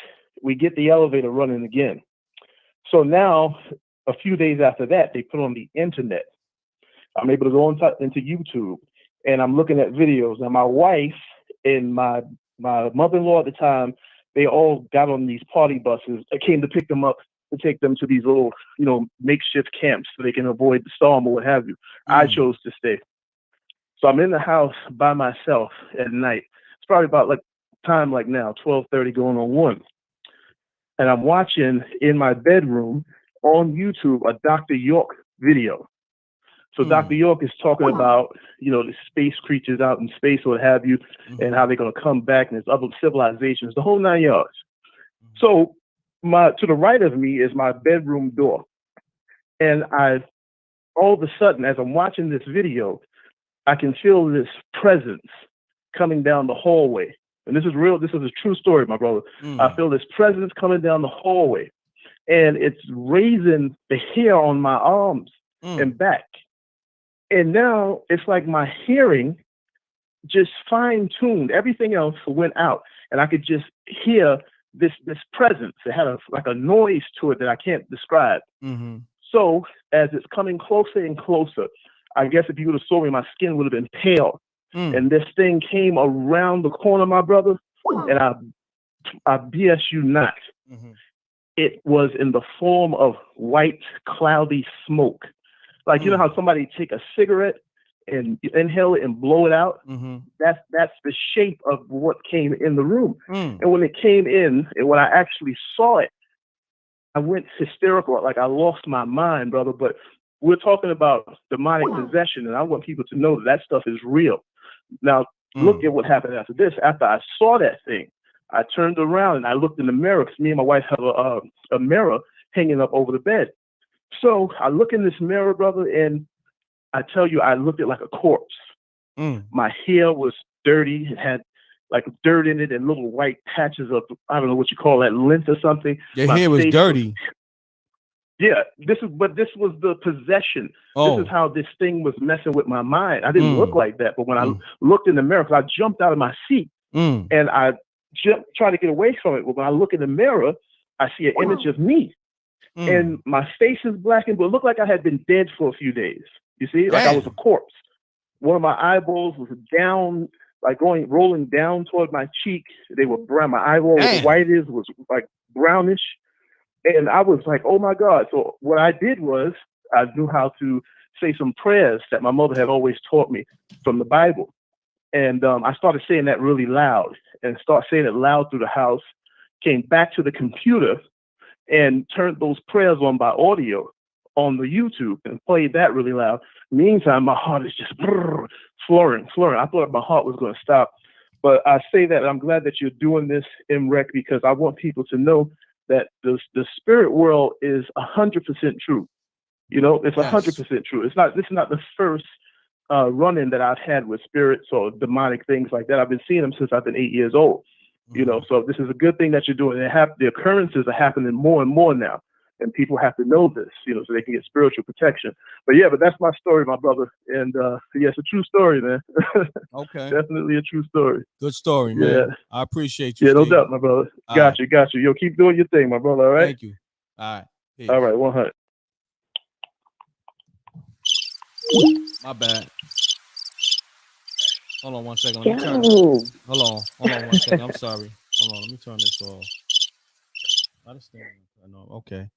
we get the elevator running again. So now, a few days after that, they put on the internet. I'm able to go into YouTube, and I'm looking at videos. And my wife and my mother-in-law at the time, they all got on these party buses. I came to pick them up to take them to these little, makeshift camps so they can avoid the storm or what have you. I chose to stay. So I'm in the house by myself at night. It's probably about time like now, 12:30 going on 1. And I'm watching in my bedroom on YouTube a Dr. York video. So Dr. York is talking about, the space creatures out in space or what have you, and how they're going to come back, and there's other civilizations, the whole 9 yards. So to the right of me is my bedroom door. And all of a sudden, as I'm watching this video, I can feel this presence coming down the hallway. And this is real. This is a true story, my brother. I feel this presence coming down the hallway, and it's raising the hair on my arms and back. And now it's like my hearing just fine-tuned. Everything else went out, and I could just hear this presence. It had a noise to it that I can't describe. So as it's coming closer and closer, I guess if you would have saw me, my skin would have been pale. And this thing came around the corner, my brother, and I BS you not. It was in the form of white, cloudy smoke. Like, you know how somebody take a cigarette and inhale it and blow it out? That's the shape of what came in the room. And when it came in, and when I actually saw it, I went hysterical. Like, I lost my mind, brother. But we're talking about demonic possession, and I want people to know that stuff is real. Now, look at what happened after this. After I saw that thing, I turned around and I looked in the mirror, because me and my wife have a mirror hanging up over the bed. So I look in this mirror, brother, and I tell you, I looked at like a corpse. My hair was dirty. It had like dirt in it and little white patches of, I don't know what you call that, lint or something. Your hair was dirty. This was the possession. This is how this thing was messing with my mind. I didn't look like that, but when I looked in the mirror, I jumped out of my seat and I tried to get away from it. But when I look in the mirror, I see an image of me, and my face is blackened, but it looked like I had been dead for a few days. You see, like I was a corpse. One of my eyeballs was down, like rolling down toward my cheek. They were brown. My eyeball was whitish, was like brownish. And I was like, oh my God. So what I did was I knew how to say some prayers that my mother had always taught me from the Bible. And I started saying that really loud, and started saying it loud through the house, came back to the computer and turned those prayers on by audio on the YouTube and played that really loud. Meantime, my heart is just flooring. I thought my heart was going to stop. But I say that I'm glad that you're doing this, m.reck, because I want people to know that the spirit world is 100% true. It's 100% true. This is not the first run-in that I've had with spirits or demonic things like that. I've been seeing them since I've been 8 years old. So this is a good thing that you're doing. The occurrences are happening more and more now, and people have to know this, so they can get spiritual protection. But that's my story, my brother. And it's a true story, man. Okay. Definitely a true story. Good story, man. Yeah. I appreciate you. Yeah, no Steve. doubt, my brother. Got you. Yo, keep doing your thing, my brother. All right. Thank you. All right. Peace. All right. 100. My bad. Hold on 1 second. Let me turn it. Hold on 1 second. I'm sorry. Hold on. Let me turn this off. I understand. I know. Okay.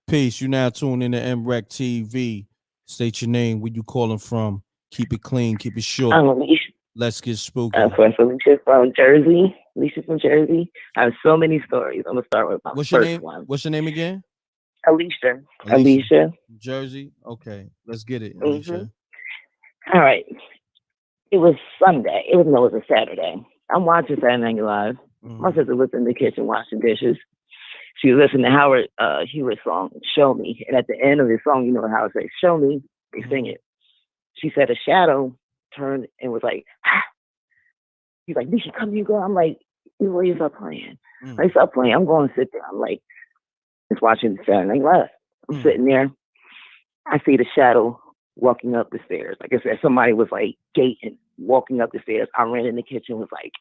Peace. You now tuned in to m.reck TV. State your name, where you calling from. Keep it clean. Keep it short. I'm Alicia. Let's get spooky. Of course, Alicia from Jersey. Alicia from Jersey. I have so many stories. I'm gonna start with my What's your first name? one. What's your name again? Alicia. Alicia. Jersey. Okay. Let's get it, Mm-hmm. Alicia. All right. It was Sunday. It was a Saturday. I'm watching Saturday Night Live. My sister was in the kitchen washing dishes. She was listening to Howard Hewitt's song, Show Me. And at the end of the song, you know how it says, Show Me. They sing it. She said a shadow turned and was like, ah. He's like, Nisha, come here, girl. I'm like, you stop playing. I stop playing. I'm going to sit there. I'm like, just watching Saturday Night Live. I'm sitting there. I see the shadow walking up the stairs. Like I said, somebody was like gating, walking up the stairs. I ran in the kitchen, was like,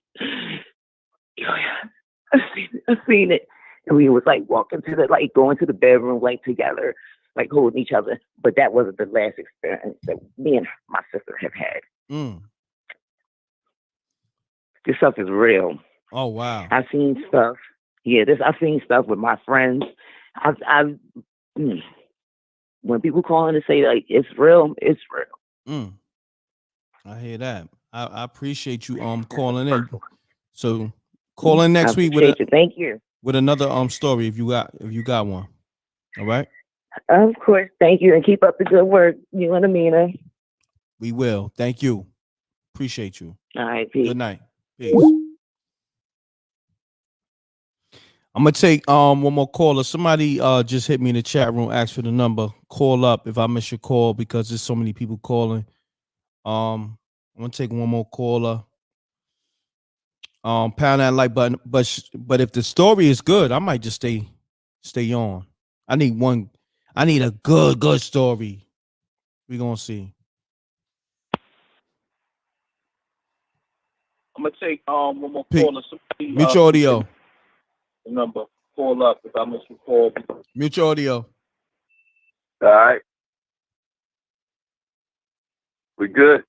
I seen it. And we was like walking to the, like going to the bedroom, like together, like holding each other. But that wasn't the last experience that me and my sister have had. This stuff is real. Oh, wow. I've seen stuff. Yeah, I've seen stuff with my friends. When people call in and say like it's real, it's real. I hear that. I appreciate you calling in. So call in next week with thank you. With another story if you got one. All right. Of course, thank you, and keep up the good work, you and Amina. We will. Thank you. Appreciate you. All right. Peace. Good night. Peace. I'm gonna take one more caller. Somebody just hit me in the chat room, asked for the number. Call up if I miss your call because there's so many people calling. I'm gonna take one more caller. Pound that like button, but if the story is good, I might just stay on. I need a good story. We gonna see. I'm gonna take one more caller. Mute your audio. The number. Call up if I miss your call. Mute your audio. All right. We good.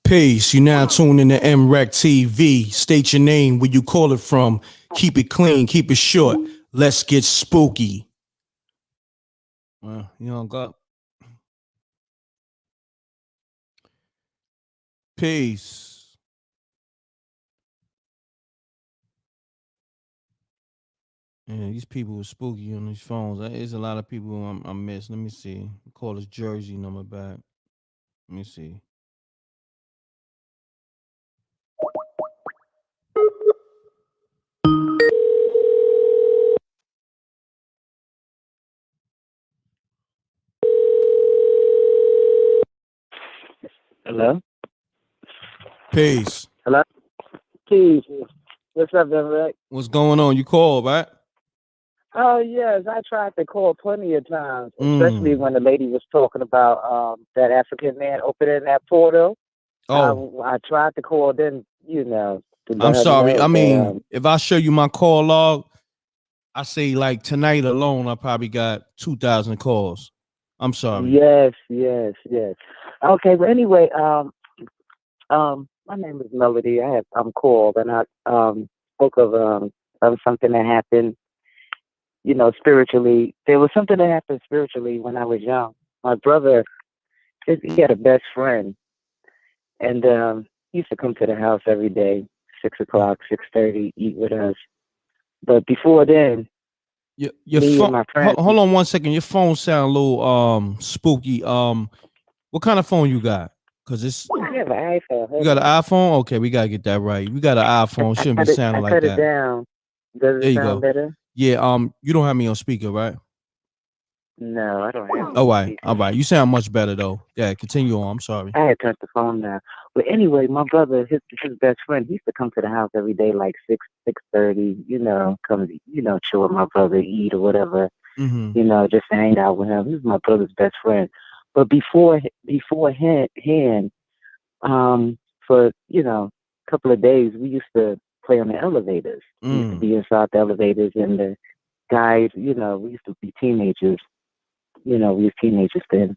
Peace. You now tune in to m.reck TV. State your name, where you call it from. Keep it clean. Keep it short. Let's get spooky. Well, you hung up. Peace. Yeah, these people are spooky on these phones. There's a lot of people I miss. Let me see. Call this Jersey number back. Let me see. Hello? Peace. Hello? Peace. What's up, m.reck? What's going on? You called, right? Oh, yes. I tried to call plenty of times, especially when the lady was talking about that African man opening that portal. Oh. I tried to call then, you know. I'm sorry. I mean, if I show you my call log, I say like tonight alone, I probably got 2,000 calls. I'm sorry. Yes. Okay, but anyway, my name is Melody. I'm called, and I spoke of something that happened, you know, spiritually. There was something that happened spiritually when I was young. My brother, he had a best friend, and he used to come to the house every day, 6 o'clock, 6:30, eat with us. But before then, your phone. Hold on 1 second. Your phone sound a little spooky. What kind of phone you got? Because it's. I have an iPhone. You got an iPhone? Okay, we gotta get that right. We got an iPhone. Shouldn't be sounding like that. I cut it down. Does it sound better? Yeah. You don't have me on speaker, right? No, I don't have. All right. You sound much better though. Yeah, continue on. I'm sorry. I had turned the phone down. But anyway, my brother, his best friend, he used to come to the house every day, like 6:30. You know, come, you know, chill with my brother, eat or whatever. Mm-hmm. You know, just hang out with him. He was my brother's best friend. But beforehand, for you know, a couple of days, we used to play on the elevators. We used to be inside the elevators, and the guys, you know, we used to be teenagers. You know, we were teenagers then.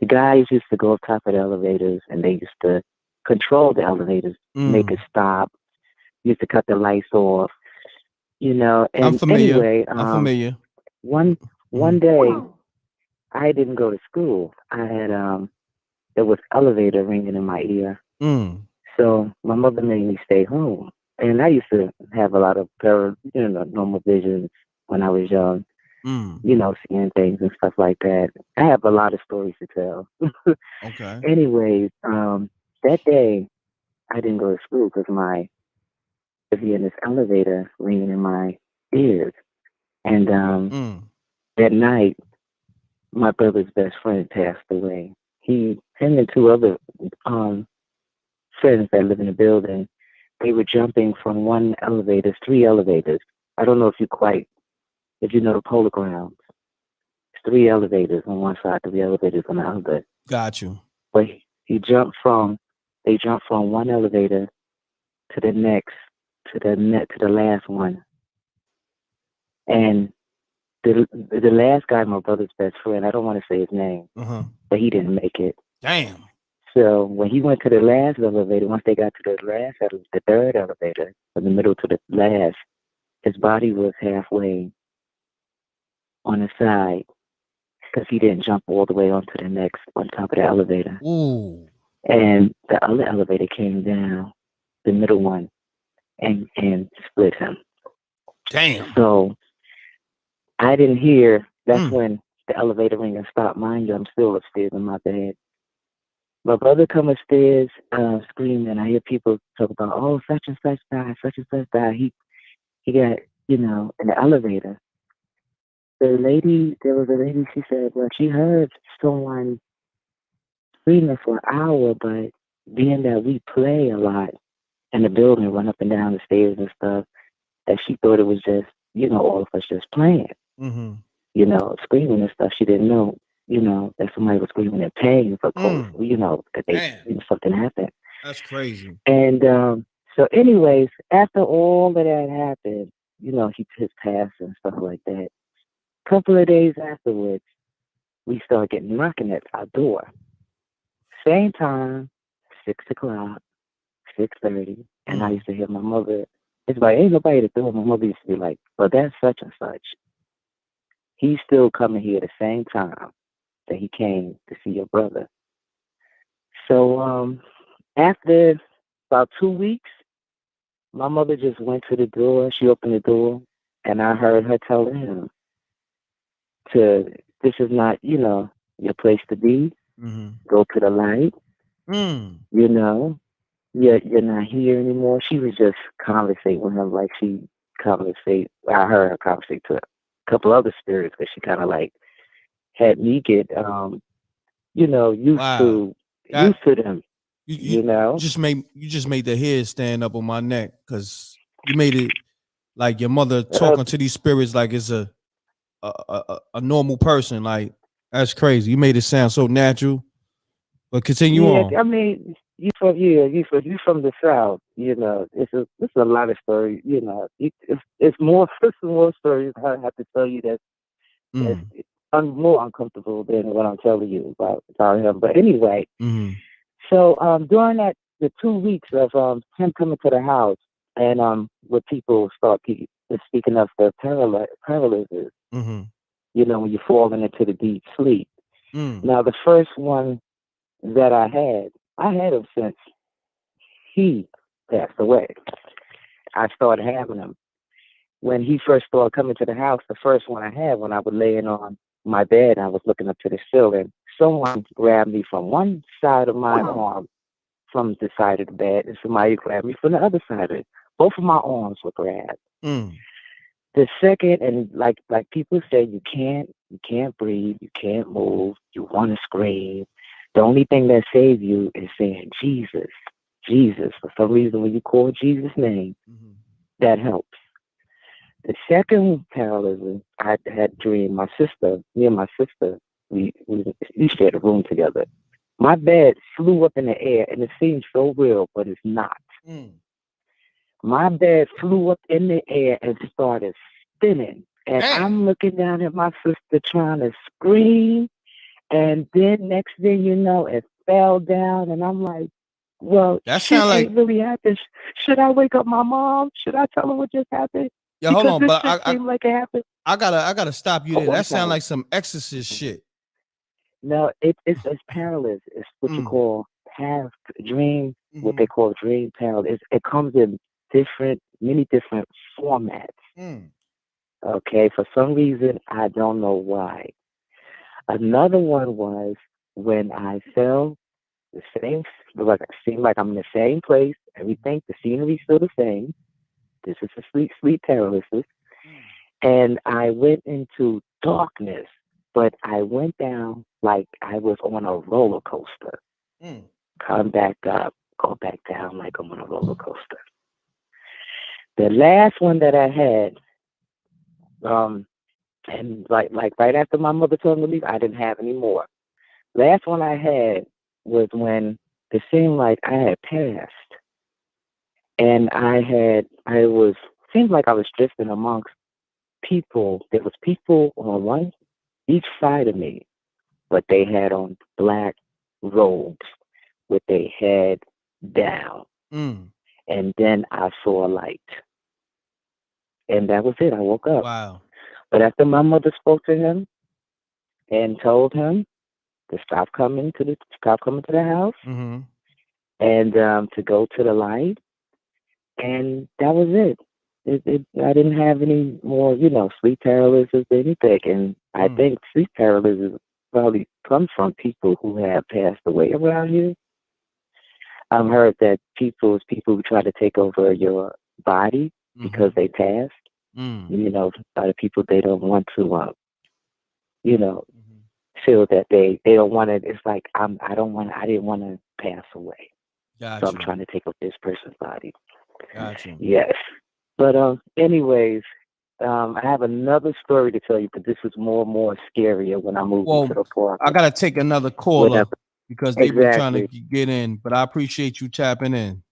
The guys used to go up top of the elevators, and they used to control the elevators, make it stop. Used to cut the lights off. You know, and I'm familiar. anyway, I'm familiar. one day I didn't go to school. I had there was elevator ringing in my ear. So my mother made me stay home. And I used to have a lot of normal visions when I was young. You know, seeing things and stuff like that. I have a lot of stories to tell. Okay. Anyways, that day I didn't go to school because to be in this elevator ringing in my ears. And that night, my brother's best friend passed away. Him and two other friends that live in the building, they were jumping from one elevator, 3 elevators. I don't know if you know the polo grounds. It's 3 elevators on one side, 3 elevators on the other. Got you. But they jumped from one elevator to the next, to the last one. And the last guy, my brother's best friend, I don't want to say his name, but he didn't make it. Damn. So when he went to the last elevator, once they got to the third elevator, from the middle to the last, his body was halfway on the side because he didn't jump all the way onto the next on top of the elevator. Ooh. And the other elevator came down, the middle one, and split him. Damn. So I didn't hear. That's when the elevator ring stopped. Mind you, I'm still upstairs in my bed. My brother come upstairs screaming. I hear people talk about, oh, such and such died, such and such died. He got, in the elevator. There was a lady, she said, well, she heard someone screaming for an hour, but being that we play a lot in the building, run up and down the stairs and stuff, that she thought it was just, all of us just playing. Screaming and stuff. She didn't know, that somebody was screaming in pain, of course, that something happened. That's crazy. And so anyways, after all of that happened, his passed and stuff like that, a couple of days afterwards, we started getting knocking at our door. Same time, 6 o'clock, 6:30, and I used to hear my mother, it's like, ain't nobody at the door. My mother used to be like, well, that's such and such. He's still coming here the same time that he came to see your brother. So after about 2 weeks, my mother just went to the door. She opened the door, and I heard her telling him, this is not, your place to be. Go to the light. You're not here anymore. She was just conversating with him like I heard her conversate to a couple other spirits, because she kind of like had me get, used to them. You just made the hair stand up on my neck, because you made it like your mother talking to these spirits like it's a normal person. Like, that's crazy. You made it sound so natural. But continue on. I mean, you from the South. It's a lot of stories. It's more stories I have to tell you that's more uncomfortable than what I'm telling you about him. But anyway, so during the 2 weeks of him coming to the house, and where people start speaking of the paralysis, when you're falling into the deep sleep. Now the first one that I had him since he passed away. I started having him when he first started coming to the house. The first one I had, when I was laying on my bed and I was looking up to the ceiling, someone grabbed me from one side of my arm, from the side of the bed, and somebody grabbed me from the other side of it. Both of my arms were grabbed. The second, and like people say, you can't breathe, you can't move, you want to scream. The only thing that saves you is saying Jesus, Jesus. For some reason, when you call Jesus' name, that helps. The second paralysis, I had a dream. Me and my sister, we shared a room together. My bed flew up in the air, and it seems so real, but it's not. My bed flew up in the air and started spinning. And I'm looking down at my sister trying to scream. And then next thing you know, it fell down. And I'm like, well, that shit sound like ain't really happened. Should I wake up my mom? Should I tell her what just happened? Yeah, hold on, but like it happened. I gotta stop you there. That sounds sorry. like some exorcist shit. No, it's paralysis. It's what you call past dream. What they call dream paralysis. It comes in many different formats. Okay, for some reason I don't know why. Another one was when I fell. The same, like it seemed like I'm in the same place. Everything, the scenery's still the same. This is a sleep paralysis, and I went into darkness. But I went down like I was on a roller coaster. Come back up, go back down like I'm on a roller coaster. The last one that I had, and like right after my mother told me to leave, I didn't have any more. Last one I had was when it seemed like I had passed, and seemed like I was drifting amongst people. There was people on each side of me, but they had on black robes with their head down. And then I saw a light. And that was it. I woke up. Wow. But after my mother spoke to him and told him to stop coming to the house and to go to the light, and that was it. I didn't have any more, sleep paralysis or anything. And I think sleep paralysis probably comes from people who have passed away around here. I've heard that people who try to take over your body because they passed. A lot of people, they don't want to, feel that they don't want to. It's like I didn't want to pass away. Gotcha. So I'm trying to take up this person's body. Gotcha. Yes. But anyways, I have another story to tell you, but this is more and more scarier when I move to the park. I gotta take another caller because they've been trying to get in, but I appreciate you tapping in.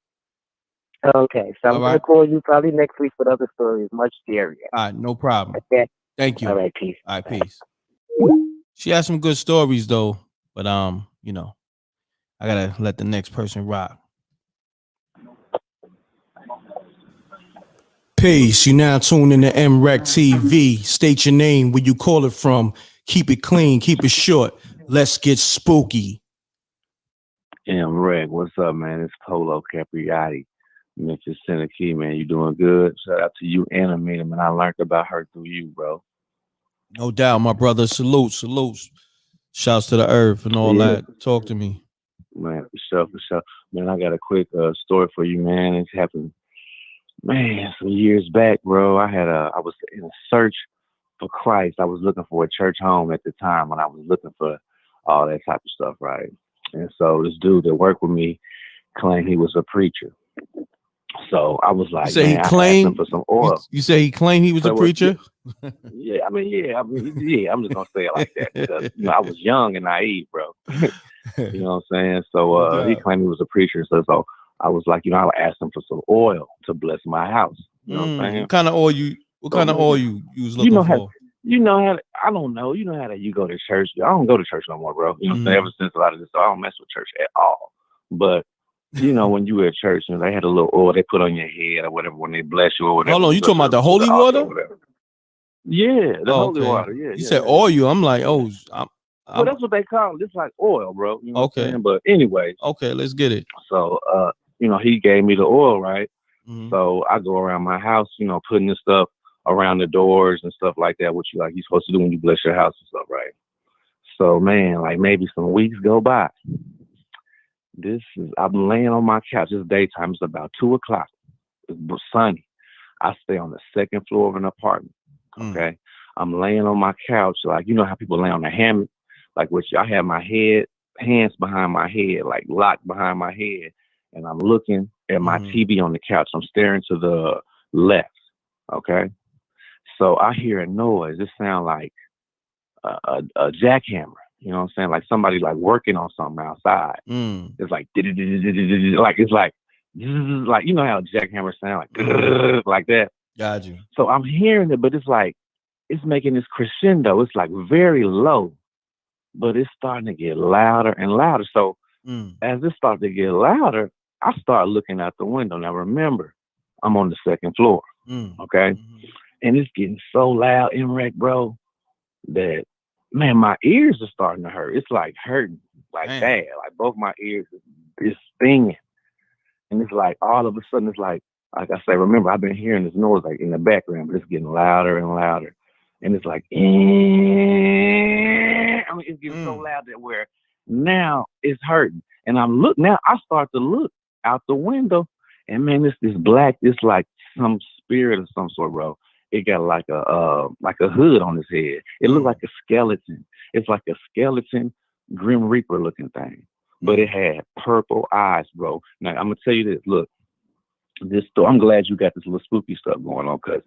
Okay, so I'm gonna call you probably next week with other stories, much scarier. All right, no problem. Okay. Thank you. All right, peace. All right, peace. She has some good stories though, but I gotta let the next person rock. Peace. You now tune in to m.reck.tv. State your name, where you call it from. Keep it clean, keep it short. Let's get spooky. M.reck, what's up, man? It's Polo Capriati, Memphis, Tennessee, man. You doing good? Shout out to you, Animator, man. I learned about her through you, bro. No doubt, my brother. Salutes. Shouts to the earth and all that. Talk to me. Man, for sure. Man, I got a quick story for you, man. It's happened, man, some years back, bro. I was in a search for Christ. I was looking for a church home at the time when I was looking for all that type of stuff, right? And so this dude that worked with me claimed he was a preacher. So I was like, I asked him for some oil. You say he claimed he was a preacher? Yeah, I'm just gonna say it like that because I was young and naive, bro. You know what I'm saying? So he claimed he was a preacher. So I was like, I asked him for some oil to bless my house. You know what I'm saying? What kind of oil you was looking for? I don't know. You know how that you go to church. I don't go to church no more, bro. You know what I'm saying? Ever since a lot of this, I don't mess with church at all. But when you were at church, they had a little oil they put on your head or whatever when they bless you or whatever. Hold on, you talking about the holy water? Yeah, the holy water. Yeah. You said oil. I'm like, well, that's what they call it. It's like oil, bro. You know what I'm saying? But anyway. Okay, let's get it. So, he gave me the oil, right? So I go around my house, putting this stuff around the doors and stuff like that, which you're supposed to do when you bless your house and stuff, right? So, man, like maybe some weeks go by. I'm laying on my couch. It's daytime. It's about 2:00. It's sunny. I stay on the second floor of an apartment. Okay. I'm laying on my couch, like, how people lay on the hammock, like I have my hands behind my head, like locked behind my head. And I'm looking at my TV on the couch. I'm staring to the left. Okay. So I hear a noise. It sounds like a jackhammer. You know what I'm saying? Like somebody like working on something outside. It's like, like it's like how a jackhammer sound like that. Got you. So I'm hearing it, but it's like it's making this crescendo. It's like very low, but it's starting to get louder and louder. So as it starts to get louder, I start looking out the window. Now remember, I'm on the second floor. Okay, and it's getting so loud, m.reck, bro, that man, my ears are starting to hurt. It's like hurting, like bad, like both my ears is stinging, and it's like all of a sudden, it's like I say, remember, I've been hearing this noise like in the background, but it's getting louder and louder, and it's like, I mean, it's getting so loud that where now it's hurting, and now I start to look out the window, and man, it's this black, it's like some spirit of some sort, bro. It got like a hood on his head. It looked like a skeleton. It's like a skeleton Grim Reaper looking thing, but it had purple eyes, bro. Now I'm gonna tell you this. Look, this story. I'm glad you got this little spooky stuff going on, because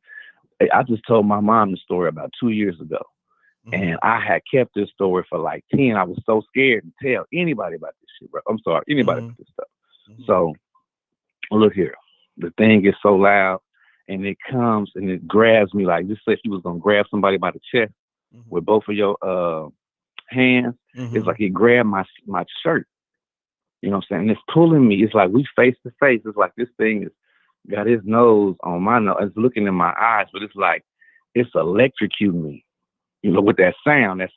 I just told my mom the story about 2 years ago, and I had kept this story for like 10. I was so scared to tell anybody about this shit, bro. I'm sorry, anybody about this stuff. So look here, the thing is so loud. And it comes and it grabs me like just say you was gonna grab somebody by the chest with both of your hands. It's like it grabbed my shirt. You know what I'm saying? And it's pulling me. It's like we face to face. It's like this thing is got his nose on my nose. It's looking in my eyes, but it's like it's electrocuting me. You know, with that sound like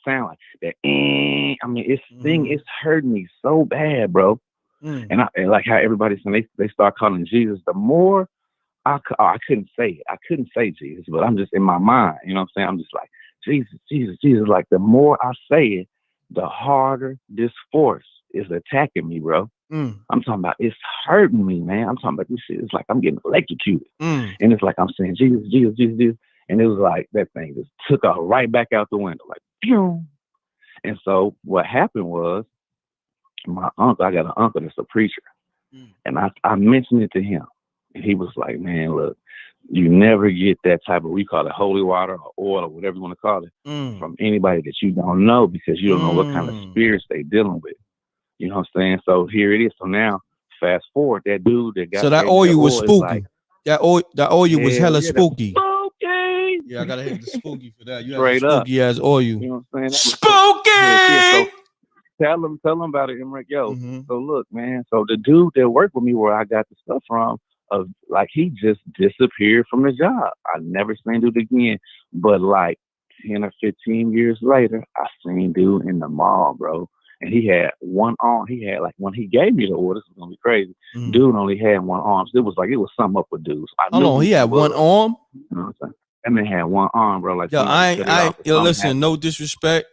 that. I mean, it's hurting me so bad, bro. And like how everybody's saying they start calling Jesus. The more I couldn't say it. I couldn't say Jesus, but I'm just in my mind. You know what I'm saying? I'm just like, Jesus, Jesus, Jesus. Like the more I say it, the harder this force is attacking me, bro. I'm talking about it's hurting me, man. I'm talking about this shit. It's like I'm getting electrocuted. And it's like I'm saying, Jesus, Jesus, Jesus, Jesus. And it was like that thing just took off right back out the window, like, pew. And so what happened was my uncle, I got an uncle that's a preacher. And I mentioned it to him. And he was like, man, look, you never get that type of, we call it holy water or oil or whatever you want to call it, from anybody that you don't know, because you don't know what kind of spirits they dealing with. You know what I'm saying? So here it is. So now, fast forward, that dude that got that oil was spooky. Like, that oil was hella spooky. Spooky. Yeah, I gotta hit the spooky for that. You Straight have spooky as oil. You know what I'm saying? Spooky! So tell him about it, m.reck. Yo, so look, man. So the dude that worked with me where I got the stuff from, like he just disappeared from the job. I never seen dude again. But like 10 or 15 years later, I seen dude in the mall, bro. And he had one arm. He had like when he gave me the order, this was gonna be crazy. Dude only had one arm. So it was something up with dudes. He had one arm. You know what I'm saying? That man had one arm, bro. Like listen, no disrespect.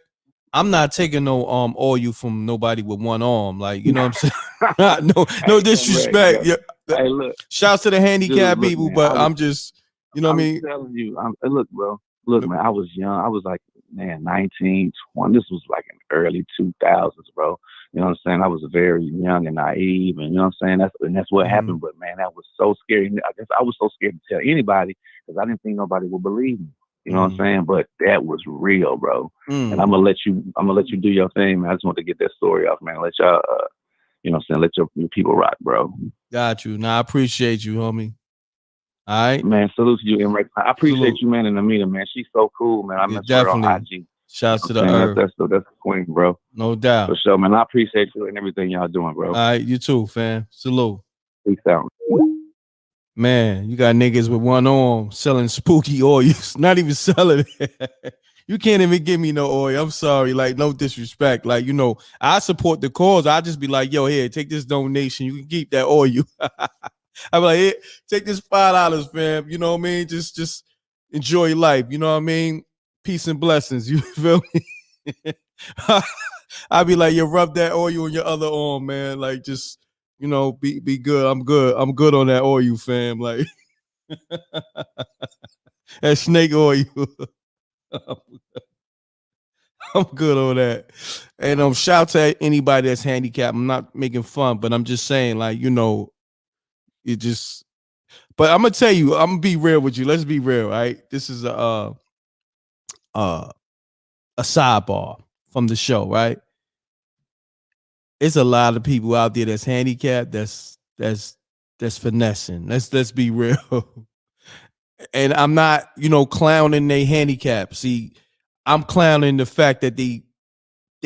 I'm not taking no oil from nobody with one arm. Like, you know what I'm saying? no disrespect. Yeah. Hey, look. Shouts to the handicapped people, man, but I'm just, you know what I mean? I'm telling you, look, bro. Look, man, I was young. I was like, man, 19, 20. This was like in the early 2000s, bro. You know what I'm saying? I was very young and naive, and you know what I'm saying? That's what happened. But man, that was so scary. I guess I was so scared to tell anybody because I didn't think nobody would believe me. You know what I'm saying? But that was real, bro. And I'm gonna let you do your thing, man. I just want to get that story off, man. Let y'all, you know what I'm saying? Let your people rock, bro. Got you. Nah, I appreciate you, homie. All right, man. Salute to you, m.reck. I appreciate you, man. And Amita, man, she's so cool, man. I met her on IG. Shouts to the herb. That's the queen, bro. No doubt. For sure, man. I appreciate you and everything y'all doing, bro. All right, you too, fam. Salute. Peace out. Man, you got niggas with one arm selling spooky oils. Not even selling it. You can't even give me no oil. I'm sorry. Like, no disrespect. Like, you know, I support the cause. I just be like, yo, here, take this donation. You can keep that oil. I'm like, here, take this $5, fam. You know what I mean? Just enjoy your life. You know what I mean? Peace and blessings. You feel me? I be like, you rub that oil on your other arm, man. Like, just, you know, be good. I'm good. I'm good on that oil, fam. Like that snake oil. I'm good on that. And shout to anybody that's handicapped. I'm not making fun, but I'm just saying, like, you know, it just. But I'm gonna tell you, I'm gonna be real with you. Let's be real, right? This is a sidebar from the show, right? It's a lot of people out there that's handicapped, that's finessing. Let's be real. And I'm not, you know, clowning they handicap. See, I'm clowning the fact that they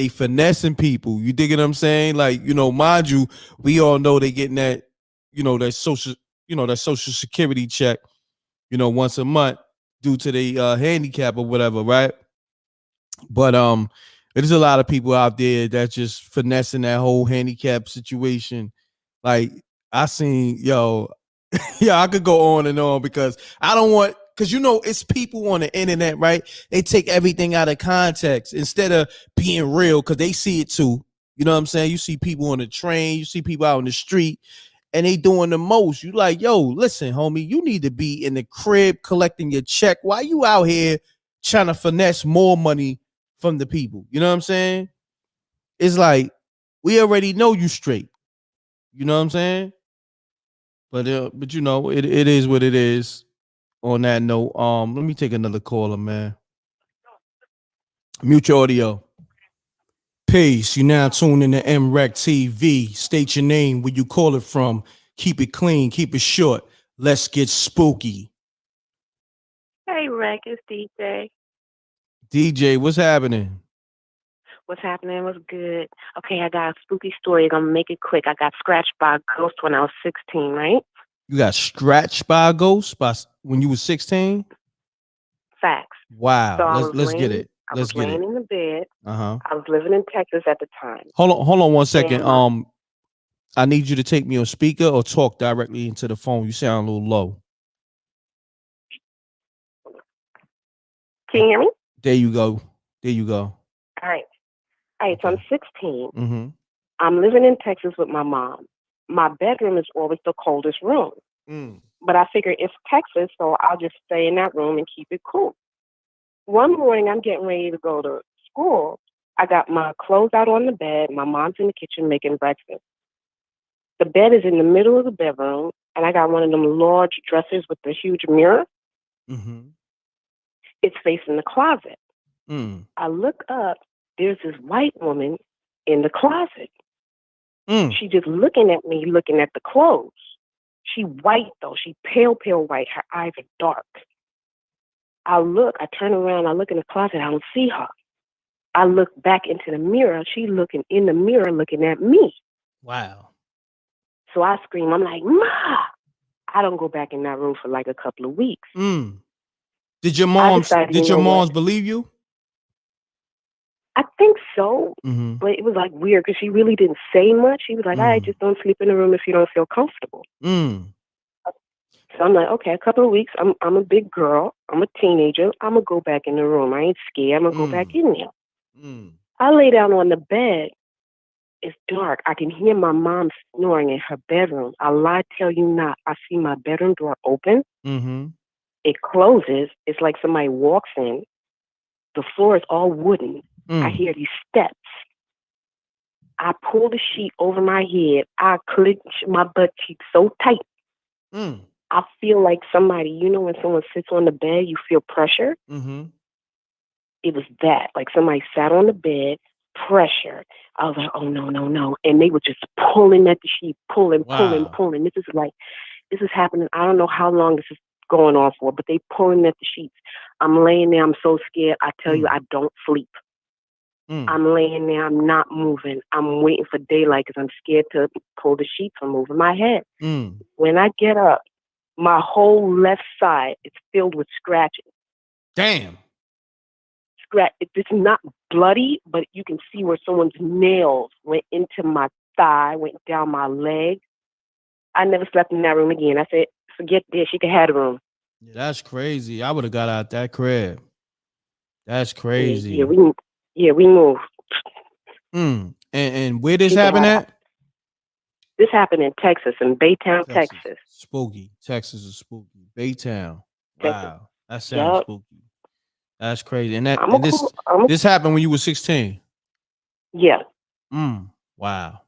finessing people. You dig what I'm saying? Like, you know, mind you, we all know they getting that, you know, that social security check, once a month due to the handicap or whatever, right? But there's a lot of people out there that's just finessing that whole handicap situation. Like I seen, yeah, I could go on and on because I don't want, because it's people on the internet, right? They take everything out of context instead of being real because they see it too. You know what I'm saying? You see people on the train, you see people out in the street, and they doing the most. You like, yo, listen, homie, you need to be in the crib collecting your check. Why you out here trying to finesse more money from the people? You know what I'm saying? It's like, we already know you straight. You know what I'm saying? But it is what it is. On that note, let me take another caller, man. Mute your audio. Peace. You now tune in to m.reck TV. State your name, where you call it from. Keep it clean, keep it short. Let's get spooky. Hey, Reck, it's DJ. DJ, what's happening? What's happening? What's good? Okay, I got a spooky story. I'm going to make it quick. I got scratched by a ghost when I was 16, right? You got scratched by a ghost when you were 16? Facts. Wow. So Let's get it. I was laying in the bed. Uh-huh. I was living in Texas at the time. Hold on 1 second. I need you to take me on speaker or talk directly into the phone. You sound a little low. Can you hear me? There you go. All right. So I'm 16. Mm-hmm. I'm living in Texas with my mom. My bedroom is always the coldest room. But I figure it's Texas, so I'll just stay in that room and keep it cool. One morning, I'm getting ready to go to school. I got my clothes out on the bed. My mom's in the kitchen making breakfast. The bed is in the middle of the bedroom, and I got one of them large dressers with the huge mirror. Mm-hmm. It's facing the closet. Mm. I look up. There's this white woman in the closet. She just looking at me, looking at the clothes. She white, though. She pale white. Her eyes are dark. I turn around, I look in the closet. I don't see her. I look back into the mirror. She looking in the mirror, looking at me. Wow. So I scream. I'm like, Ma! I don't go back in that room for like a couple of weeks. Did your moms believe you? I think so, but it was like weird because she really didn't say much. She was like, I just don't sleep in the room if you don't feel comfortable. So I'm like, okay, a couple of weeks. I'm a big girl. I'm a teenager. I'm going to go back in the room. I ain't scared. I'm going to go back in there. I lay down on the bed. It's dark. I can hear my mom snoring in her bedroom. I lie, tell you not. I see my bedroom door open. It closes. It's like somebody walks in. The floor is all wooden. I hear these steps. I pull the sheet over my head. I clench my butt cheeks so tight. I feel like somebody, when someone sits on the bed, you feel pressure. It was that. Like somebody sat on the bed, pressure. I was like, oh, no. And they were just pulling at the sheet, pulling. This is happening. I don't know how long this is going on for, but they pulling at the sheets. I'm laying there. I'm so scared. I tell you, I don't sleep. I'm laying there. I'm not moving. I'm waiting for daylight because I'm scared to pull the sheets from over my head. When I get up, my whole left side is filled with scratches. Damn. It's not bloody, but you can see where someone's nails went into my thigh, went down my leg. I never slept in that room again. I said, forget this. She can have the room. Yeah, that's crazy. I would have got out that crib. That's crazy. Yeah, we moved. And where this happened at? This happened in Texas, in Baytown, Texas. Spooky. Texas is spooky. Baytown. Texas. Wow. That sounds spooky. That's crazy. And this happened when you were 16? Yeah. Wow.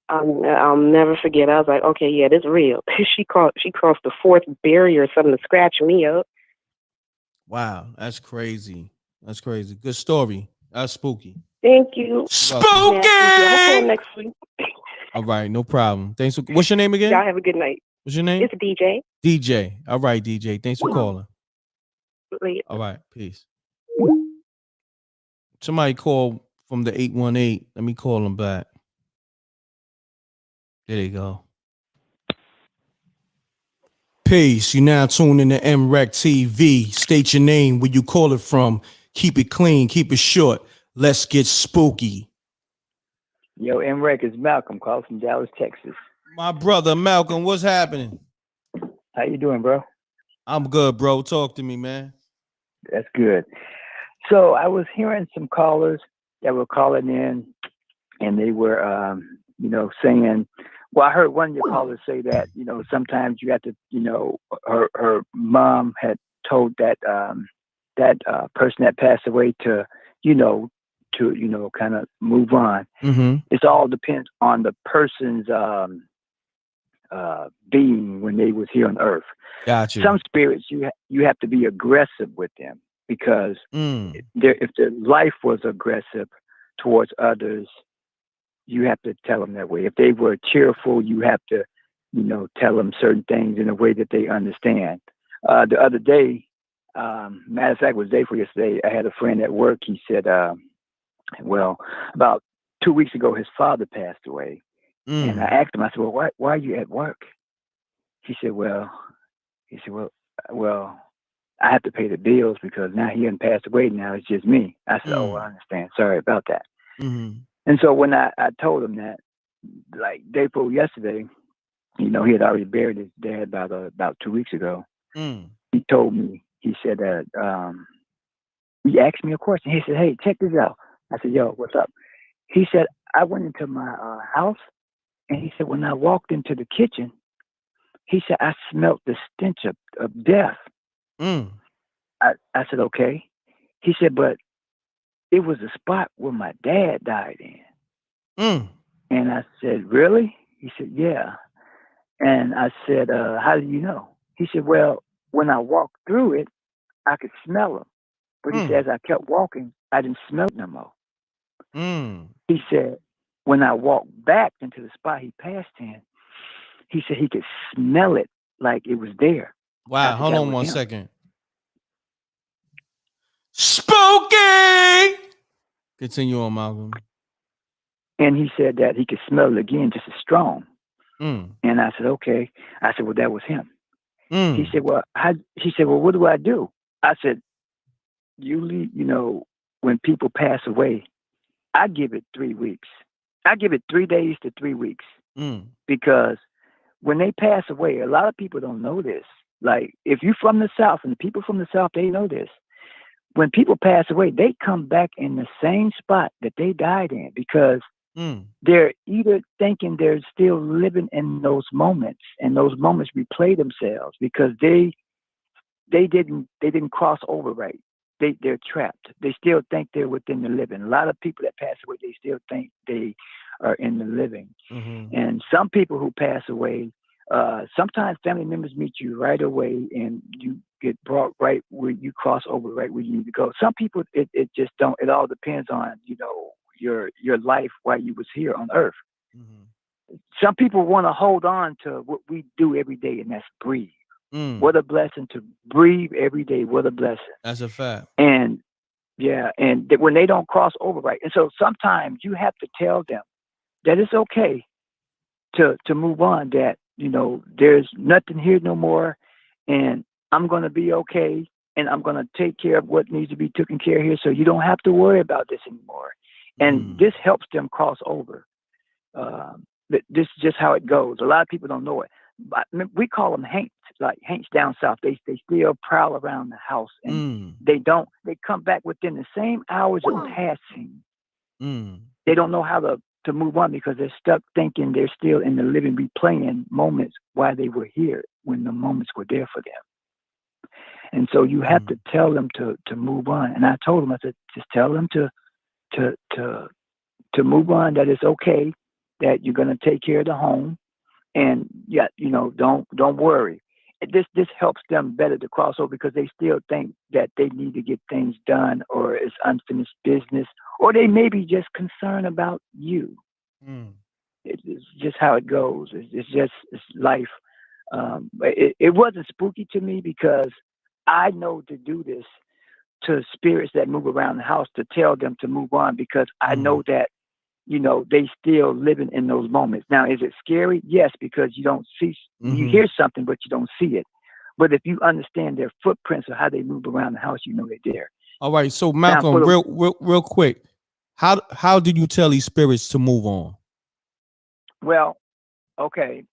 I'll never forget. I was like, okay, yeah, this is real. She crossed the fourth barrier or something to scratch me up. Wow. That's crazy. Good story. That's spooky. Thank you. Spooky! I'll call next week. All right, no problem. Thanks. What's your name again? Y'all have a good night. What's your name? It's DJ. DJ. All right, DJ. Thanks for calling. Later. All right, peace. Somebody called from the 818. Let me call them back. There you go. Peace. You now tune in to m.reck.tv. State your name, where you call it from. Keep it clean, keep it short. Let's get spooky. Yo, m.reck is Malcolm, calling from Dallas, Texas. My brother Malcolm, what's happening? How you doing, bro? I'm good, bro. Talk to me, man. That's good. So I was hearing some callers that were calling in, and they were, saying, well, I heard one of your callers say that, sometimes you have to, her mom had told that person that passed away to kind of move on. Mm-hmm. It all depends on the person's being when they was here on earth. Gotcha. Some spirits you have to be aggressive with them because if their life was aggressive towards others, you have to tell them that way. If they were cheerful, you have to, tell them certain things in a way that they understand. The other day, matter of fact, it was the day before yesterday, I had a friend at work. He said, about 2 weeks ago, his father passed away. And I asked him, I said, well, why are you at work? He said, well, I have to pay the bills because now he hadn't passed away. Now it's just me. I said, oh, I understand. Sorry about that. Mm-hmm. And so when I told him that, like day before yesterday, he had already buried his dad about 2 weeks ago. He told me, he said that, he asked me a question. He said, hey, check this out. I said, yo, what's up? He said, I went into my house, and he said, when I walked into the kitchen, he said, I smelled the stench of death. I said, okay. He said, but it was a spot where my dad died in. And I said, really? He said, yeah. And I said, how do you know? He said, well, when I walked through it, I could smell him. But he said, as I kept walking, I didn't smell it no more. He said, when I walked back into the spot he passed in, he said he could smell it like it was there. Wow, hold on one second. Spooky! Continue on, Malcolm. And he said that he could smell it again just as strong. And I said, okay. I said, well, that was him. He said, well, what do I do? I said, usually, when people pass away, I give it 3 weeks. I give it 3 days to 3 weeks. Because when they pass away, a lot of people don't know this. Like, if you're from the South, and the people from the South, they know this. When people pass away, they come back in the same spot that they died in because they're either thinking they're still living in those moments, and those moments replay themselves because they didn't cross over right. They're trapped. They still think they're within the living. A lot of people that pass away, they still think they are in the living. And some people who pass away, sometimes family members meet you right away and you get brought right where you cross over right where you need to go. Some people, it just don't. It all depends on, your life while you was here on earth. Some people want to hold on to what we do every day, and that's breathe. What a blessing to breathe every day. What a blessing. That's a fact. And yeah, and when they don't cross over right. And so sometimes you have to tell them that it's okay to move on, that, there's nothing here no more, and I'm going to be okay, and I'm going to take care of what needs to be taken care of here, so you don't have to worry about this anymore. And this helps them cross over. This is just how it goes. A lot of people don't know it. But we call them haints, like haints down south. They still prowl around the house, and they come back within the same hours of passing. They don't know how to move on because they're stuck thinking they're still in the living, replaying moments while they were here when the moments were there for them. And so you have to tell them to move on. And I told them, I said, just tell them to move on, that it's okay, that you're going to take care of the home, and don't worry. This helps them better to cross over because they still think that they need to get things done, or it's unfinished business, or they may be just concerned about you. It's just how it goes. It's life. It wasn't spooky to me because I know to do this to spirits that move around the house, to tell them to move on, because I know that, they still living in those moments. Now, is it scary? Yes, because you don't see, you hear something, but you don't see it. But if you understand their footprints or how they move around the house, you know they're there. All right. So Malcolm, real quick, how did you tell these spirits to move on? Well, okay.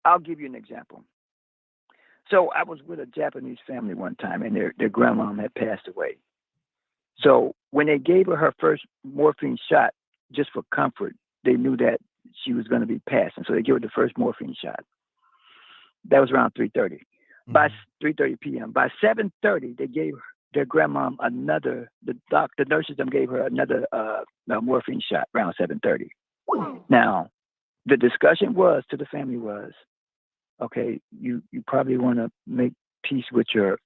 I'll give you an example. So I was with a Japanese family one time, and their grandmom had passed away. So when they gave her first morphine shot, just for comfort, they knew that she was going to be passing. So they gave her the first morphine shot. That was around 3:30. By 3:30 p.m. By 7:30, they gave their grandmom another. The nurses them gave her another morphine shot around 7:30. Now, the discussion to the family was, okay, you probably want to make peace with your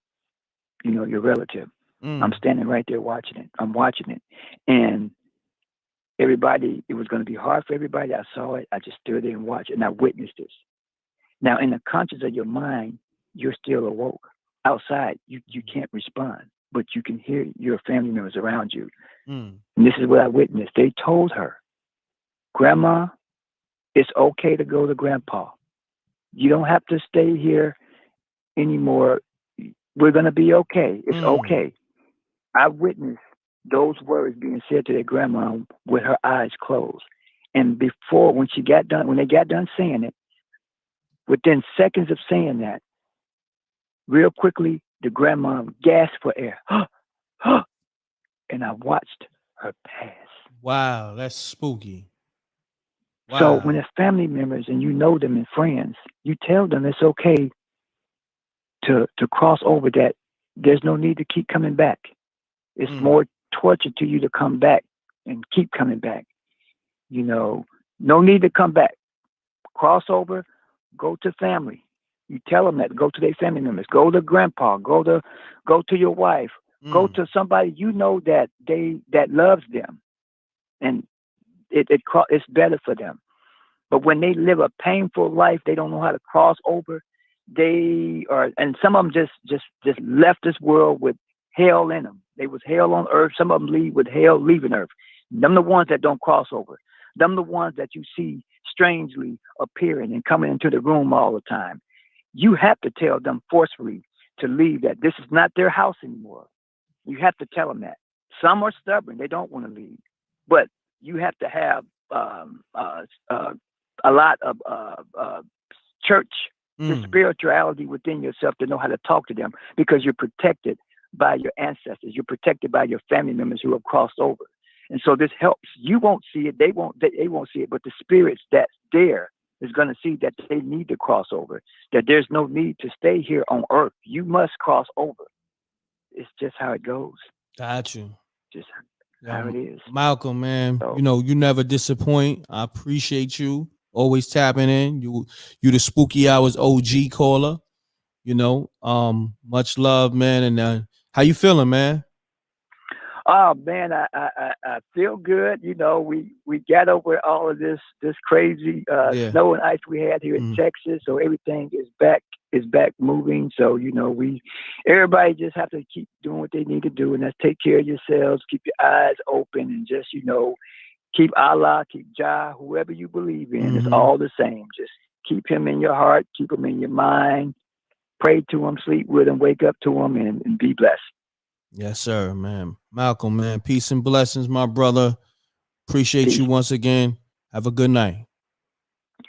relative. I'm standing right there watching it. I'm watching it. And everybody, it was going to be hard for everybody. I saw it. I just stood there and watched it, and I witnessed this. Now, in the conscious of your mind, you're still awoke. Outside, you can't respond, but you can hear your family members around you. And this is what I witnessed. They told her, Grandma, it's okay to go to Grandpa. You don't have to stay here anymore. We're going to be okay. It's okay. I witnessed those words being said to their grandma with her eyes closed. And when they got done saying it, within seconds of saying that, real quickly, the grandma gasped for air. And I watched her pass. Wow, that's spooky. Wow. So when it's family members and you know them and friends, you tell them it's okay to cross over, that there's no need to keep coming back. It's more torture to you to come back and keep coming back. No need to come back. Cross over, go to family. You tell them that. Go to their family members. Go to Grandpa. Go to your wife. Go to somebody that loves them, and it's better for them. But when they live a painful life, they don't know how to cross over. And some of them just left this world with hell in them. They was hell on earth. Some of them leave with hell leaving earth. Them the ones that don't cross over. Them the ones that you see strangely appearing and coming into the room all the time. You have to tell them forcefully to leave, that this is not their house anymore. You have to tell them that. Some are stubborn. They don't want to leave. But you have to have a lot of church, the spirituality within yourself to know how to talk to them, because you're protected by your ancestors. You're protected by your family members who have crossed over. And so this helps. You won't see it. They won't see it. But the spirits that's there is going to see that they need to cross over, that there's no need to stay here on earth. You must cross over. It's just how it goes. Got you. Just how it is. Malcolm, man, you never disappoint. I appreciate you. Always tapping in. You the Spooky Hours OG caller. Much love, man. And how you feeling, man? Oh man, I feel good. We got over all of this crazy snow and ice we had here in Texas, so everything is back moving. So everybody just have to keep doing what they need to do, and that's take care of yourselves, keep your eyes open, and just keep Allah, keep Jah, whoever you believe in. It's all the same. Just keep him in your heart, keep him in your mind, pray to him, sleep with him, wake up to him, and be blessed. Yes, sir, man. Malcolm, man, peace and blessings, my brother. Appreciate you once again. Have a good night.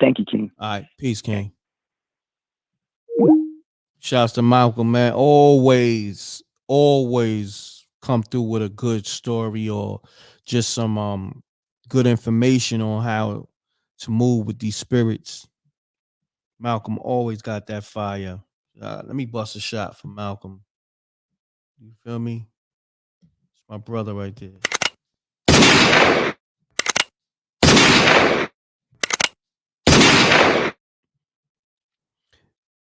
Thank you, King. All right, peace, King. Shouts to Malcolm, man. Always come through with a good story or just some good information on how to move with these spirits. Malcolm always got that fire. Let me bust a shot for Malcolm. You feel me? It's my brother right there.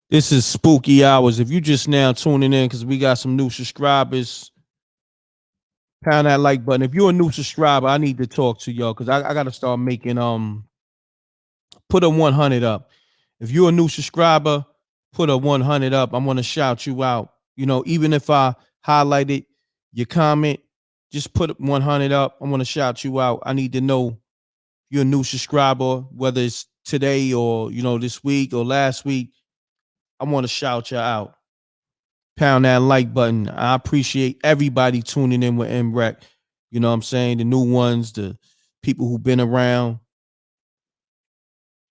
This is Spooky Hours. If you just now tuning in, because we got some new subscribers, pound that like button. If you're a new subscriber, I need to talk to y'all, because I got to start making put a 100 up. If you're a new subscriber, put a 100 up. I'm going to shout you out. Even if I highlighted your comment, just put 100 up. I'm going to shout you out. I need to know you're a new subscriber, whether it's today or, this week or last week. I want to shout you out. Pound that like button. I appreciate everybody tuning in with m.reck. You know what I'm saying? The new ones, the people who've been around.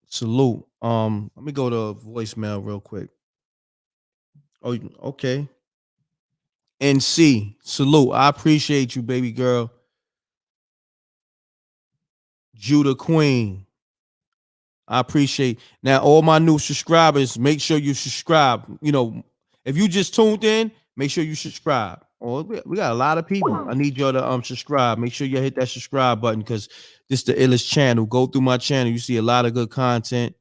Salute. Let me go to voicemail real quick. Oh, okay. NC, salute. I appreciate you, baby girl. Judah Queen. I appreciate. Now, all my new subscribers, make sure you subscribe. You know, if you just tuned in, make sure you subscribe. Oh, we got a lot of people. I need y'all to subscribe. Make sure you hit that subscribe button because this is the illest channel. Go through my channel. You see a lot of good content.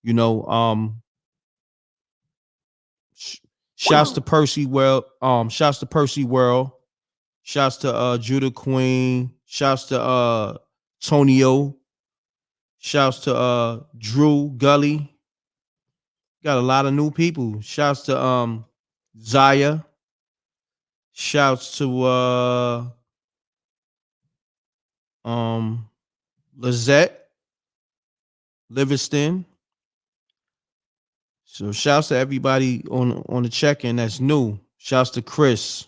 You know, shouts to Percy World. Shouts to Percy World. Shouts to Judah Queen. Shouts to Tonio. Shouts to Drew Gully. Got a lot of new people. Shouts to Zaya. Shouts to Lizette Livingston. So shouts to everybody on the check-in that's new. Shouts to Chris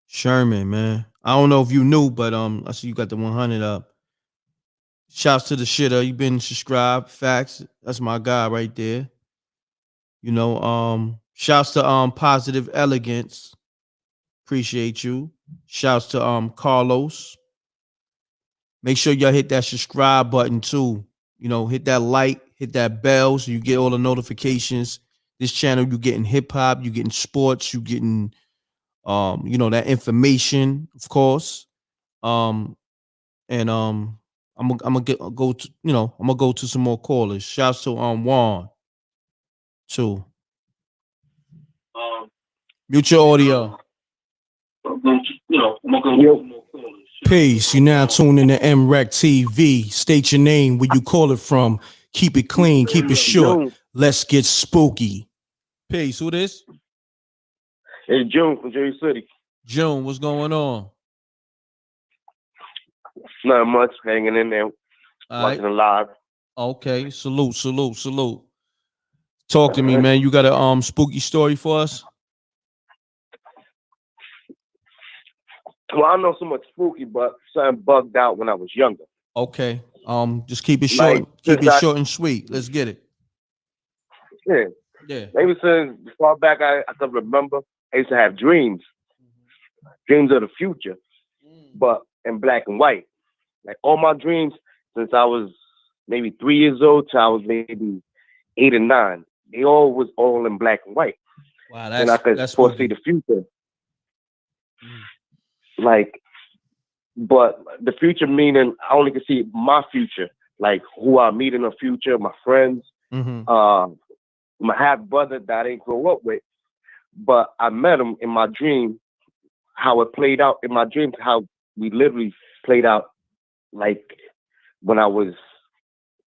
Sherman, man. I don't know if you knew, but I see you got the 100 up. Shouts to the shitter. You been subscribed. Facts. That's my guy right there. You know, shouts to Positive Elegance. Appreciate you. Shouts to Carlos. Make sure y'all hit that subscribe button too. You know, hit that like, hit that bell so you get all the notifications. This channel, you getting hip hop, you getting sports, you getting you know, that information, of course. I'm gonna go to, you know, I'm gonna go to some more callers. Shouts to Juan too. Mute your audio. Peace. You now tune in to m.reck.tv. State your name, where you call it from. Keep it clean, keep it short. Let's get spooky. Peace. Who this? It's June from Jersey City. June, what's going on? Not much, hanging in there, watching it live. Okay, salute. Talk to me, man. You got a spooky story for us? Well, I know so much spooky, but something bugged out when I was younger. Okay. Just keep it short. Keep it short and sweet. Let's get it. Yeah. Maybe since far back I can remember, I used to have dreams. Dreams of the future, but in black and white. Like all my dreams since I was maybe 3 years old till I was maybe 8 or 9. They all was all in black and white. Wow, and I could foresee the future. Like, but the future meaning I only could see my future, like who I meet in the future, my friends, my half brother that I didn't grow up with, but I met him in my dream. How it played out in my dreams, how we literally played out, like when I was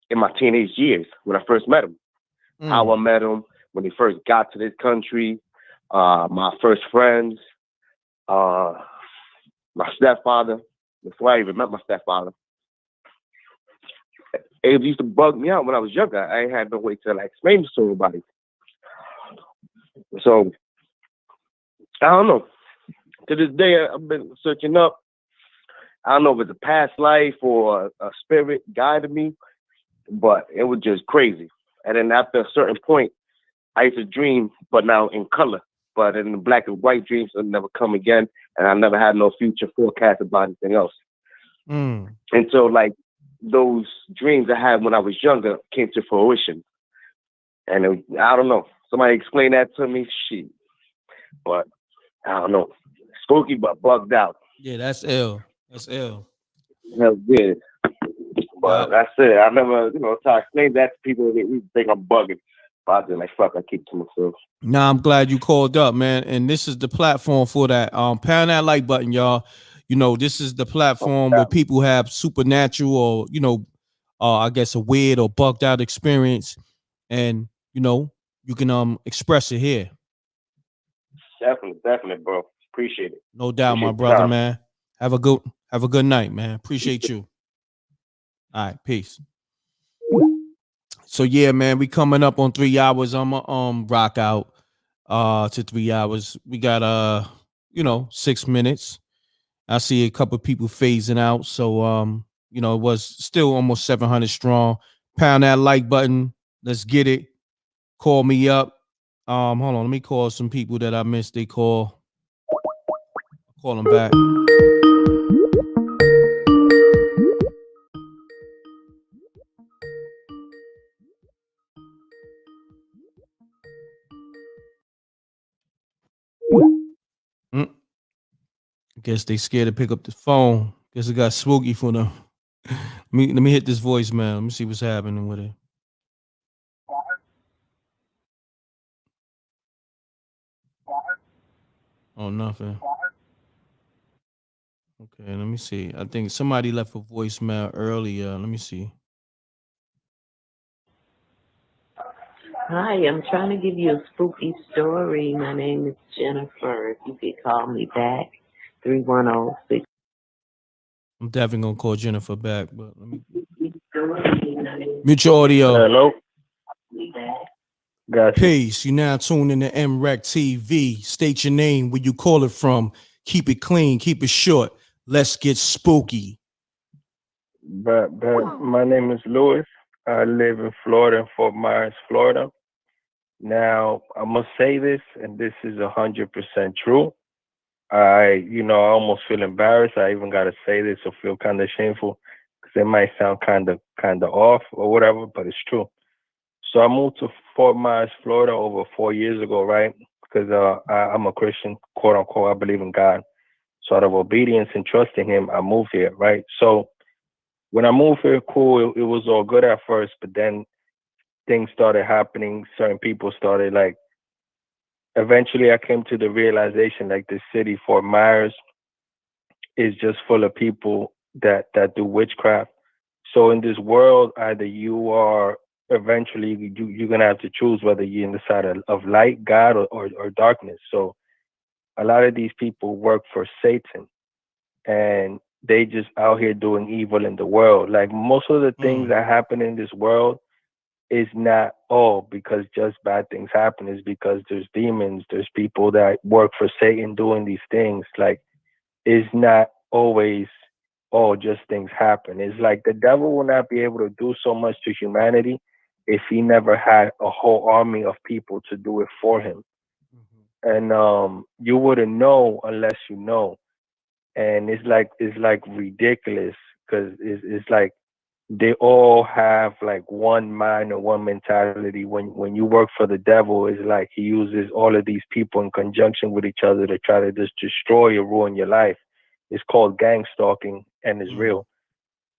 in my teenage years when I first met him. How I met him when he first got to this country, my first friends, my stepfather, before I even met my stepfather. It used to bug me out when I was younger. I ain't had no way to like explain this to everybody. So I don't know. To this day, I've been searching up. I don't know if it's a past life or a spirit guided me, but it was just crazy. And then after a certain point, I used to dream, but now in color. But in the black and white dreams, will never come again. And I never had no future forecast about anything else. And so, like, those dreams I had when I was younger came to fruition. And I don't know. Somebody explain that to me. Shit. But I don't know. Spooky, but bugged out. Yeah, that's ill. That's ill. Hell good. But that's it. I never, try to explain that to people. They think I'm bugging. But I just like, fuck, I keep to myself. Nah, I'm glad you called up, man. And this is the platform for that. Pound that like button, y'all. This is the platform where people have supernatural or, I guess a weird or bugged out experience. And, you can express it here. Definitely, bro. Appreciate it. No doubt, my brother, man. Have a good night, man. Appreciate you. All right, peace. So yeah, man, we coming up on 3 hours. I'm rock out to 3 hours. We got 6 minutes. I see a couple of people phasing out. So it was still almost 700 strong. Pound that like button. Let's get it. Call me up. Hold on, let me call some people that I missed. They call them back. I guess they scared to pick up the phone. Guess it got spooky for them. Let me hit this voicemail. Let me see what's happening with it. Oh, nothing. Okay, let me see. I think somebody left a voicemail earlier. Let me see. Hi, I'm trying to give you a spooky story. My name is Jennifer. If you could call me back, 310-6. I'm definitely gonna call Jennifer back, but let me mute your audio. Hello. Gotcha. Peace. You now tuned in to m.reck.tv. State your name, where you call it from. Keep it clean, keep it short. Let's get spooky. But my name is Louis. I live in Florida, in Fort Myers, Florida. Now, I must say this, and this is 100% true. I almost feel embarrassed. I even got to say this or feel kind of shameful because it might sound kind of off or whatever, but it's true. So I moved to Fort Myers, Florida over 4 years ago, right? Because I'm a Christian, quote unquote. I believe in God. So out of obedience and trust in Him, I moved here, right? So when I moved here, cool, it was all good at first, but then things started happening. Certain people started eventually I came to the realization this city, Fort Myers, is just full of people that do witchcraft. So in this world, either you are eventually you're gonna have to choose whether you're in the side of light, God, or darkness. So a lot of these people work for Satan, and they just out here doing evil in the world. Like most of the things that happen in this world is not all because just bad things happen. Is because there's demons, there's people that work for Satan doing these things. Like it's not always all just things happen. It's like the devil will not be able to do so much to humanity if he never had a whole army of people to do it for him. And you wouldn't know unless you know. And it's like ridiculous because it's like they all have one mind or one mentality. When you work for the devil, it's like he uses all of these people in conjunction with each other to try to just destroy or ruin your life. It's called gang stalking, and it's real.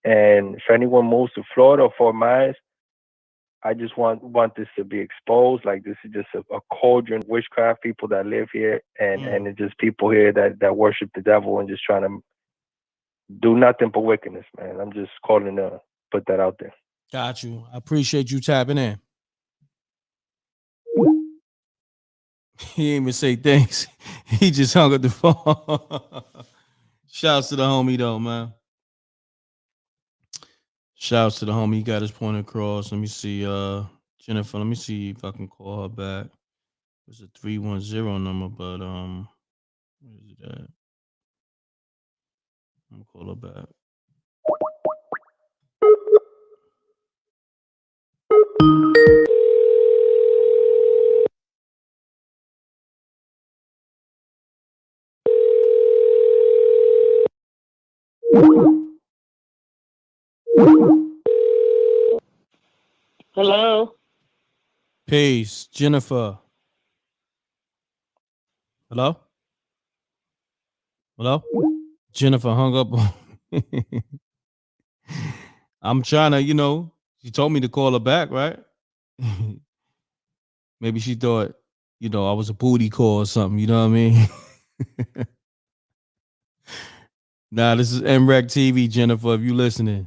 And if anyone moves to Florida or Fort Myers, I just want this to be exposed. Like this is just a cauldron of witchcraft people that live here, and it's just people here that worship the devil and just trying to do nothing but wickedness, man. I'm just calling to put that out there. Got you. I appreciate you tapping in. He didn't even say thanks. He just hung up the phone. Shouts to the homie though, man. Shouts to the homie. He got his point across. Let me see, Jennifer. Let me see if I can call her back. It's a 310 number, but where is it at? I'm gonna call her back. Hello? Peace, Jennifer. Hello? Hello? Jennifer hung up on I'm trying to, she told me to call her back, right? Maybe she thought, I was a booty call or something, you know what I mean? Nah, this is m.reck.tv, Jennifer, if you listening.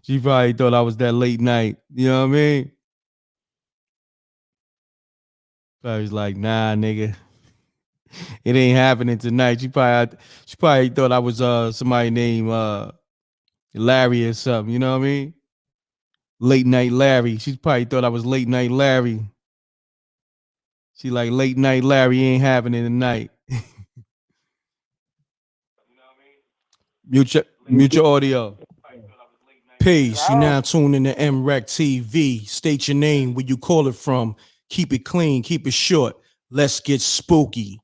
She probably thought I was that late night, you know what I mean? Probably was like, nah, nigga. It ain't happening tonight. She probably thought I was somebody named Larry or something, you know what I mean? Late Night Larry. She probably thought I was Late Night Larry. She like Late Night Larry ain't happening tonight. Mute your audio. Peace. You now tuned in to m.reck.tv. State your name, where you call it from. Keep it clean, keep it short. Let's get spooky.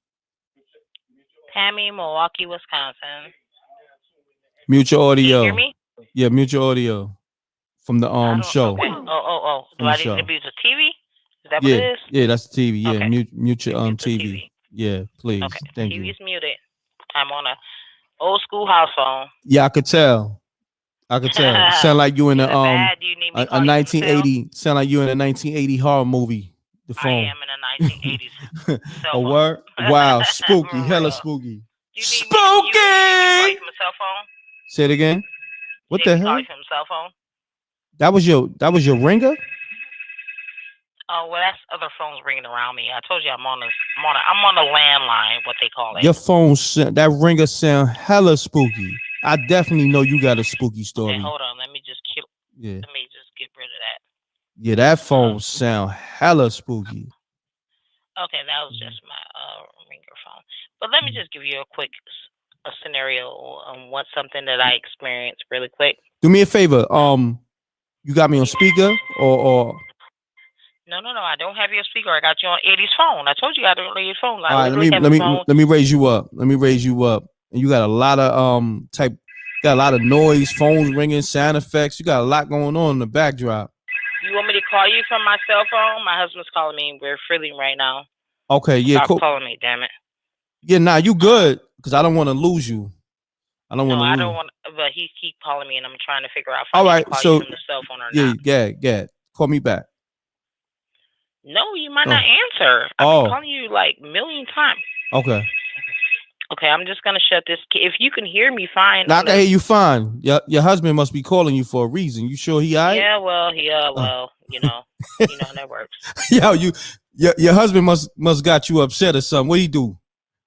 Tammy, Milwaukee, Wisconsin. Mute your audio. Can you hear me? Yeah, mute your audio from the show. Okay. Oh. Do I need to mute the TV? Is that Yeah, what it is? yeah, that's the TV. Yeah, Okay. mute your TV. Yeah, please. Okay. Thank TV's you. muted. I'm on a old school house phone. Yeah, I could tell. Sound like you in a 1980. Sound like you in a 1980 horror movie. The phone. I am in a 1980s. A word? Wow, spooky, hella spooky. Spooky! You call you from a cell phone? Say it again. What the hell? Call you from a cell phone? That was your ringer? Oh well, that's other phones ringing around me. I told you I'm on a landline, what they call it. Your phone, that ringer sound hella spooky. I definitely know you got a spooky story. Okay, hold on. Let me just get rid of that. Yeah, that phone sound hella spooky. Okay, that was just my ringer phone. But let me just give you a quick scenario on what's something that I experienced really quick. Do me a favor. You got me on speaker or? No. I don't have your speaker. I got you on Eddie's phone. I told you I don't need your phone. All right, let me raise you up. And you got a lot of got a lot of noise, phones ringing, sound effects. You got a lot going on in the backdrop. You want me to call you from my cell phone? My husband's calling me. We're freeling right now. Okay, yeah, Stop cool. calling me, damn it. Yeah, nah, you good because I don't want to lose you. I don't want to. But he keep calling me, and I'm trying to figure out if All I right, need to call so you from the cell phone or not. Yeah. Call me back. No, you might not answer. I've been calling you like a million times. Okay, I'm just gonna shut this. If you can hear me fine. Now I can hear you fine. Your husband must be calling you for a reason. You sure he alright? Yeah, well, you know how that works. Yo, your husband must got you upset or something. What he do?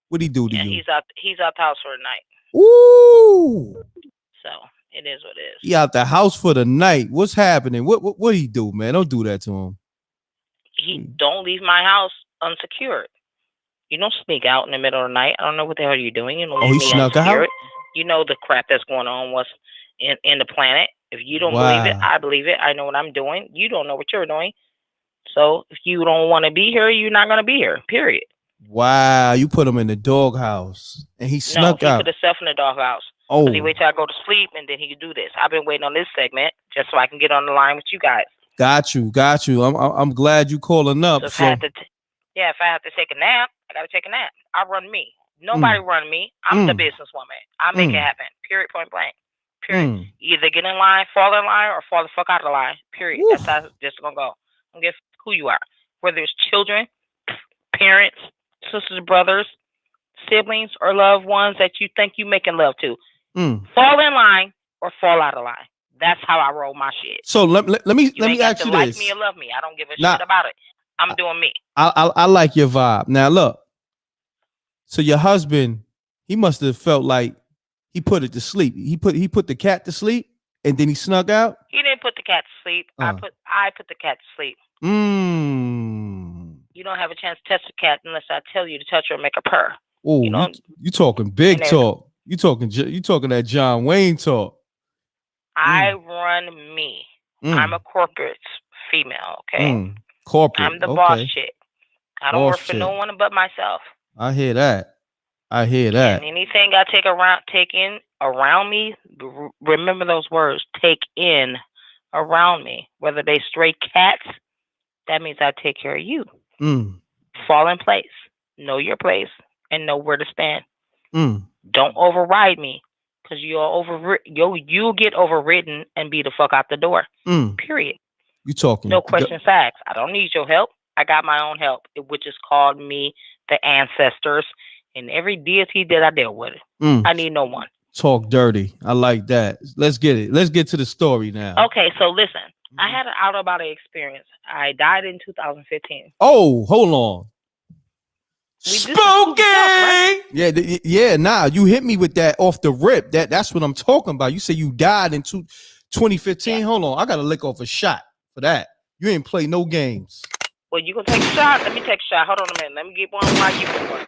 What he do to you? He's out the house for the night. Ooh. So it is what it is. He out the house for the night. What's happening? What he do, man? Don't do that to him. He don't leave my house unsecured. You don't sneak out in the middle of the night. I don't know what the hell you're doing. You don't leave me snuck unsecured. out? You know the crap that's going on what's in the planet. If you don't believe it, I believe it. I know what I'm doing. You don't know what you're doing. So if you don't want to be here, you're not going to be here, period. Wow, you put him in the doghouse and he snuck out. He put himself in the doghouse. Oh. He wait till I go to sleep and then he can do this. I've been waiting on this segment just so I can get on the line with you guys. Got you. I'm glad you calling up. So if I have to take a nap, I got to take a nap. I run me. Nobody run me. I'm the businesswoman. I make it happen. Period. Point blank. Period. Either get in line, fall in line, or fall the fuck out of the line. Period. Oof. That's how it's just gonna go. I don't give who you are, whether it's children, parents, sisters, brothers, siblings, or loved ones that you think you making love to. Fall in line or fall out of line. That's how I roll my shit. So let me ask you like this. Like me or love me. I don't give a shit about it. I'm doing me. I like your vibe. Now look. So your husband, he must have felt like he put it to sleep. He put the cat to sleep and then he snuck out. He didn't put the cat to sleep. I put the cat to sleep. You don't have a chance to touch the cat unless I tell you to touch her and make her purr. Oh, you talking big talk. You talking that John Wayne talk. I run me. I'm a corporate female, okay? Corporate. I'm the boss chick. I don't work for no one but myself. I hear that. And anything I take in around me, remember those words, take in around me. Whether they stray cats, that means I take care of you. Fall in place. Know your place and know where to stand. Don't override me. Because you'll get overridden and be the fuck out the door. Period. You talking? No questions asked. I don't need your help. I got my own help, which is called me, the ancestors, and every deity that I deal with. I need no one. Talk dirty. I like that. Let's get it. Let's get to the story now. Okay, so listen. I had an out-of-body experience. I died in 2015. Oh, hold on. Spooky! Yeah, nah, you hit me with that off the rip. That's what I'm talking about. You say you died in 2015. Hold on, I gotta lick off a shot for that. You ain't play no games. Well, you gonna take a shot? Let me take a shot. Hold on a minute. Let me get one while you get one.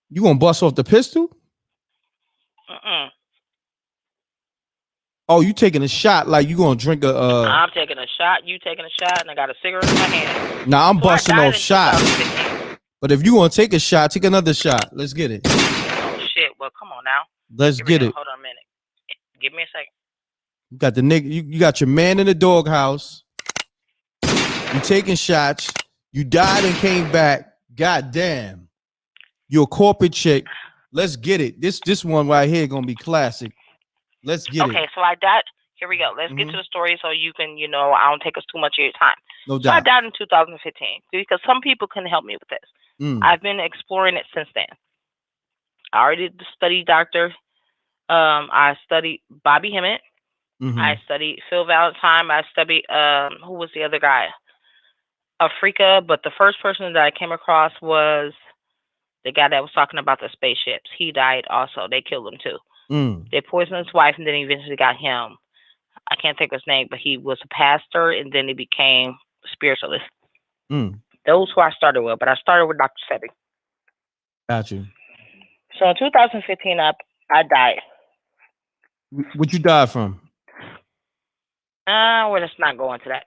You gonna bust off the pistol? Oh, you taking a shot like you gonna drink a? I'm taking a shot. You taking a shot, and I got a cigarette in my hand. Nah, I'm So busting off shots. But if you gonna take a shot, take another shot. Let's get it. Oh shit! Well, come on now. Let's get it. Hold on a minute. Give me a second. You got the nigga. You got your man in the doghouse. You taking shots. You died and came back. God damn. You're a corporate chick. Let's get it. This one right here gonna be classic. Let's get it. Okay, so I died. Here we go. Let's get to the story so you can, I don't take us too much of your time. No So I doubt. died in 2015 because some people couldn't help me with this. I've been exploring it since then. I already studied doctor. I studied Bobby Hemmett. I studied Phil Valentine. I studied who was the other guy? Africa. But the first person that I came across was the guy that was talking about the spaceships. He died also. They killed him too. They poisoned his wife and then eventually got him. I can't think of his name, but he was a pastor and then he became a spiritualist. Those who I started with, but I started with Dr. Sebi. Got you. So in 2015, I died. What you died from? Well, let's not go into that.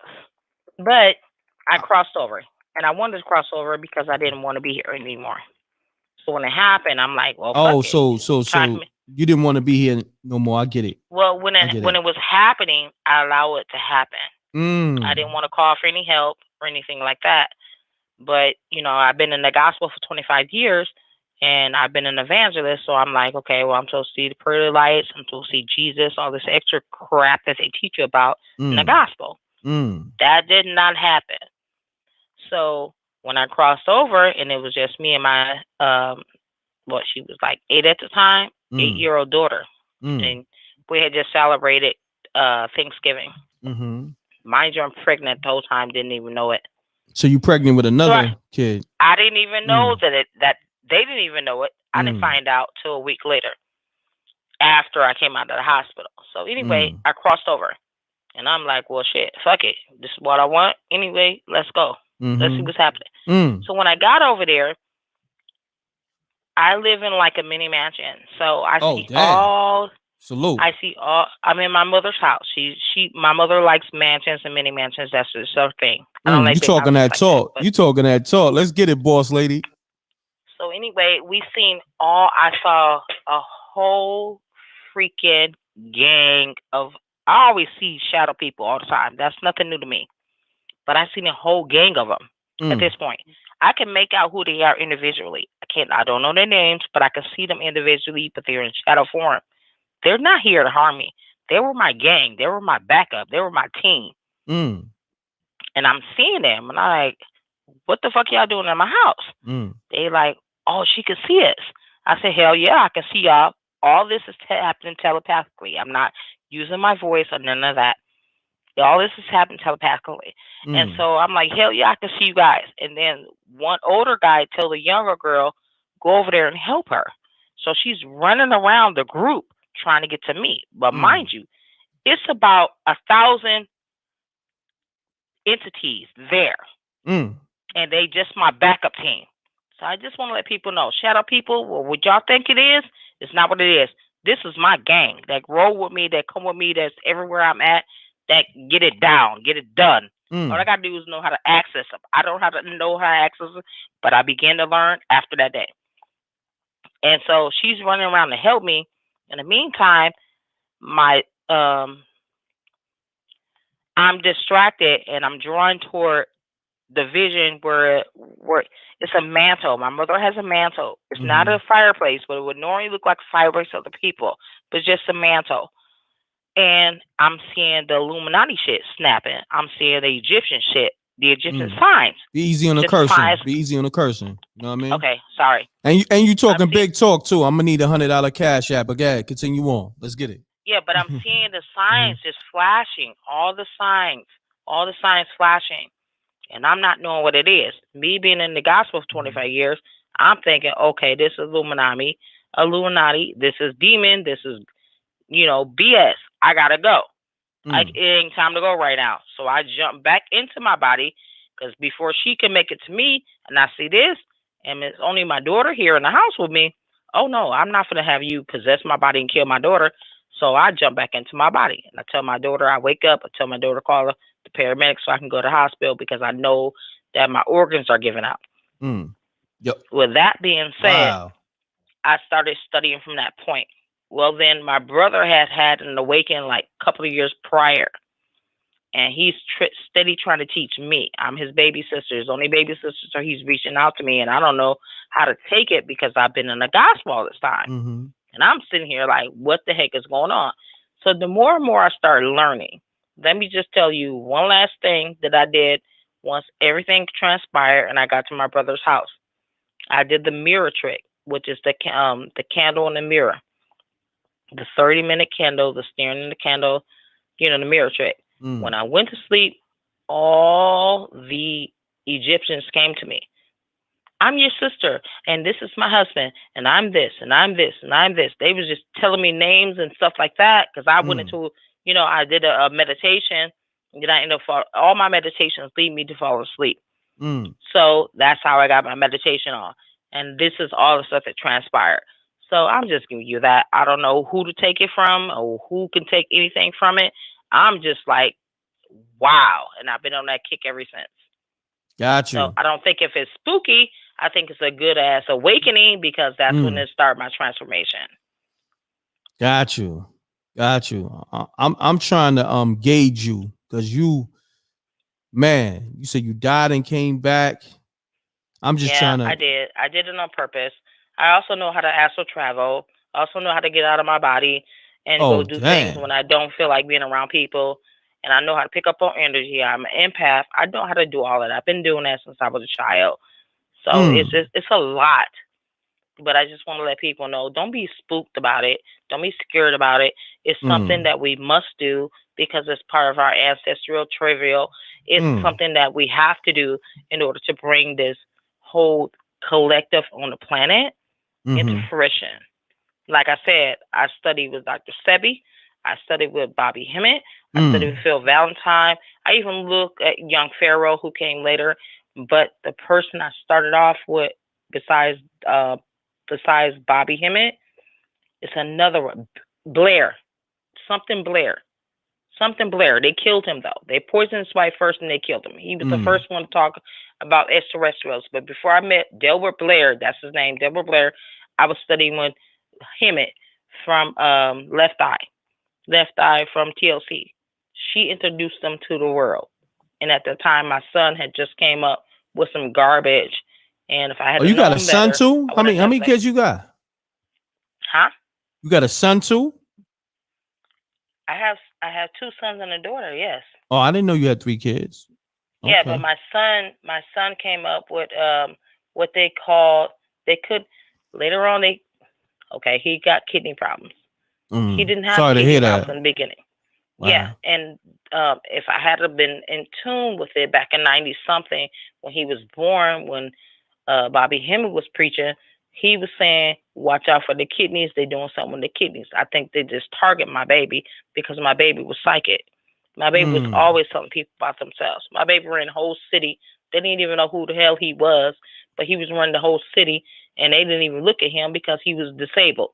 But I crossed over, and I wanted to cross over because I didn't want to be here anymore. So when it happened, I'm like, well, fuck it. So you didn't want to be here no more. I get it. Well, when it was happening, I allowed it to happen. I didn't want to call for any help or anything like that. But, I've been in the gospel for 25 years, and I've been an evangelist. So I'm like, okay, well, I'm supposed to see the pearly lights. I'm supposed to see Jesus, all this extra crap that they teach you about in the gospel. That did not happen. So when I crossed over, and it was just me and my, she was like 8 at the time, 8-year-old daughter. And we had just celebrated Thanksgiving. Mind you, I'm pregnant the whole time, didn't even know it. So you pregnant with another kid? I didn't even know that they didn't even know it. I didn't find out till a week later after I came out of the hospital. So anyway, I crossed over. And I'm like, well, shit, fuck it. This is what I want. Anyway, let's go. Let's see what's happening. So when I got over there, I live in like a mini mansion. So I see all. Salute. I see all. I'm in my mother's house. My mother likes mansions and mini mansions. That's her thing. I don't like you talking that talk. You talking that talk. Let's get it, boss lady. So anyway, I saw a whole freaking gang of. I always see shadow people all the time. That's nothing new to me. But I've seen a whole gang of them at this point. I can make out who they are individually. I don't know their names, but I can see them individually, but they're in shadow form. They're not here to harm me. They were my gang. They were my backup. They were my team. And I'm seeing them, and I'm like, what the fuck y'all doing in my house? They like, oh, she can see us. I said, hell yeah, I can see y'all. All this is happening telepathically. I'm not using my voice or none of that. All this is happening telepathically. And so I'm like, hell yeah, I can see you guys. And then one older guy told the younger girl, go over there and help her. So she's running around the group trying to get to me. But mind you, it's about 1,000 entities there. And they just my backup team. So I just want to let people know, shadow people, well, what y'all think it is, it's not what it is. This is my gang that roll with me, that come with me, that's everywhere I'm at, that get it down, get it done. All I got to do is know how to access them. I don't have to know how to access them, but I began to learn after that day. And so she's running around to help me. In the meantime, I'm distracted and I'm drawn toward the vision where it's a mantle. My mother has a mantle. It's not a fireplace, but it would normally look like a fireplace of the people, but it's just a mantle. And I'm seeing the Illuminati shit snapping. I'm seeing the Egyptian shit, the Egyptian signs. Be easy on the cursing. Be easy on the cursing. You know what I mean? Okay, sorry. And you talking big talk too. I'm gonna need $100 cash app. But go ahead, continue on. Let's get it. Yeah, but I'm seeing the signs just flashing. All the signs flashing. And I'm not knowing what it is. Me being in the gospel for 25 years, I'm thinking, okay, this is Illuminati. This is demon. This is BS. I gotta go. Like, it ain't time to go right now. So I jump back into my body because before she can make it to me, and I see this, and it's only my daughter here in the house with me. Oh no, I'm not gonna have you possess my body and kill my daughter. So I jump back into my body, and I tell my daughter, I wake up, I tell my daughter to call the paramedics so I can go to the hospital because I know that my organs are giving out. Yep. With that being said, I started studying from that point. Well, then my brother had an awakening like a couple of years prior, and he's steady trying to teach me. I'm his baby sister, his only baby sister, so he's reaching out to me, and I don't know how to take it because I've been in the gospel all this time. And I'm sitting here like, what the heck is going on? So the more and more I started learning, let me just tell you one last thing that I did once everything transpired and I got to my brother's house. I did the mirror trick, which is the candle in the mirror. The 30-minute candle, the staring in the candle, the mirror trick. When I went to sleep, all the Egyptians came to me. I'm your sister, and this is my husband, and I'm this, and I'm this, and I'm this. They was just telling me names and stuff like that because I went into, I did a meditation, and I ended up all my meditations lead me to fall asleep. So that's how I got my meditation on, and this is all the stuff that transpired. So I'm just giving you that. I don't know who to take it from or who can take anything from it. I'm just like, wow, and I've been on that kick ever since. Got you. So I don't think if it's spooky, I think it's a good ass awakening because that's when it started my transformation. Got you. I'm trying to gauge you because you said you died and came back. I'm just trying to. I did it on purpose. I also know how to astral travel. I also know how to get out of my body and go do things when I don't feel like being around people. And I know how to pick up on energy. I'm an empath. I know how to do all of that. I've been doing that since I was a child. So it's a lot. But I just want to let people know, don't be spooked about it. Don't be scared about it. It's something that we must do because it's part of our ancestral trivial. It's something that we have to do in order to bring this whole collective on the planet into fruition. Like I said, I studied with Dr. Sebi. I studied with Bobby Hemmett. I studied with Phil Valentine. I even looked at young Pharaoh who came later. But the person I started off with, besides Bobby Hemmett, is another one. Blair. Something Blair. They killed him, though. They poisoned his wife first and they killed him. He was the first one to talk about extraterrestrials. But before I met Delbert Blair, that's his name, Delbert Blair, I was studying with Hemmett from Left Eye from TLC. She introduced them to the world. And at the time, my son had just came up with some garbage. And if I had you got a son too? How many kids you got? Huh? You got a son too? I have two sons and a daughter, yes. Oh, I didn't know you had 3 kids. Yeah, but my son came up with what they called, later on he got kidney problems. He didn't have kidney problems in the beginning. Wow. Yeah, and if I had been in tune with it back in 90-something when he was born, when Bobby Hemmett was preaching, he was saying, watch out for the kidneys. They're doing something with the kidneys. I think they just target my baby because my baby was psychic. My baby was always telling people about themselves. My baby ran the whole city. They didn't even know who the hell he was, but he was running the whole city, and they didn't even look at him because he was disabled.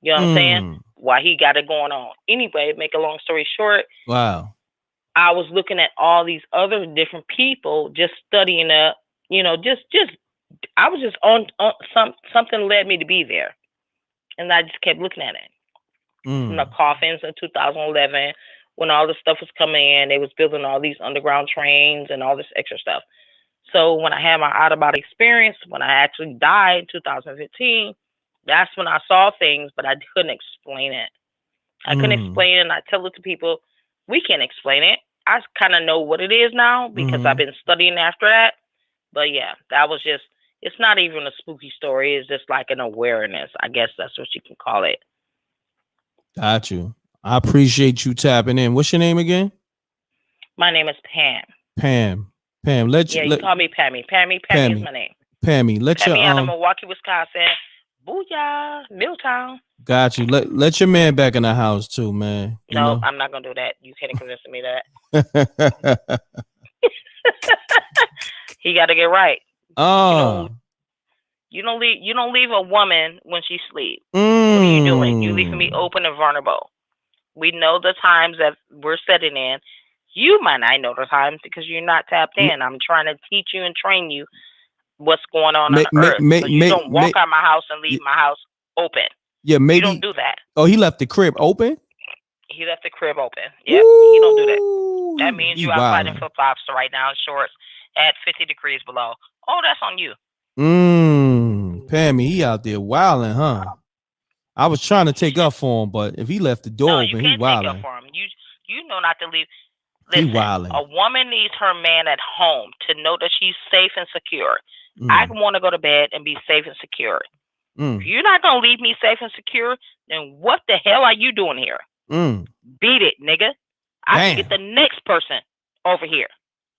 You know what I'm saying? Why he got it going on. Anyway, make a long story short. Wow. I was looking at all these other different people, just studying I was just on something led me to be there. And I just kept looking at it. From the coffins in 2011, when all this stuff was coming in, they was building all these underground trains and all this extra stuff. So when I had my out-of-body experience, when I actually died in 2015, that's when I saw things, but I couldn't explain it. I couldn't explain it, and I tell it to people, we can't explain it. I kind of know what it is now because I've been studying after that. But yeah, that was just, it's not even a spooky story. It's just like an awareness. I guess that's what you can call it. Got you. I appreciate you tapping in. What's your name again? My name is Pam. Pam. You call me Pammy. Pammy is my name. Pammy, Pammy out of Milwaukee, Wisconsin. Booyah, Milltown. Got you. Let your man back in the house too, man. No, I'm not gonna do that. You can't convince me that. He got to get right. Oh. You don't leave a woman when she sleeps. What are you doing? You leaving me open and vulnerable. We know the times that we're setting in. You might not know the times because you're not tapped in. I'm trying to teach you and train you what's going on earth. So you don't walk out my house and leave my house open. Yeah, maybe. You don't do that. Oh, he left the crib open? He left the crib open. Yep, he don't do that. That means you outside in wildin'. flip-flops right now in shorts at 50 degrees below. Oh, that's on you. Pammy, he out there wilding, huh? I was trying to take up for him, but if he left the door open, he wilding. Take up for him. You know not to leave. Listen, he wilding. A woman needs her man at home to know that she's safe and secure. I want to go to bed and be safe and secure. If you're not gonna leave me safe and secure, then what the hell are you doing here? Beat it, nigga. I can get the next person over here.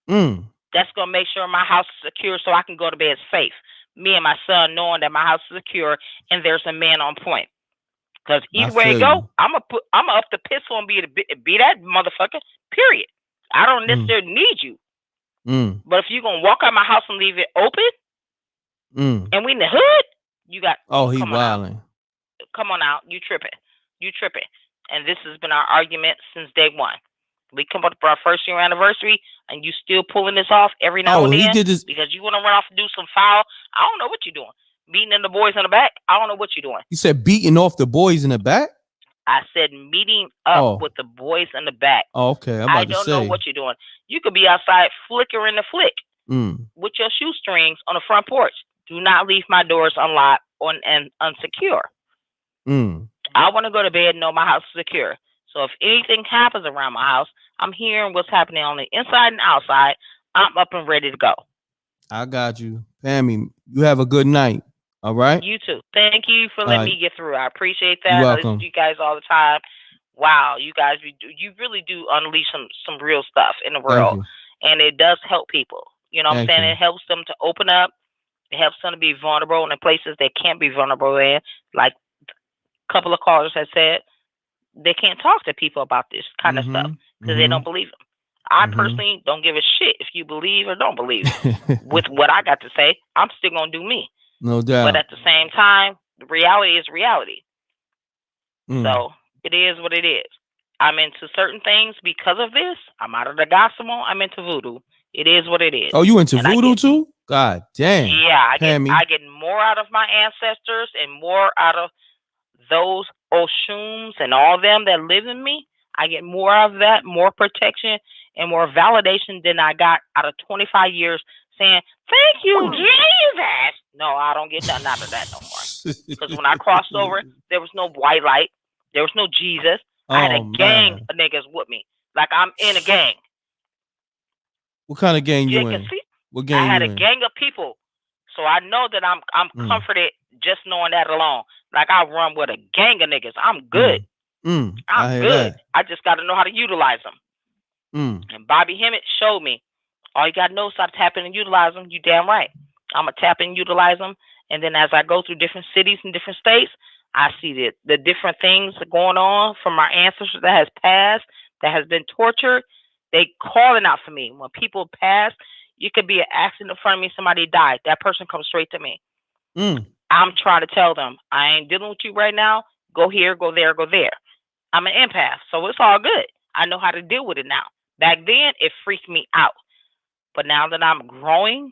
That's gonna make sure my house is secure so I can go to bed safe. Me and my son knowing that my house is secure and there's a man on point. Because either way it go, I'm gonna up the pistol and be that motherfucker. Period. I don't necessarily need you. But if you're gonna walk out my house and leave it open, and we in the hood, you got he wilding. Come on out. You tripping. And this has been our argument since day one. We come up for our first year anniversary, and you still pulling this off every now and then because you want to run off and do some foul. I don't know what you're doing. Beating the boys in the back. I don't know what you're doing. You said beating off the boys in the back? I said meeting up with the boys in the back. Oh, okay. I don't know what you're doing. You could be outside flickering the flick with your shoestrings on the front porch. Do not leave my doors unlocked and unsecure. I want to go to bed and know my house is secure. So if anything happens around my house, I'm hearing what's happening on the inside and outside. I'm up and ready to go. I got you. Pammy, you have a good night. All right? You too. Thank you for letting me get through. I appreciate that. You're I welcome. listen to you guys all the time. Wow, you guys, you really do unleash some real stuff in the world. And it does help people. You know what I'm saying? It helps them to open up. It helps them to be vulnerable in the places they can't be vulnerable in. Like a couple of callers have said, they can't talk to people about this kind of stuff because they don't believe them. I personally don't give a shit if you believe or don't believe it. With what I got to say, I'm still going to do me. No doubt. But at the same time, reality is reality. So it is what it is. I'm into certain things because of this. I'm out of the gospel. I'm into voodoo. It is what it is. Oh, you into voodoo too? God damn. Yeah, I get more out of my ancestors and more out of those Oshums and all them that live in me. I get more of that, more protection and more validation than I got out of 25 years saying, thank you, Jesus. No, I don't get nothing out of that no more. Because when I crossed over, there was no white light. There was no Jesus. I had a gang of niggas with me. Like I'm in a gang. What kind of gang you in? What gang I had you a in? gang of people. So I know that I'm comforted just knowing that alone. Like I run with a gang of niggas. I'm good. I'm good. I just got to know how to utilize them. And Bobby Hemmett showed me. All you got to know is how to tap in and utilize them. You damn right. I'm going to tap in and utilize them. And then as I go through different cities and different states, I see the different things going on from my ancestors that has passed, that has been tortured. They calling out for me. When people pass, you could be an accident in front of me, somebody died. That person comes straight to me. I'm trying to tell them, I ain't dealing with you right now. Go here, go there, go there. I'm an empath, so it's all good. I know how to deal with it now. Back then, it freaked me out. But now that I'm growing,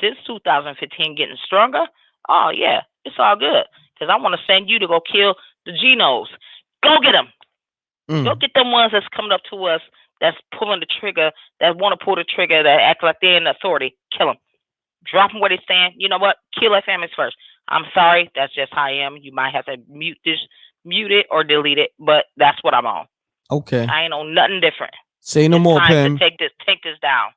since 2015, getting stronger, oh, yeah, it's all good. Because I want to send you to go kill the Genos. Go get them. Go get them ones that's coming up to us, that's pulling the trigger, that want to pull the trigger, that act like they're in authority. Kill them. Drop them where they stand. You know what? Kill their families first. I'm sorry. That's just how I am. You might have to mute it or delete it, but that's what I'm on. Okay. I ain't on nothing different. Say no more, Pam. Take this down.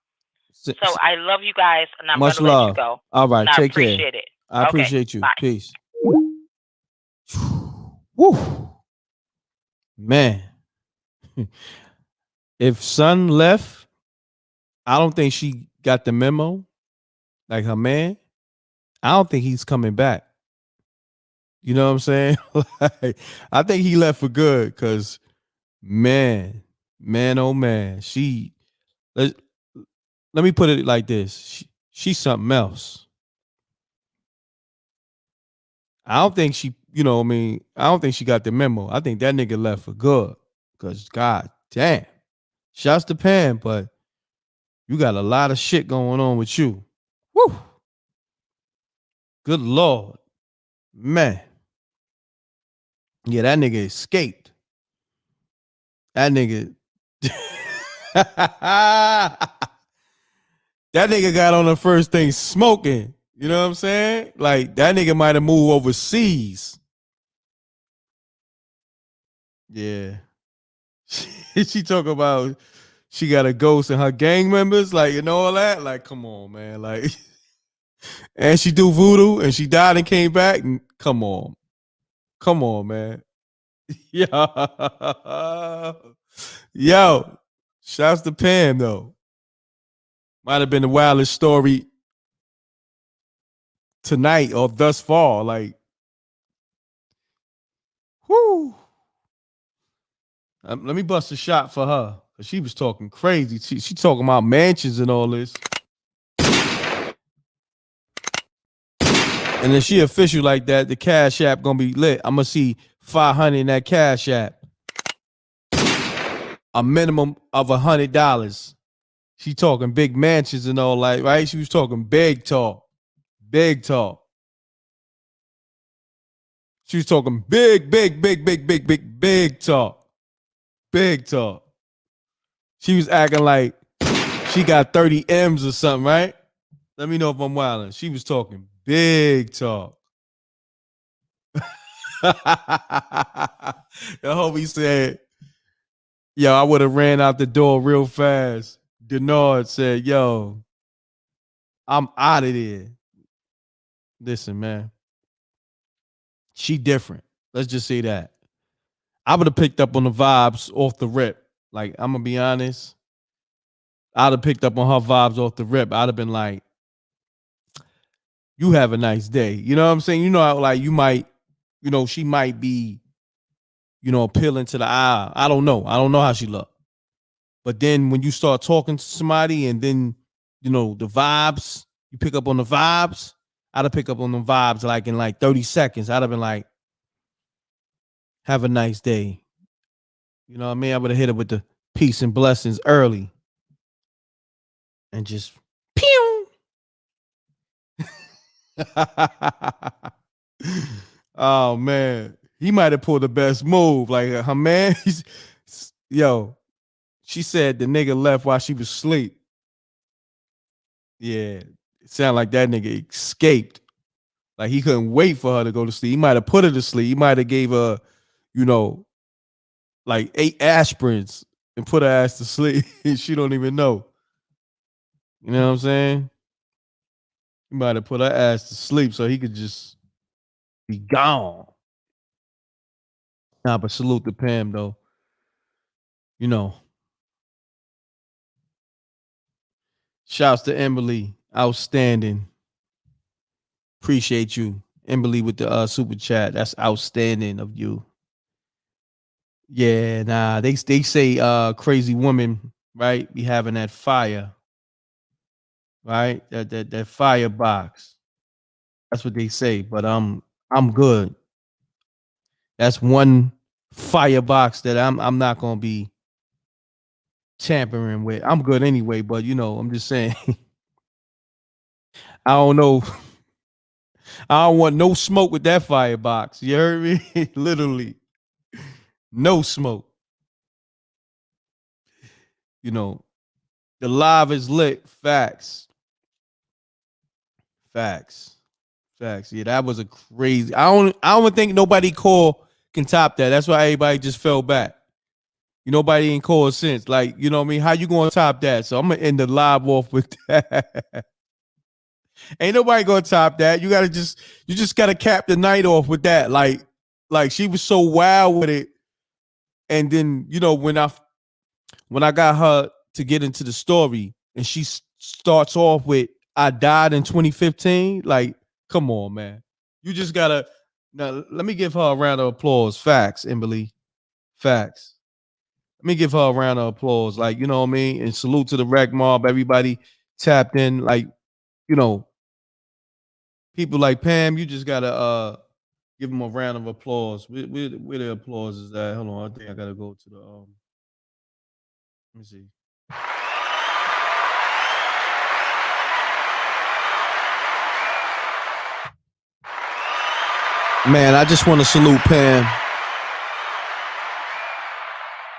So I love you guys, and I'm going to let you go. All right, take care. I appreciate it. I appreciate you. Bye. Peace. Woo. Man. If son left, I don't think she got the memo. Like her man, I don't think he's coming back. You know what I'm saying? Like, I think he left for good because, man, oh man, let, let me put it like this. She's something else. I don't think she, I don't think she got the memo. I think that nigga left for good because, God damn, shouts to Pam, but you got a lot of shit going on with you. Woo. Good Lord. Man. Yeah, that nigga escaped. That nigga. That nigga got on the first thing smoking. You know what I'm saying? Like, that nigga might have moved overseas. Yeah. She talk about she got a ghost and her gang members, like, and all that. Like, come on, man. Like, and she do voodoo and she died and came back. And come on. Come on, man. Yo. Shouts to Pam, though. Might have been the wildest story tonight or thus far. Like, whoo. Let me bust a shot for her. Cause she was talking crazy. She talking about mansions and all this. And then she official like that, the Cash App gonna be lit. I'm gonna see 500 in that Cash App. A minimum of $100. She talking big mansions and all that, right? She was talking big talk. Big talk. She was talking big talk. Big talk. She was acting like she got 30 M's or something, right? Let me know if I'm wilding. She was talking big talk. The homie said, yo, I would have ran out the door real fast. Denard said, yo, I'm out of there. Listen, man. She different. Let's just say that. I would have picked up on the vibes off the rip. Like, I'm going to be honest. I'd have picked up on her vibes off the rip. I'd have been like, you have a nice day. You know what I'm saying? You know how, like, you might, she might be, appealing to the eye. I don't know. I don't know how she look. But then when you start talking to somebody and then, the vibes, you pick up on the vibes. I'd have picked up on the vibes like in like 30 seconds. I'd have been like, have a nice day. You know what I mean? I would have hit it with the peace and blessings early. And just pew. Oh man. He might have pulled the best move. Like her man, she said the nigga left while she was asleep. Yeah. It sounded like that nigga escaped. Like he couldn't wait for her to go to sleep. He might have put her to sleep. He might have gave her, like 8 aspirins and put her ass to sleep. She don't even know. You know what I'm saying? He might have put her ass to sleep so he could just be gone. Nah, but salute to Pam though. Shouts to Emily. Outstanding. Appreciate you. Emily with the super chat. That's outstanding of you. Yeah, nah. They say crazy woman, right? Be having that fire. Right? That firebox. That's what they say, but I'm good. That's one firebox that I'm not gonna be tampering with. I'm good anyway, but I'm just saying. I don't know. I don't want no smoke with that firebox. You heard me? Literally. No smoke. The live is lit. Facts. Yeah, that was a crazy. I don't think nobody can top that. That's why everybody just fell back. Nobody ain't called since. Like, you know what I mean? How you gonna top that? So I'm gonna end the live off with that. Ain't nobody gonna top that. You just gotta cap the night off with that. Like she was so wild with it. And then, when I got her to get into the story and she starts off with, I died in 2015. Like, come on, man. You just gotta, Now, let me give her a round of applause. Facts, Emily. Facts. Let me give her a round of applause. Like, you know what I mean? And salute to the rec mob. Everybody tapped in. Like, you know, people like Pam, you just gotta give them a round of applause. Where the applause is at? Hold on, I think I gotta go to the let me see. Man, I just want to salute Pam.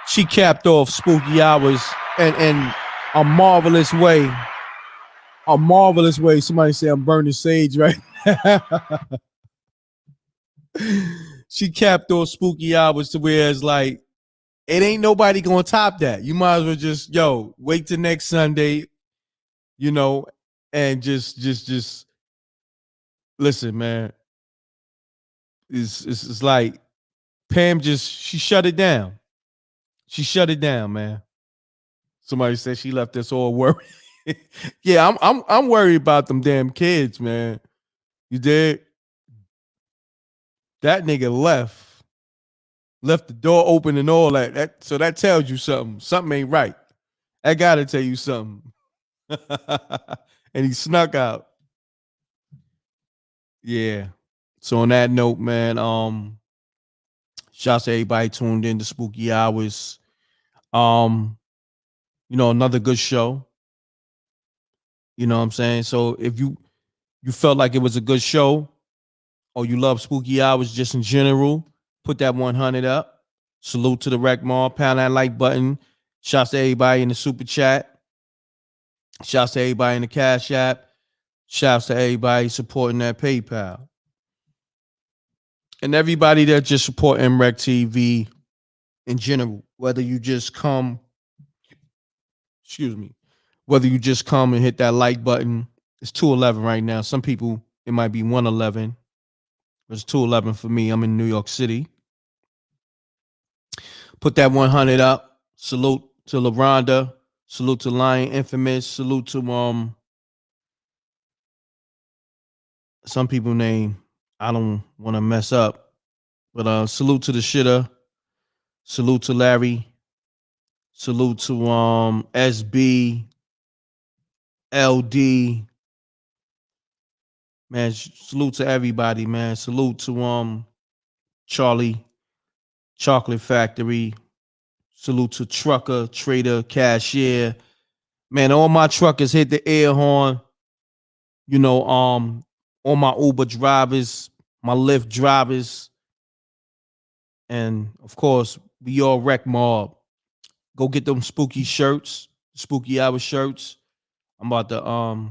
She capped off spooky hours and a marvelous way. A marvelous way. Somebody say I'm burning sage right now. She capped off spooky hours to where it's like, it ain't nobody gonna top that. You might as well just, wait till next Sunday, and just listen, man. It's like Pam she shut it down. She shut it down, man. Somebody said she left us all worried. Yeah, I'm worried about them damn kids, man. You did? That nigga left the door open and all that. So that tells you something. Something ain't right. I gotta tell you something. And he snuck out. Yeah. So on that note, man, shouts to everybody tuned in to Spooky Hours. Another good show. You know what I'm saying? So if you felt like it was a good show, or you love Spooky Hours just in general, put that 100 up. Salute to the Rec Mall. Pound that like button. Shouts to everybody in the super chat. Shouts to everybody in the Cash App. Shouts to everybody supporting that PayPal. And everybody that just support mrecktv in general, whether you just come and hit that like button. It's 211 right now. Some people, it might be 111. It's 211 for me. I'm in New York City. Put that 100 up. Salute to LaRonda. Salute to Lion Infamous. Salute to some people name I don't want to mess up. But salute to the shitter. Salute to Larry. Salute to SB. LD. Man, salute to everybody, man. Salute to Charlie, Chocolate Factory. Salute to Trucker, Trader, Cashier. Man, all my truckers hit the air horn. All my Uber drivers, my Lyft drivers, and of course, we all Rec Mob. Go get them spooky shirts, spooky hour shirts. I'm about to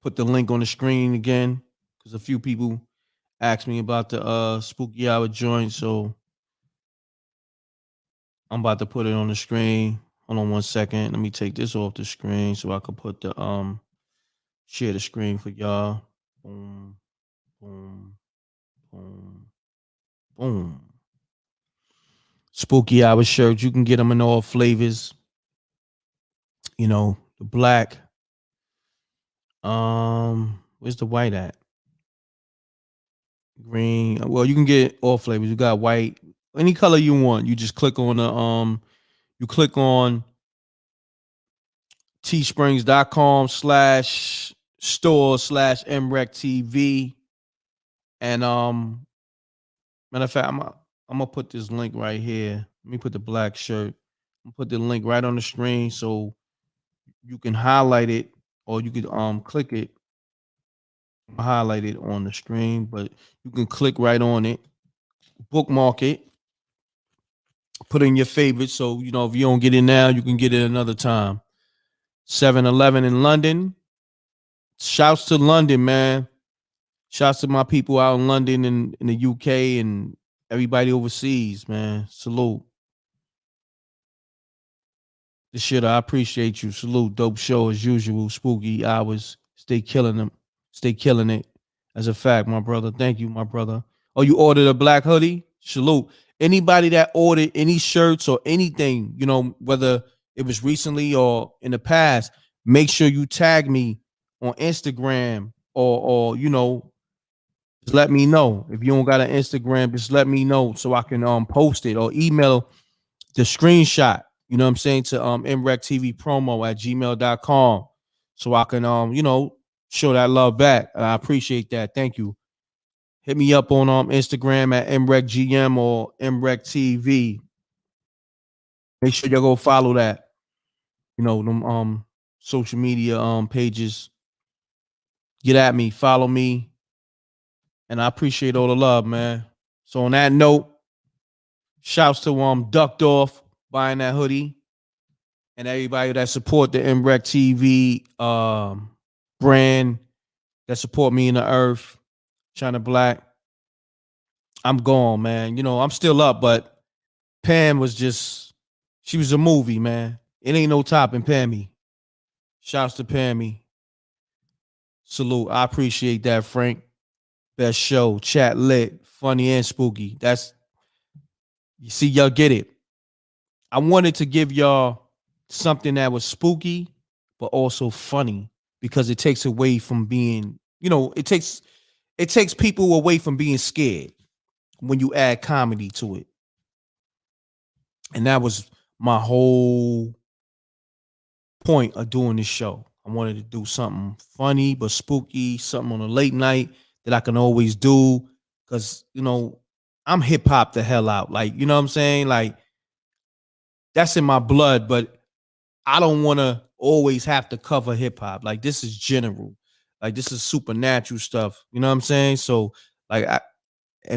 put the link on the screen again because a few people asked me about the spooky hour joint, so I'm about to put it on the screen. Hold on 1 second. Let me take this off the screen so I can put the share the screen for y'all. Boom, boom, boom, boom. Spooky hour shirts. You can get them in all flavors. The black. Where's the white at? Green. Well, you can get all flavors. You got white, any color you want. You just click on the you click on teesprings.com/store/mrecktv. And matter of fact, I'm gonna put this link right here. Let me put the black shirt. I'm gonna put the link right on the screen so you can highlight it or you could click it. Highlight it on the screen, but you can click right on it, bookmark it, put in your favorites. So if you don't get it now, you can get it another time. 7-Eleven in London. Shouts to London, man. Shouts to my people out in London and in the UK and everybody overseas, man. Salute. The shit, I appreciate you. Salute. Dope show as usual. Spooky hours. Stay killing them. Stay killing it. As a fact, my brother. Thank you, my brother. Oh, you ordered a black hoodie? Salute. Anybody that ordered any shirts or anything, whether it was recently or in the past, make sure you tag me on Instagram or Just let me know. If you don't got an Instagram, just let me know so I can post it or email the screenshot, you know what I'm saying, to mrecktv promo@gmail.com so I can show that love back. I appreciate that. Thank you. Hit me up on Instagram at mreckgm or mrecktv. Make sure y'all go follow that. Them social media pages. Get at me, follow me, and I appreciate all the love, man. So on that note, shouts to Ducked Off buying that hoodie and everybody that support the m.reck TV brand, that support me in the earth, China Black. I'm gone, man. I'm still up, but Pam was she was a movie, man. It ain't no topping Pammy. Shouts to Pammy. Salute. I appreciate that, Frank. Best show. Chat lit. Funny and spooky. You see, y'all get it. I wanted to give y'all something that was spooky, but also funny because it takes away from being, it takes people away from being scared when you add comedy to it. And that was my whole point of doing this show. I wanted to do something funny but spooky, something on a late night that I can always do because, I'm hip hop the hell out. Like, you know what I'm saying? Like, that's in my blood, but I don't want to always have to cover hip hop. Like, this is general. Like, this is supernatural stuff. You know what I'm saying? So, and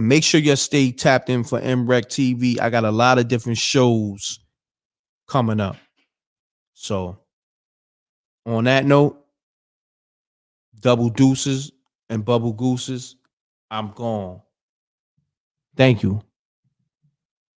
make sure you stay tapped in for m.reck TV. I got a lot of different shows coming up. So, on that note, double deuces and bubble gooses, I'm gone. Thank you.